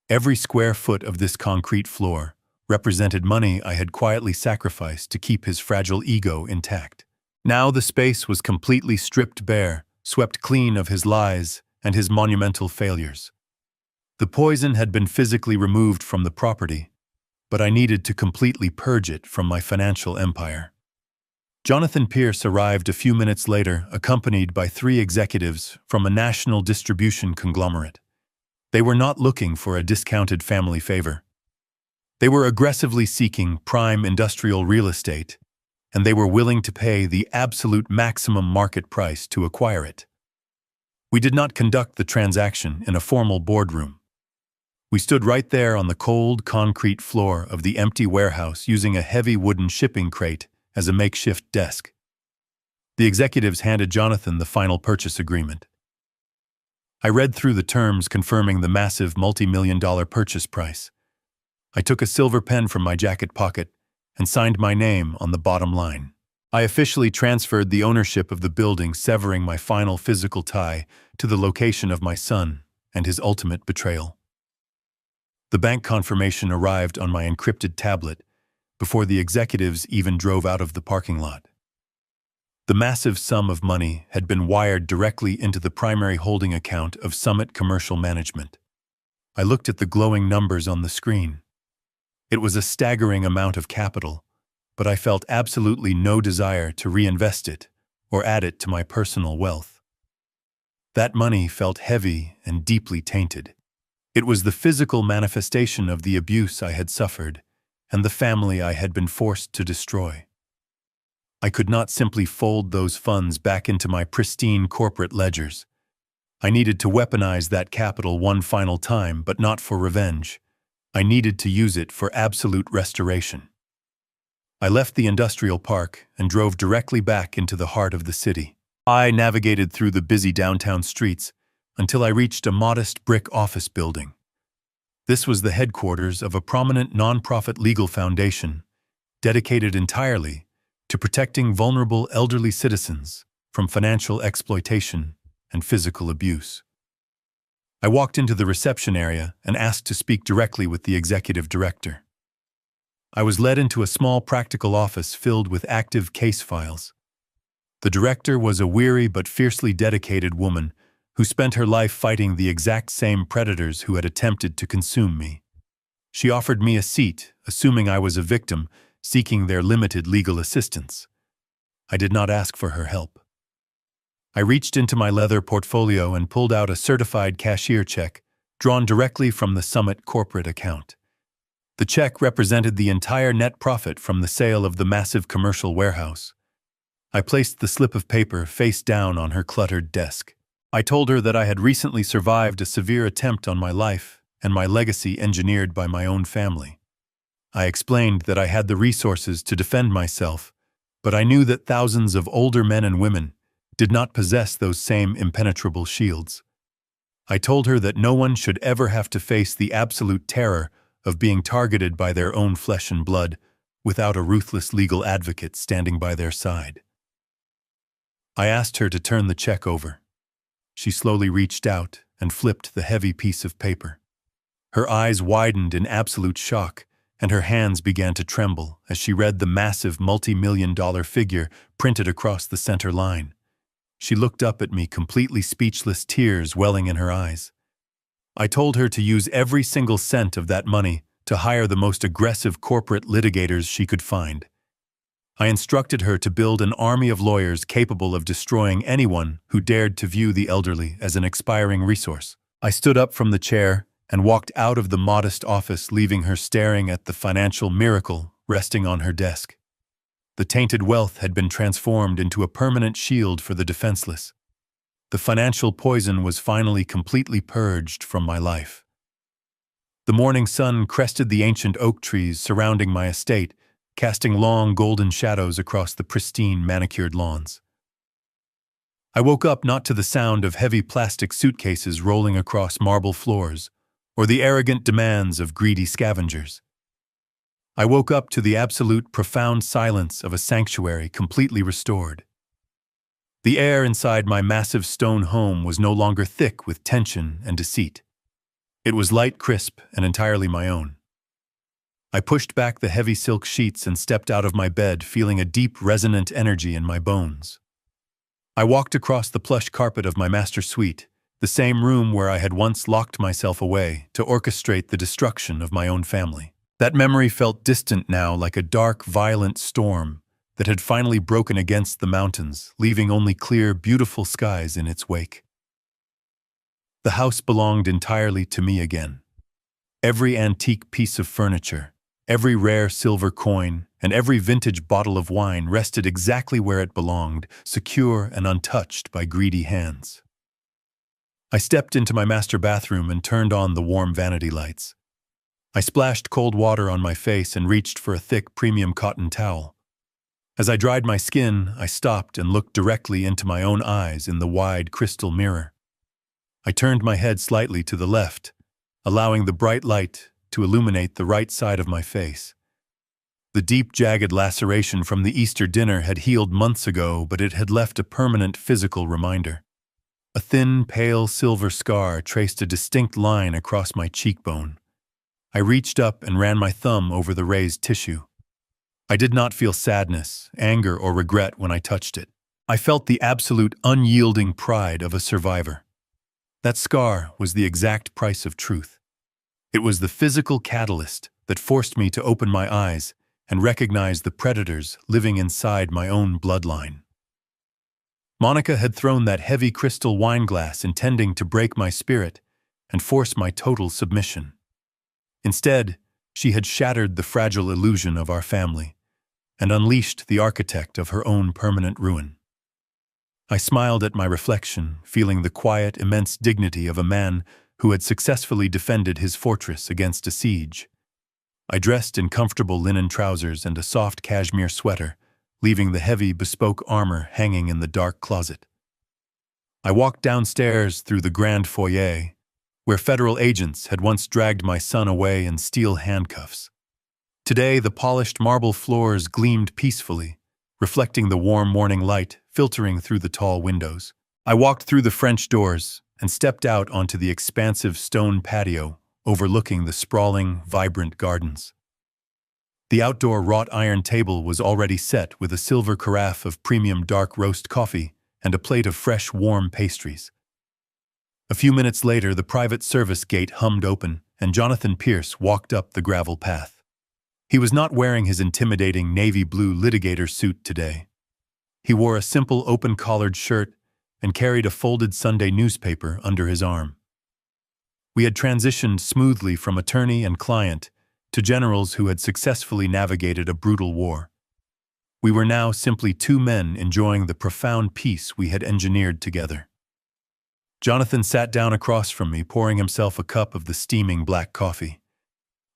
Speaker 1: Every square foot of this concrete floor represented money I had quietly sacrificed to keep his fragile ego intact. Now the space was completely stripped bare, swept clean of his lies and his monumental failures. The poison had been physically removed from the property, but I needed to completely purge it from my financial empire. Jonathan Pierce arrived a few minutes later, accompanied by 3 executives from a national distribution conglomerate. They were not looking for a discounted family favor. They were aggressively seeking prime industrial real estate, and they were willing to pay the absolute maximum market price to acquire it. We did not conduct the transaction in a formal boardroom. We stood right there on the cold, concrete floor of the empty warehouse using a heavy wooden shipping crate as a makeshift desk. The executives handed Jonathan the final purchase agreement. I read through the terms confirming the massive multi-million-dollar purchase price. I took a silver pen from my jacket pocket and signed my name on the bottom line. I officially transferred the ownership of the building, severing my final physical tie to the location of my son and his ultimate betrayal. The bank confirmation arrived on my encrypted tablet before the executives even drove out of the parking lot. The massive sum of money had been wired directly into the primary holding account of Summit Commercial Management. I looked at the glowing numbers on the screen. It was a staggering amount of capital, but I felt absolutely no desire to reinvest it or add it to my personal wealth. That money felt heavy and deeply tainted. It was the physical manifestation of the abuse I had suffered and the family I had been forced to destroy. I could not simply fold those funds back into my pristine corporate ledgers. I needed to weaponize that capital one final time, but not for revenge. I needed to use it for absolute restoration. I left the industrial park and drove directly back into the heart of the city. I navigated through the busy downtown streets until I reached a modest brick office building. This was the headquarters of a prominent nonprofit legal foundation dedicated entirely to protecting vulnerable elderly citizens from financial exploitation and physical abuse. I walked into the reception area and asked to speak directly with the executive director. I was led into a small practical office filled with active case files. The director was a weary but fiercely dedicated woman who spent her life fighting the exact same predators who had attempted to consume me. She offered me a seat, assuming I was a victim, seeking their limited legal assistance. I did not ask for her help. I reached into my leather portfolio and pulled out a certified cashier check drawn directly from the Summit corporate account. The check represented the entire net profit from the sale of the massive commercial warehouse. I placed the slip of paper face down on her cluttered desk. I told her that I had recently survived a severe attempt on my life and my legacy engineered by my own family. I explained that I had the resources to defend myself, but I knew that thousands of older men and women did not possess those same impenetrable shields. I told her that no one should ever have to face the absolute terror of being targeted by their own flesh and blood without a ruthless legal advocate standing by their side. I asked her to turn the check over. She slowly reached out and flipped the heavy piece of paper. Her eyes widened in absolute shock, and her hands began to tremble as she read the massive multi-million-dollar figure printed across the center line. She looked up at me, completely speechless, tears welling in her eyes. I told her to use every single cent of that money to hire the most aggressive corporate litigators she could find. I instructed her to build an army of lawyers capable of destroying anyone who dared to view the elderly as an expiring resource. I stood up from the chair and walked out of the modest office, leaving her staring at the financial miracle resting on her desk. The tainted wealth had been transformed into a permanent shield for the defenseless. The financial poison was finally completely purged from my life. The morning sun crested the ancient oak trees surrounding my estate, casting long golden shadows across the pristine manicured lawns. I woke up not to the sound of heavy plastic suitcases rolling across marble floors, or the arrogant demands of greedy scavengers. I woke up to the absolute, profound silence of a sanctuary completely restored. The air inside my massive stone home was no longer thick with tension and deceit. It was light, crisp, and entirely my own. I pushed back the heavy silk sheets and stepped out of my bed, feeling a deep, resonant energy in my bones. I walked across the plush carpet of my master suite, the same room where I had once locked myself away to orchestrate the destruction of my own family. That memory felt distant now, like a dark, violent storm that had finally broken against the mountains, leaving only clear, beautiful skies in its wake. The house belonged entirely to me again. Every antique piece of furniture, every rare silver coin, and every vintage bottle of wine rested exactly where it belonged, secure and untouched by greedy hands. I stepped into my master bathroom and turned on the warm vanity lights. I splashed cold water on my face and reached for a thick premium cotton towel. As I dried my skin, I stopped and looked directly into my own eyes in the wide crystal mirror. I turned my head slightly to the left, allowing the bright light to illuminate the right side of my face. The deep, jagged laceration from the Easter dinner had healed months ago, but it had left a permanent physical reminder. A thin, pale silver scar traced a distinct line across my cheekbone. I reached up and ran my thumb over the raised tissue. I did not feel sadness, anger, or regret when I touched it. I felt the absolute, unyielding pride of a survivor. That scar was the exact price of truth. It was the physical catalyst that forced me to open my eyes and recognize the predators living inside my own bloodline. Monica had thrown that heavy crystal wine glass intending to break my spirit and force my total submission. Instead, she had shattered the fragile illusion of our family and unleashed the architect of her own permanent ruin. I smiled at my reflection, feeling the quiet, immense dignity of a man who had successfully defended his fortress against a siege. I dressed in comfortable linen trousers and a soft cashmere sweater, leaving the heavy, bespoke armor hanging in the dark closet. I walked downstairs through the grand foyer, where federal agents had once dragged my son away in steel handcuffs. Today, the polished marble floors gleamed peacefully, reflecting the warm morning light filtering through the tall windows. I walked through the French doors and stepped out onto the expansive stone patio overlooking the sprawling, vibrant gardens. The outdoor wrought iron table was already set with a silver carafe of premium dark roast coffee and a plate of fresh, warm pastries. A few minutes later, the private service gate hummed open, and Jonathan Pierce walked up the gravel path. He was not wearing his intimidating navy blue litigator suit today. He wore a simple open-collared shirt and carried a folded Sunday newspaper under his arm. We had transitioned smoothly from attorney and client to generals who had successfully navigated a brutal war. We were now simply two men enjoying the profound peace we had engineered together. Jonathan sat down across from me, pouring himself a cup of the steaming black coffee.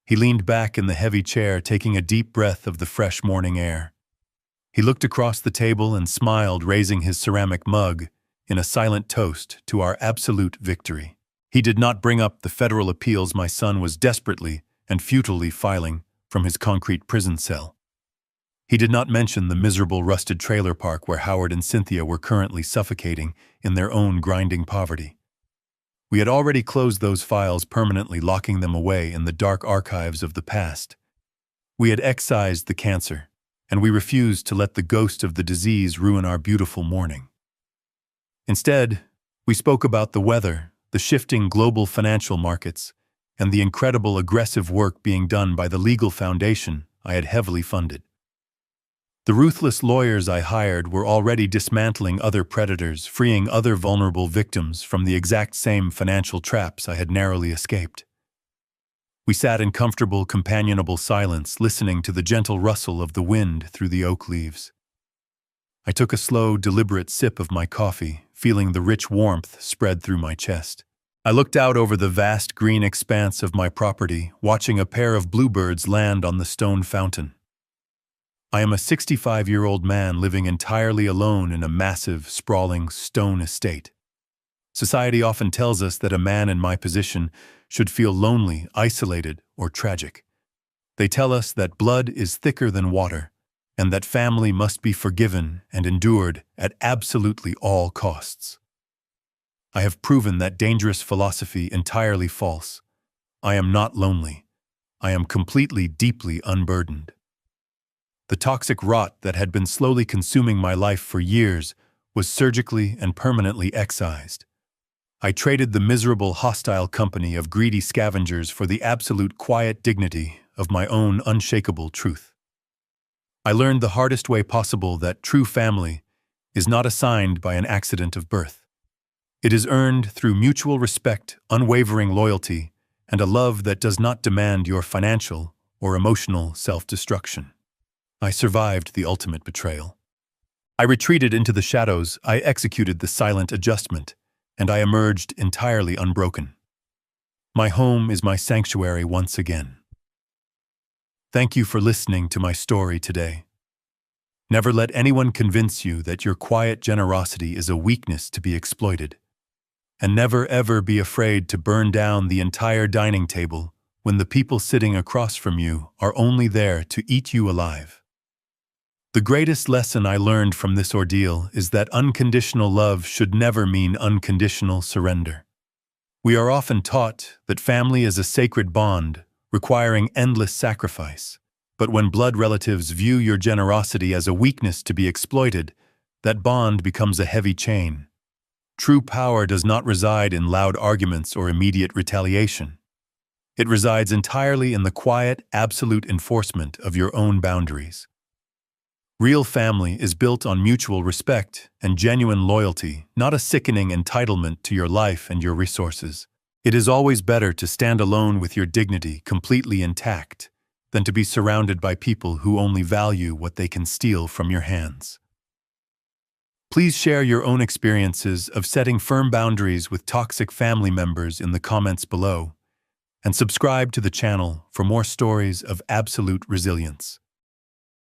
Speaker 1: He leaned back in the heavy chair, taking a deep breath of the fresh morning air. He looked across the table and smiled, raising his ceramic mug in a silent toast to our absolute victory. He did not bring up the federal appeals my son was desperately and futilely filing from his concrete prison cell. He did not mention the miserable rusted trailer park where Howard and Cynthia were currently suffocating in their own grinding poverty. We had already closed those files, permanently locking them away in the dark archives of the past. We had excised the cancer, and we refused to let the ghost of the disease ruin our beautiful morning. Instead, we spoke about the weather, the shifting global financial markets, and the incredible aggressive work being done by the legal foundation I had heavily funded. The ruthless lawyers I hired were already dismantling other predators, freeing other vulnerable victims from the exact same financial traps I had narrowly escaped. We sat in comfortable, companionable silence, listening to the gentle rustle of the wind through the oak leaves. I took a slow, deliberate sip of my coffee, feeling the rich warmth spread through my chest. I looked out over the vast green expanse of my property, watching a pair of bluebirds land on the stone fountain. I am a 65-year-old man living entirely alone in a massive, sprawling stone estate. Society often tells us that a man in my position should feel lonely, isolated, or tragic. They tell us that blood is thicker than water, and that family must be forgiven and endured at absolutely all costs. I have proven that dangerous philosophy entirely false. I am not lonely. I am completely, deeply unburdened. The toxic rot that had been slowly consuming my life for years was surgically and permanently excised. I traded the miserable, hostile company of greedy scavengers for the absolute quiet dignity of my own unshakable truth. I learned the hardest way possible that true family is not assigned by an accident of birth. It is earned through mutual respect, unwavering loyalty, and a love that does not demand your financial or emotional self-destruction. I survived the ultimate betrayal. I retreated into the shadows, I executed the silent adjustment, and I emerged entirely unbroken. My home is my sanctuary once again. Thank you for listening to my story today. Never let anyone convince you that your quiet generosity is a weakness to be exploited. And never ever be afraid to burn down the entire dining table when the people sitting across from you are only there to eat you alive. The greatest lesson I learned from this ordeal is that unconditional love should never mean unconditional surrender. We are often taught that family is a sacred bond, requiring endless sacrifice. But when blood relatives view your generosity as a weakness to be exploited, that bond becomes a heavy chain. True power does not reside in loud arguments or immediate retaliation. It resides entirely in the quiet, absolute enforcement of your own boundaries. Real family is built on mutual respect and genuine loyalty, not a sickening entitlement to your life and your resources. It is always better to stand alone with your dignity completely intact than to be surrounded by people who only value what they can steal from your hands. Please share your own experiences of setting firm boundaries with toxic family members in the comments below, and subscribe to the channel for more stories of absolute resilience.